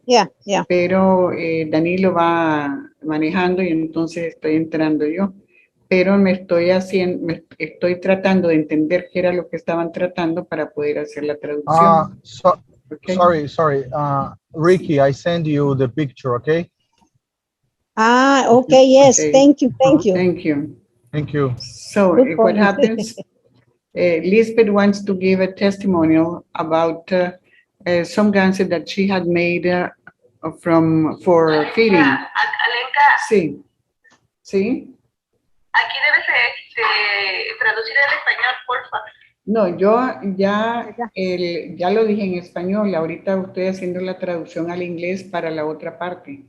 Pero Danilo va manejando y entonces estoy entrando yo. Pero me estoy tratando de entender qué era lo que estaban tratando para poder hacer la traducción. Okay. Sorry. Ricky, I send you the picture, okay? Okay, yes. Okay. Thank you. Thank you. So what happens, Lisbeth wants to give a testimonial about some GANs that she had made for feeding. Alenka. Sí. ¿Sí? Aquí debes de traducir en español, porfa. No, yo ya lo dije en español. Ahorita estoy haciendo la traducción al inglés para la otra parte.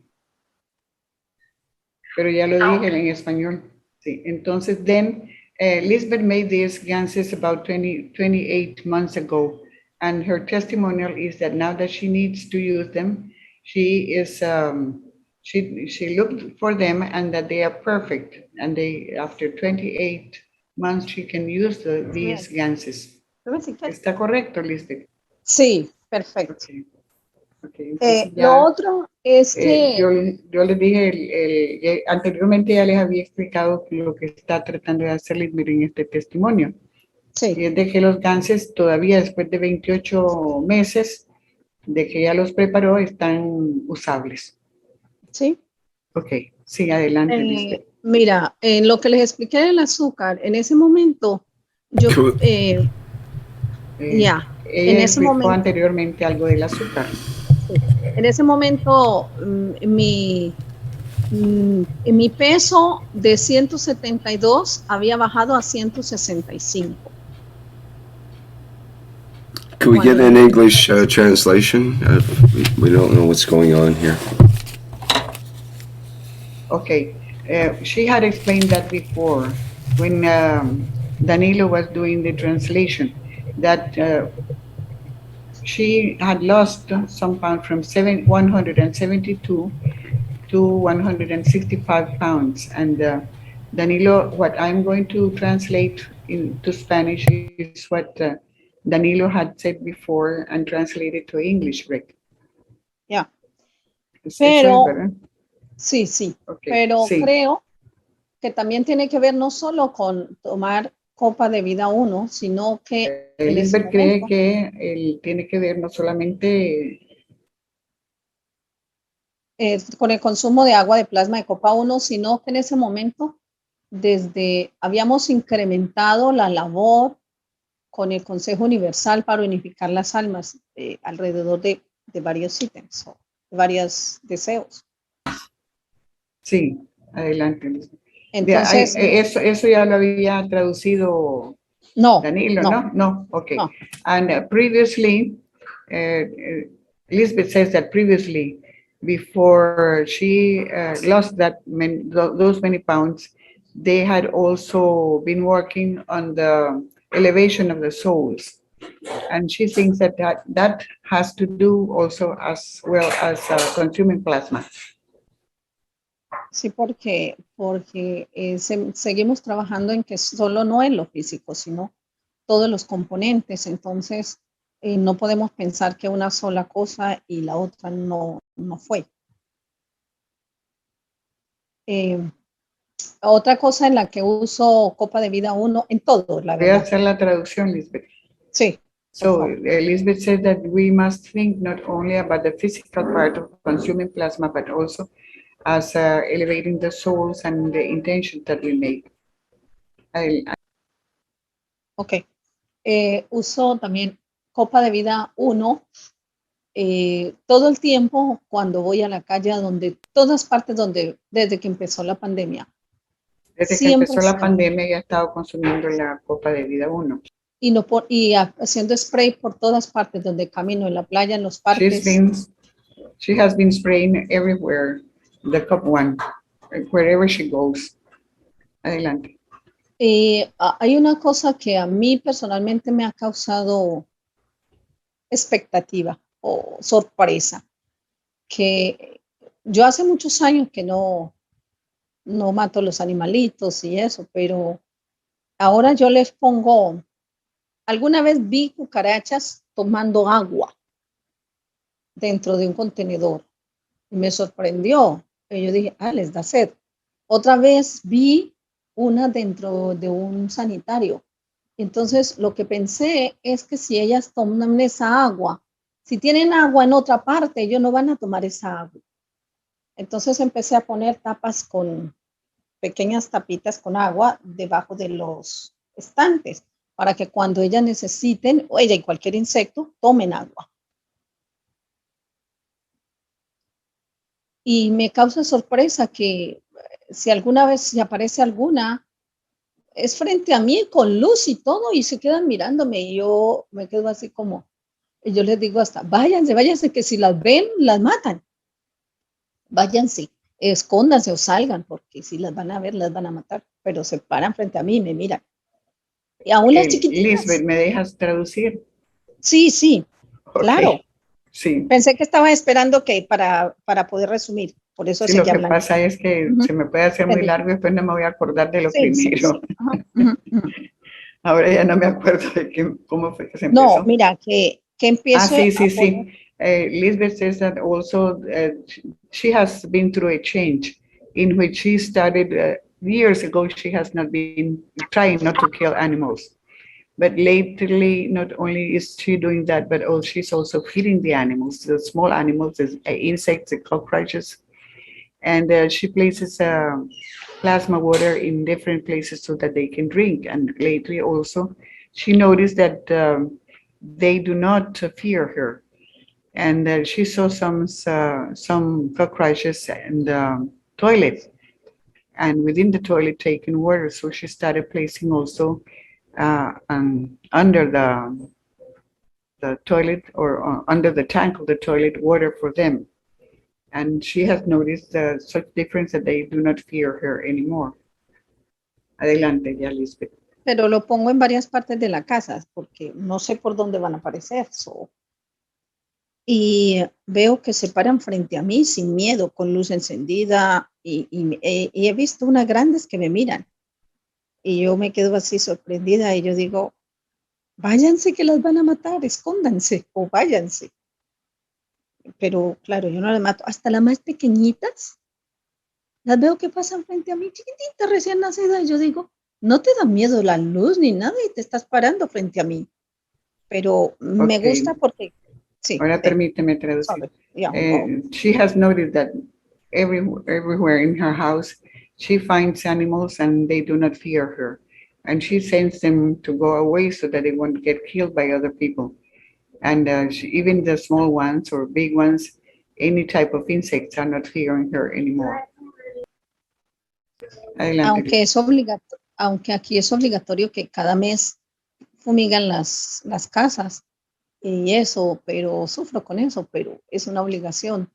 Pero ya lo dije en español. Sí. Entonces, then Lisbeth made these ganses about 28 months ago. And her testimonial is that now that she needs to use them, she is she looked for them and that they are perfect. And after 28 months, she can use these ganses. ¿Está correcto, Lisbeth? Sí, perfecto. Okay, lo otro es que... yo les dije, anteriormente ya les había explicado lo que está tratando de hacer Lisbeth en este testimonio. Sí. Y es de que los ganses todavía después de 28 meses de que ya los preparó están usables. Sí. Ok, sí, adelante, Lisbeth. Mira, en lo que les expliqué del azúcar, en ese momento, yo... Ella explicó anteriormente algo del azúcar. Sí. En ese momento, mi peso de 172 había bajado a 165. Could we get an English translation? We don't know what's going on here. Okay, she had explained that before when Danilo was doing the translation, that she had lost some pounds from 172 to 165 pounds. And Danilo, what I'm going to translate into Spanish is what Danilo had said before and translated to English, Rick. Yeah. Pero, sí. Okay, pero sí. Creo que también tiene que ver no solo con tomar copa de vida 1, sino que... Elizabeth cree que él tiene que ver no solamente con el consumo de agua de plasma de copa 1, sino que en ese momento habíamos incrementado la labor con el Consejo Universal para unificar las almas alrededor de varios ítems, o de varios deseos. Sí, adelante. Entonces, eso ya lo había traducido Danilo, ¿no? No, okay. No. And previously, Elizabeth says that previously, before she lost those many pounds, they had also been working on the elevation of the souls. And she thinks that has to do also as well as consuming plasma. Sí, porque seguimos trabajando en que solo no es lo físico, sino todos los componentes. Entonces, no podemos pensar que una sola cosa y la otra no fue. Otra cosa en la que uso Copa de Vida 1, en todo, la verdad. Voy a hacer la traducción, Lisbeth. Sí. So Elizabeth said that we must think not only about the physical part of consuming plasma, but also as elevating the souls and the intention that we make. Ok. Uso también Copa de Vida 1 todo el tiempo cuando voy a la calle, todas partes desde que empezó la pandemia. Desde que empezó la pandemia ya he estado consumiendo la Copa de Vida 1. Y haciendo spray por todas partes, donde camino, en la playa, en los parques. She has been spraying everywhere, the Cup 1, wherever she goes. Adelante. Hay una cosa que a mí personalmente me ha causado expectativa o sorpresa, que yo hace muchos años que no mato los animalitos y eso, pero ahora yo les pongo, alguna vez vi cucarachas tomando agua dentro de un contenedor y me sorprendió. Y yo dije, les da sed. Otra vez vi una dentro de un sanitario. Entonces lo que pensé es que si ellas toman esa agua, si tienen agua en otra parte, ellos no van a tomar esa agua. Entonces empecé a poner tapas con pequeñas tapitas con agua debajo de los estantes para que cuando ellas necesiten, o ella y cualquier insecto, tomen agua. Y me causa sorpresa que si alguna vez aparece alguna, es frente a mí con luz y todo, y se quedan mirándome, y yo me quedo así como, y yo les digo hasta, váyanse, que si las ven, las matan. Váyanse, escóndanse o salgan, porque si las van a ver, las van a matar, pero se paran frente a mí y me miran. Y aún las chiquititas. Lisbeth, ¿me dejas traducir? Sí, okay. Claro. Sí. Pensé que estaba esperando que para poder resumir, por eso sí, lo que pasa es que se me puede hacer muy largo y después no me voy a acordar de lo primero. Sí. Ahora ya no me acuerdo de cómo fue que se empezó. No, mira, que empiezo. Sí. Lisbeth says that also she has been through a change in which she started years ago. She has not been trying not to kill animals. But lately, not only is she doing that, but she's also feeding the animals, the small animals, the insects, the cockroaches. And she places plasma water in different places so that they can drink. And lately also, she noticed that they do not fear her. And she saw some cockroaches in the toilet, and within the toilet taking water. So she started placing also under the toilet or under the tank of the toilet water for them. And she has noticed such difference that they do not fear her anymore. Adelante, ya, Lisbeth. Pero lo pongo en varias partes de la casa porque no sé por dónde van a aparecer. Y veo que se paran frente a mí sin miedo, con luz encendida, y he visto unas grandes que me miran. Y yo me quedo así sorprendida y yo digo, váyanse que las van a matar, escóndanse o váyanse. Pero claro, yo no las mato. Hasta las más pequeñitas, las veo que pasan frente a mí, chiquititas, recién nacidas, y yo digo, no te da miedo la luz ni nada y te estás parando frente a mí. Pero me gusta porque Sí, Ahora permíteme traducir. sorry. Yeah, go. She has noticed that everywhere in her house, she finds animals and they do not fear her. And she sends them to go away so that they won't get killed by other people. And even the small ones or big ones, any type of insects are not fearing her anymore. Adelante. Aunque aquí es obligatorio que cada mes fumigan las casas y eso, pero sufro con eso, pero es una obligación.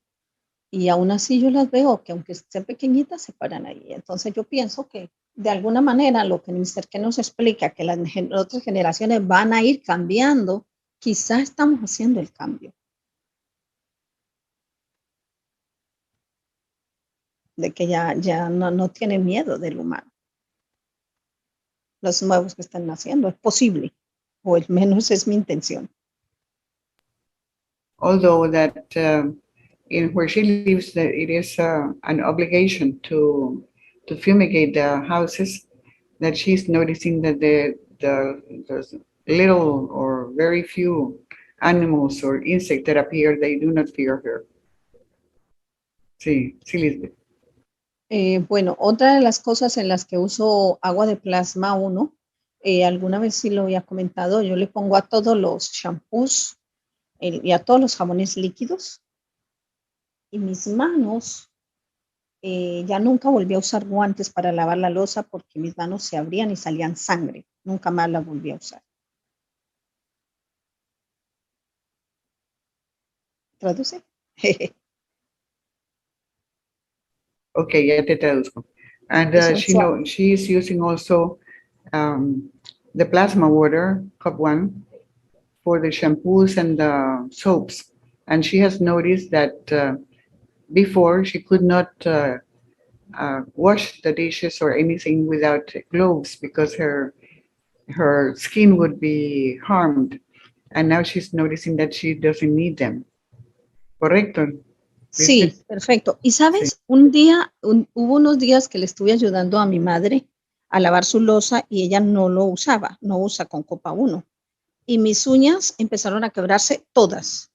Y aún así yo las veo que aunque estén pequeñitas se paran ahí. Entonces yo pienso que de alguna manera lo que Mr. K nos explica, que las otras generaciones van a ir cambiando, quizás estamos haciendo el cambio. De que ya no tienen miedo del humano. Los nuevos que están naciendo, es posible, o al menos es mi intención. Although that in where she lives, that it is an obligation to fumigate the houses, that she's noticing that the little or very few animals or insects that appear, they do not fear her. Sí, Lisbeth. Bueno, otra de las cosas en las que uso agua de plasma 1, alguna vez sí lo había comentado, yo le pongo a todos los shampoos y a todos los jabones líquidos. Y mis manos, ya nunca volví a usar guantes para lavar la loza porque mis manos se abrían y salían sangre. Nunca más la volví a usar. ¿Traduce? Okay, ya te traduzco. And she is using also the plasma water, cup 1, for the shampoos and the soaps. And she has noticed that before she could not wash the dishes or anything without gloves because her skin would be harmed. And now she's noticing that she doesn't need them. ¿Correcto? Sí, perfecto. Y sabes, sí. Hubo unos días que le estuve ayudando a mi madre a lavar su loza y ella no lo usaba, no usa con copa 1. Y mis uñas empezaron a quebrarse todas.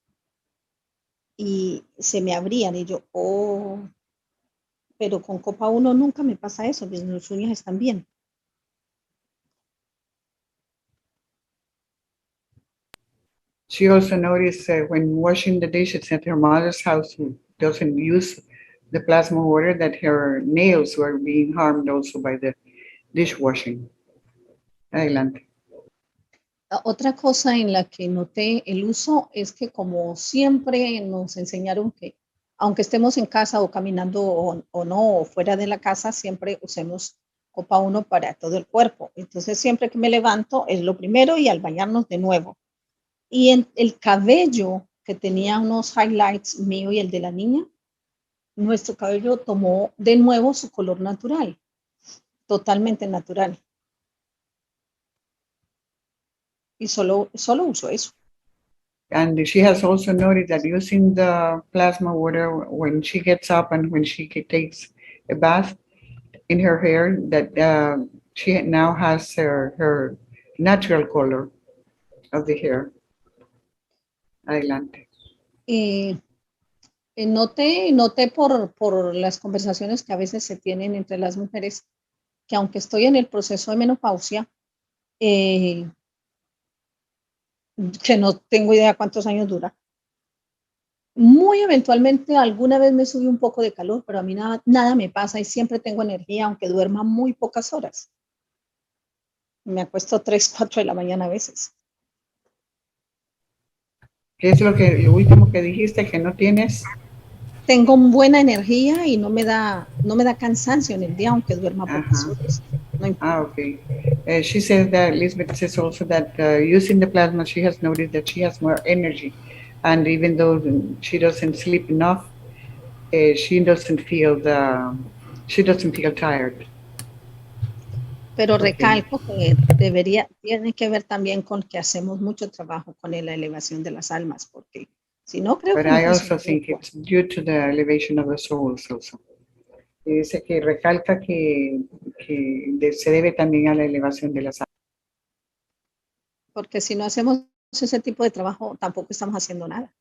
Y se me abrían y yo, pero con copa 1 nunca me pasa eso, mis uñas están bien. She also noticed when washing the dishes at her mother's house, who doesn't use the plasma water, that her nails were being harmed also by the dishwashing. Adelante. Otra cosa en la que noté el uso es que como siempre nos enseñaron que aunque estemos en casa o caminando o no, o fuera de la casa, siempre usemos copa 1 para todo el cuerpo. Entonces siempre que me levanto es lo primero y al bañarnos de nuevo. Y en el cabello, que tenía unos highlights mío y el de la niña, nuestro cabello tomó de nuevo su color natural, totalmente natural. Y solo uso eso. And she has also noticed that using the plasma water when she gets up and when she takes a bath in her hair, that she now has her natural color of the hair. Adelante. Noté por las conversaciones que a veces se tienen entre las mujeres que aunque estoy en el proceso de menopausia, que no tengo idea cuántos años dura, muy eventualmente alguna vez me subí un poco de calor, pero a mí nada me pasa y siempre tengo energía aunque duerma muy pocas horas. Me acuesto 3, 4 de la mañana a veces. ¿Qué es lo último que dijiste que no tienes? Tengo buena energía y no me da cansancio en el día aunque duerma pocas horas. No importa. Okay. She says that Elizabeth says also that using the plasma, she has noticed that she has more energy, and even though she doesn't sleep enough, she doesn't feel tired. Pero recalco que tiene que ver también con que hacemos mucho trabajo con la elevación de las almas, porque si no creo But que no I also think it's due to the elevation of the souls also. Y dice que recalca que se debe también a la elevación de las almas. Porque si no hacemos ese tipo de trabajo, tampoco estamos haciendo nada.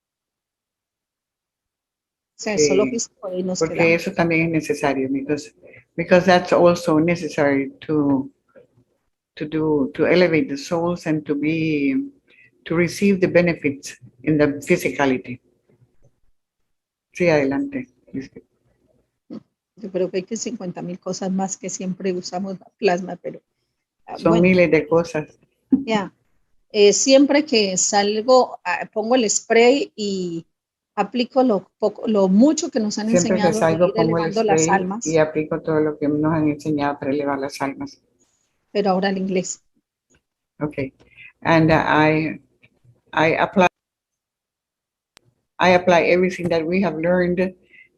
sea, solo físico y nos porque quedamos. eso también es necesario, because that's also necessary to elevate the souls and to receive the benefits in the physicality. Sí, adelante. Yo creo que hay que 50,000 cosas más que siempre usamos plasma, pero Son bueno, miles de cosas. ya. Siempre que salgo, pongo el spray y aplico lo mucho que nos han Siempre que enseñado de salgo ir pongo el elevando las spray almas, y aplico todo lo que nos han enseñado para elevar las almas. pero ahora el inglés. Okay, and I apply everything that we have learned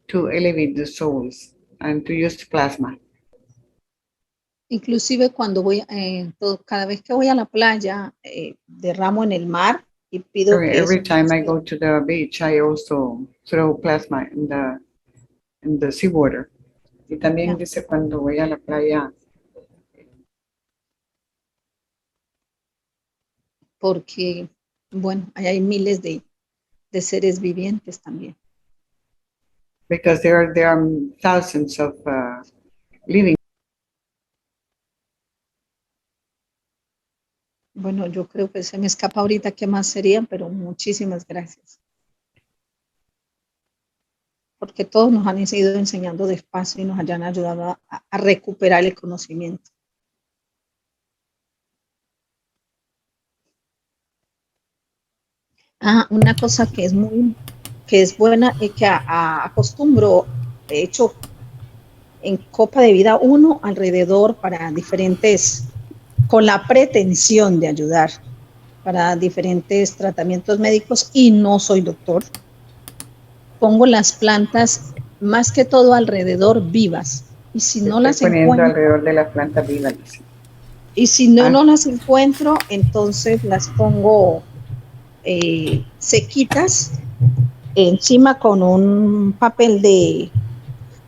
to elevate the souls and to use plasma. Inclusive cuando voy, cada vez que voy a la playa, derramo en el mar y pido que Every eso time I go to the beach, I also throw plasma in the seawater. Y también dice cuando voy a la playa. porque, bueno, hay miles de seres vivientes también. Because there are thousands of living. Bueno, yo creo que se me escapa ahorita qué más serían, pero muchísimas gracias. Porque todos nos han ido enseñando despacio y nos hayan ayudado a recuperar el conocimiento. Una cosa que es buena es que acostumbro, de hecho, en Copa de Vida 1 alrededor para diferentes, con la pretensión de ayudar para diferentes tratamientos médicos y no soy doctor. Pongo las plantas más que todo alrededor vivas y si no las poniendo encuentro, alrededor de las plantas vivas. y si no las encuentro, entonces las pongo sequitas encima con un papel de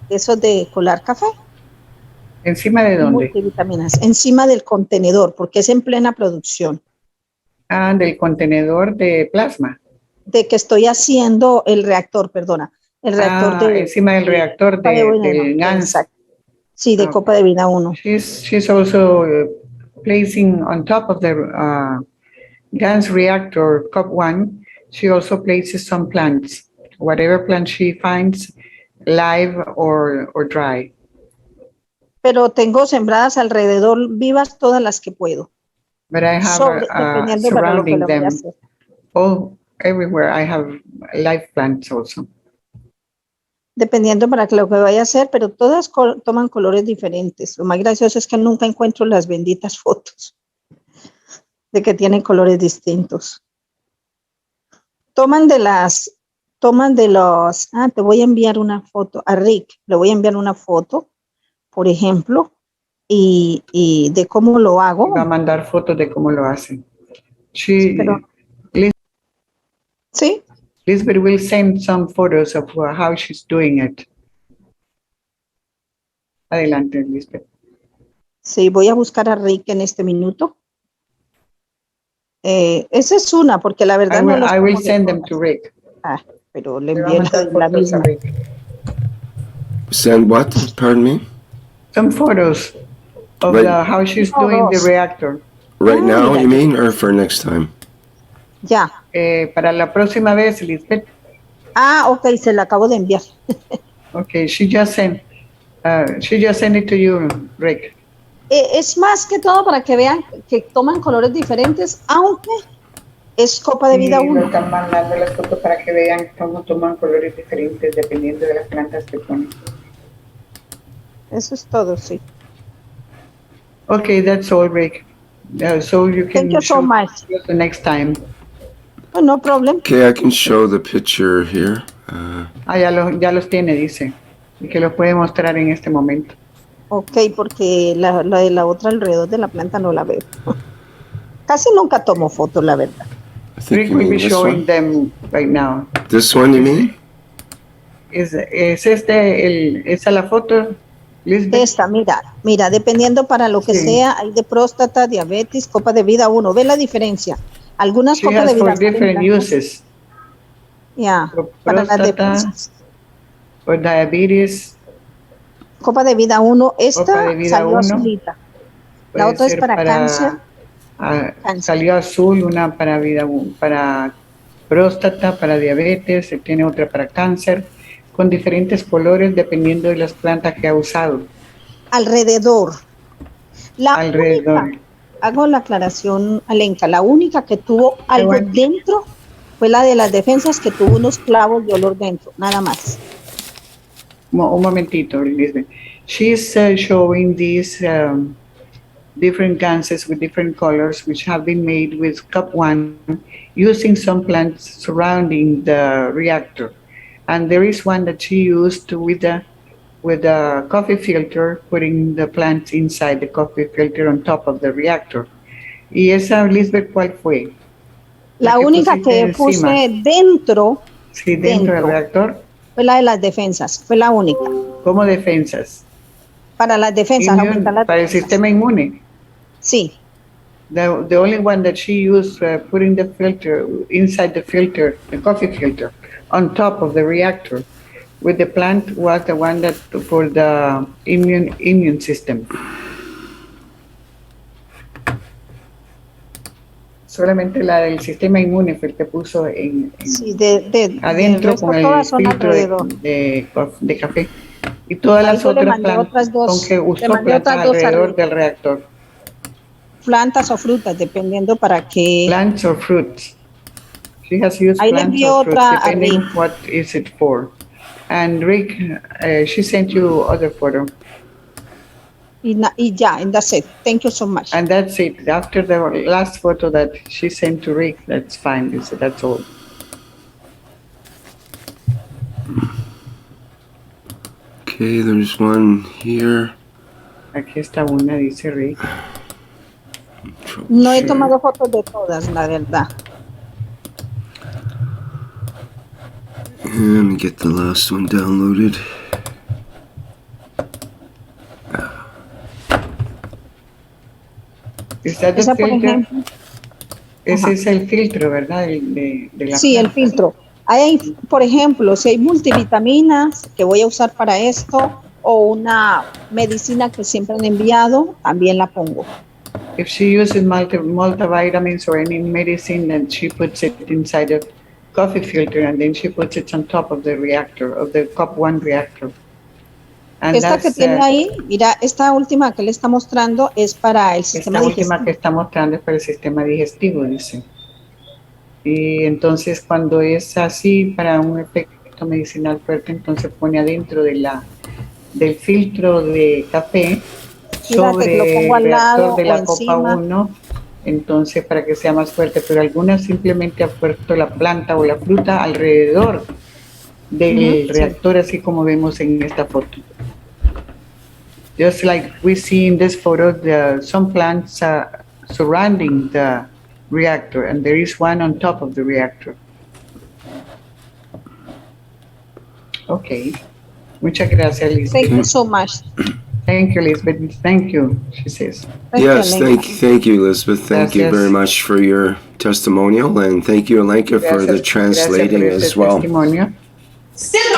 esos de colar café. ¿Encima de dónde? Multivitaminas, encima del contenedor, porque es en plena producción. Del contenedor de plasma. De que estoy haciendo el reactor, perdona. El reactor encima del reactor del GANS. Sí, de Copa de Vida 1. She's also placing on top of the GANS reactor, COP1, she also places some plants, whatever plant she finds, live or dry. Pero tengo sembradas alrededor vivas todas las que puedo. But I have dependiendo para lo que surrounding la voy a them, hacer. all everywhere I have live plants also. Dependiendo para lo que vaya a hacer, pero todas toman colores diferentes. Lo más gracioso es que nunca encuentro las benditas fotos de que tienen colores distintos. Toman de los, te voy a enviar una foto, a Rick, le voy a enviar una foto, por ejemplo, y de cómo lo hago. Va a mandar fotos de cómo lo hacen. Sí. Lisbeth will send some photos of how she's doing it. Adelante, Lisbeth. Sí, voy a buscar a Rick en este minuto. Esa es una, porque la verdad I will send them to Rick. Pero le envié la misma. Send what? Pardon me? Some photos of how she's doing the reactor. Right now, you mean, or for next time? Ya. Para la próxima vez, Lisbeth. Ok, se la acabo de enviar. Okay, she just sent it to you, Rick. Es más que todo para que vean que toman colores diferentes, aunque es Copa de Vida 1. Están mandando las fotos para que vean cómo toman colores diferentes dependiendo de las plantas que ponen. Eso es todo, sí. Okay, that's all, Rick. So you can Thank you so much. The next time. Oh, no problem. Okay, I can show the picture here. Ya los tiene, dice. Y que los puede mostrar en este momento. Ok, porque la de la otra alrededor de la planta no la veo. Casi nunca tomo fotos, la verdad. Rick will be showing them right now. This one, you mean? ¿Es esa la foto, Lisbeth? Esta, mira, dependiendo para lo que sea, hay de próstata, diabetes, Copa de Vida 1. ¿Ve la diferencia? Algunas copas de vida. Different uses. Ya, para las defensas. For diabetes, Copa de vida 1, Copa esta de vida salió 1, azulita. La puede otra es ser para cáncer. Cáncer. salió azul, una para próstata, para diabetes, se tiene otra para cáncer, con diferentes colores dependiendo de las plantas que ha usado. Alrededor. La Alrededor. única, hago la aclaración, Alenka, la única que tuvo algo bueno. dentro fue la de las defensas, que tuvo unos clavos de olor dentro, nada más. Un momentito, Elizabeth. She's showing these different ganses with different colors, which have been made with cup 1 using some plants surrounding the reactor. And there is one that she used with a coffee filter, putting the plants inside the coffee filter on top of the reactor. ¿Y esa, Lisbeth, cuál fue? La única que puse dentro, sí, dentro del reactor, fue la de las defensas, fue la única. ¿Cómo defensas? Para las defensas, aumentar las para defensas. el sistema inmune. Sí. The only one that she used putting the filter inside the filter, the coffee filter, on top of the reactor with the plant was the one that for the immune system. Solamente la del sistema inmune fue el que puso sí, adentro con el filtro de café. Y todas las otras plantas con que usó plantas alrededor del reactor. Plantas o frutas, dependiendo para qué. Plants or fruits. She has used Ahí plants or fruits, depending what is it for. And Rick, she sent you other photo. Y ya, and that's it. Thank you so much. And that's it. After the last photo that she sent to Rick, that's fine. That's all. Okay, there's one here. Aquí está una, dice Rick. No he tomado fotos de todas, la verdad. Let me get the last one downloaded. ¿Está de filtro? Ese es el filtro, ¿verdad? De la sí, planta. El filtro. Hay, por ejemplo, si hay multivitaminas que voy a usar para esto, o una medicina que siempre han enviado, también la pongo. If she uses multivitamins or any medicine, then she puts it inside a coffee filter and then she puts it on top of the reactor, of the cup 1 reactor. And esta que tiene ahí, mira, esta última que le está mostrando es para el sistema digestivo. Esta última que está mostrando es para el sistema digestivo, dice. Y entonces cuando es así, para un efecto medicinal fuerte, entonces pone adentro de del filtro de café sobre el reactor de la copa 1, entonces para que sea más fuerte, pero algunas simplemente ha puesto la planta o la fruta alrededor del reactor, así como vemos en esta foto. Just like we see in this photo, some plants surrounding the reactor, and there is one on top of the reactor. Okay. Muchas gracias, Lisbeth. Thank you so much. Thank you, Lisbeth. Thank you, she says. Thank you, Elizabeth. Thank you very much for your testimonial, and thank you, Alenka, for the translating as well. Testimonio.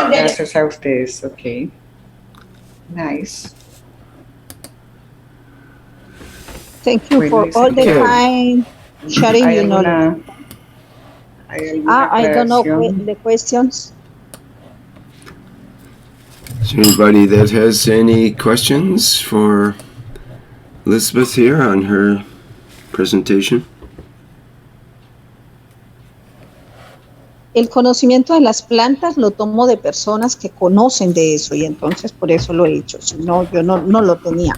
Gracias a ustedes. Okay. Nice. Thank you for all the time sharing your knowledge. I don't know the questions. Is there anybody that has any questions for Elizabeth here on her presentation? El conocimiento de las plantas lo tomo de personas que conocen de eso y entonces por eso lo he hecho. Si no, yo no lo tenía.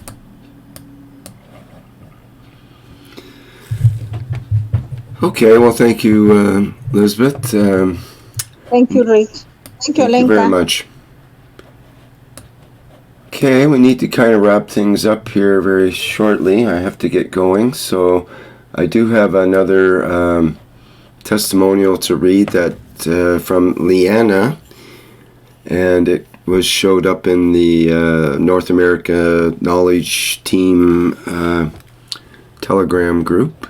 Okay, well, thank you, Elizabeth. Thank you, Rick. Thank you, Alenka. Thank you very much. Okay, we need to kind of wrap things up here very shortly. I have to get going, so I do have another testimonial to read that from Leanna, and it showed up in the North America Knowledge Team Telegram group.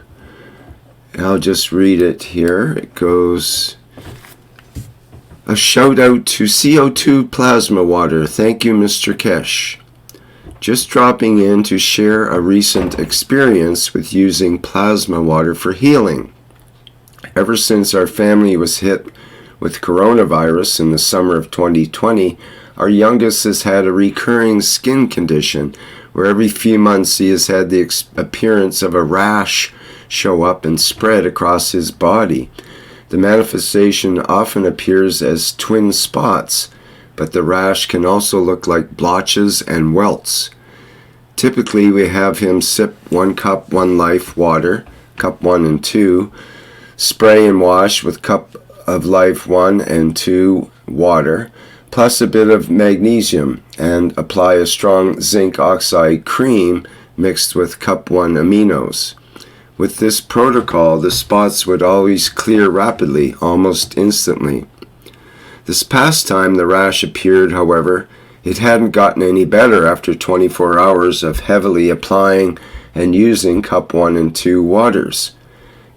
I'll just read it here. It goes, A shout out to CO2 plasma water. Thank you, Mr. Keshe. Just dropping in to share a recent experience with using plasma water for healing. Ever since our family was hit with coronavirus in the summer of 2020, our youngest has had a recurring skin condition where every few months he has had the appearance of a rash show up and spread across his body. The manifestation often appears as twin spots, but the rash can also look like blotches and welts. Typically, we have him sip 1 cup 1 life water, cup 1 and 2, spray and wash with cup of life 1 and 2 water, plus a bit of magnesium, and apply a strong zinc oxide cream mixed with cup 1 aminos. With this protocol, the spots would always clear rapidly, almost instantly. This past time the rash appeared, however, it hadn't gotten any better after 24 hours of heavily applying and using cup 1 and 2 waters.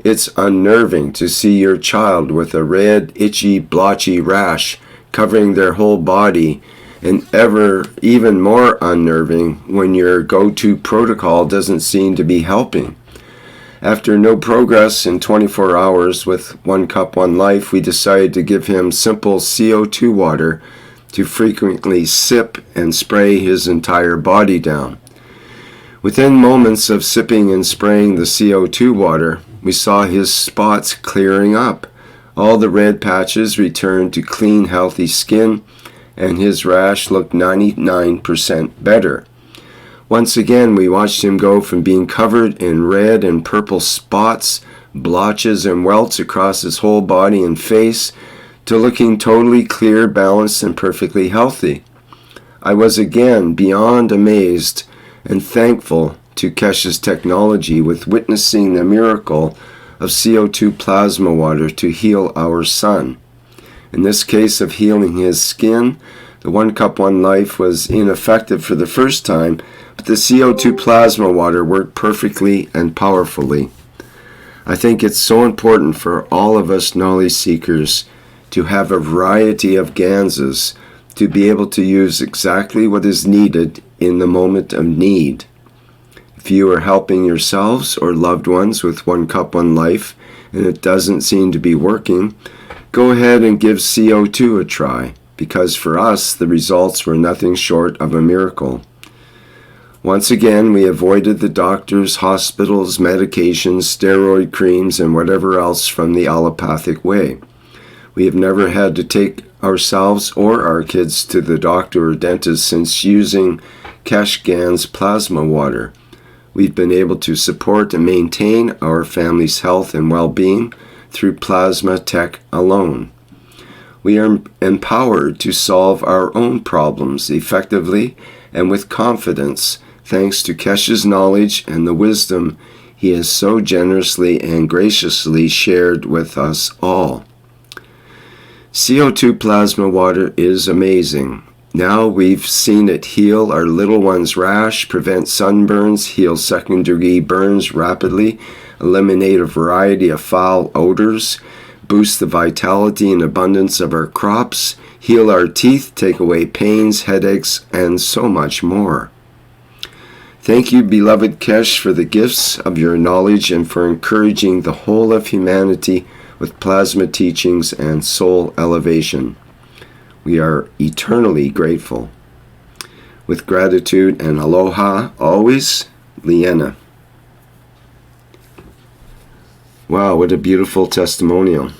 It's unnerving to see your child with a red, itchy, blotchy rash covering their whole body, and even more unnerving when your go-to protocol doesn't seem to be helping. After no progress in 24 hours with 1 cup 1 life, we decided to give him simple CO2 water to frequently sip and spray his entire body down. Within moments of sipping and spraying the CO2 water, we saw his spots clearing up. All the red patches returned to clean, healthy skin, and his rash looked 99% better. Once again, we watched him go from being covered in red and purple spots, blotches, and welts across his whole body and face to looking totally clear, balanced, and perfectly healthy. I was again beyond amazed and thankful to Keshe's technology with witnessing the miracle of CO2 plasma water to heal our son. In this case of healing his skin, the 1 cup 1 life was ineffective for the first time, but the CO2 plasma water worked perfectly and powerfully. I think it's so important for all of us knowledge seekers to have a variety of ganzas to be able to use exactly what is needed in the moment of need. If you are helping yourselves or loved ones with 1 cup 1 life and it doesn't seem to be working, go ahead and give CO2 a try, because for us the results were nothing short of a miracle. Once again, we avoided the doctors, hospitals, medications, steroid creams, and whatever else from the allopathic way. We have never had to take ourselves or our kids to the doctor or dentist since using Keshe Gan's plasma water. We've been able to support and maintain our family's health and well-being through plasma tech alone. We are empowered to solve our own problems effectively and with confidence, thanks to Keshe's knowledge and the wisdom he has so generously and graciously shared with us all. CO2 plasma water is amazing. Now we've seen it heal our little one's rash, prevent sunburns, heal second-degree burns rapidly, eliminate a variety of foul odors, boost the vitality and abundance of our crops, heal our teeth, take away pains, headaches, and so much more. Thank you, beloved Keshe, for the gifts of your knowledge and for encouraging the whole of humanity with plasma teachings and soul elevation. We are eternally grateful. With gratitude and aloha, always, Liena. Wow, what a beautiful testimonial.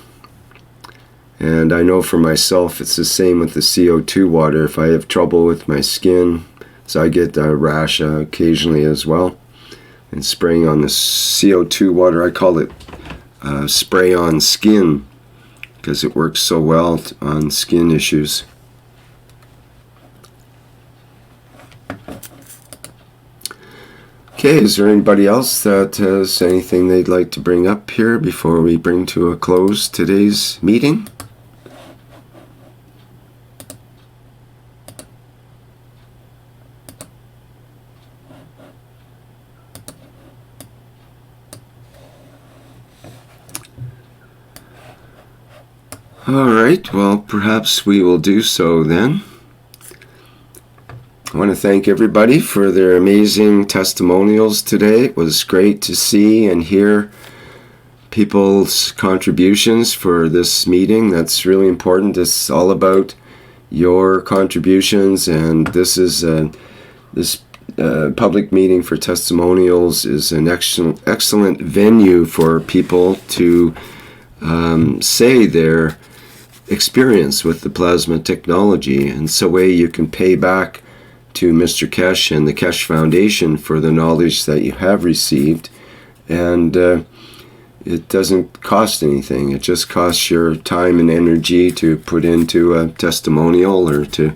And I know for myself, it's the same with the CO2 water. If I have trouble with my skin, so I get a rash occasionally as well. And spraying on the CO2 water, I call it spray on skin because it works so well on skin issues. Okay, is there anybody else that has anything they'd like to bring up here before we bring to a close today's meeting? All right, well, perhaps we will do so then. I want to thank everybody for their amazing testimonials today. It was great to see and hear people's contributions for this meeting. That's really important. It's all about your contributions, and this is this public meeting for testimonials is an excellent venue for people to say their experience with the plasma technology, and so way you can pay back to Mr. Keshe and the Keshe Foundation for the knowledge that you have received. And it doesn't cost anything. It just costs your time and energy to put into a testimonial, or to,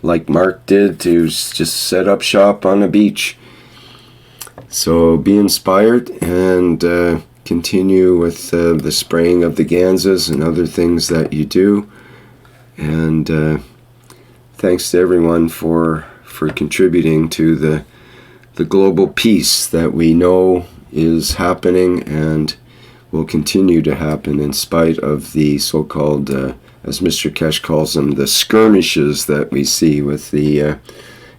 like Mark did, to just set up shop on a beach. So be inspired and continue with the spraying of the ganzas and other things that you do. And thanks to everyone for contributing to the global peace that we know is happening and will continue to happen in spite of the so-called, as Mr. Keshe calls them, the skirmishes that we see with the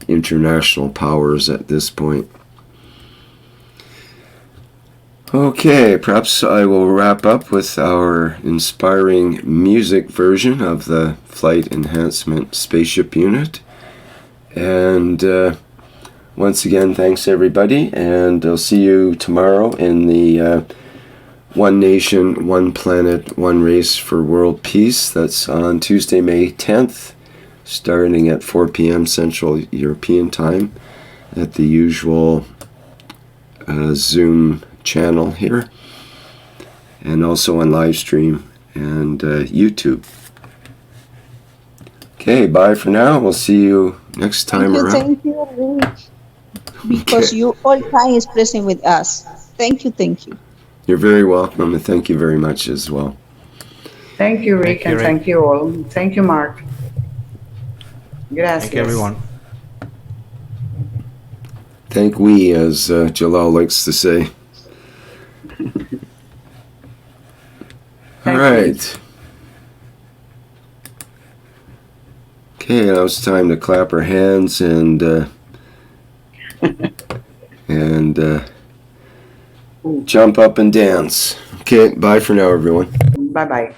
international powers at this point. Okay, perhaps I will wrap up with our inspiring music version of the Flight Enhancement Spaceship Unit. And once again, thanks everybody, and I'll see you tomorrow in the One Nation, One Planet, One Race for World Peace. That's on Tuesday, May 10th, starting at 4 p.m. Central European Time at the usual Zoom channel here, and also on live stream and YouTube. Okay, bye for now. We'll see you next time around. Thank you, Rick, because you all time is present with us. Thank you, thank you. You're very welcome, and thank you very much as well. Thank you, Rick, and thank you all. Thank you, Mark. Gracias. Thank you, everyone. Thank we, as Jalal likes to say. All right. Okay, now it's time to clap our hands and jump up and dance. Okay, bye for now, everyone. Bye-bye.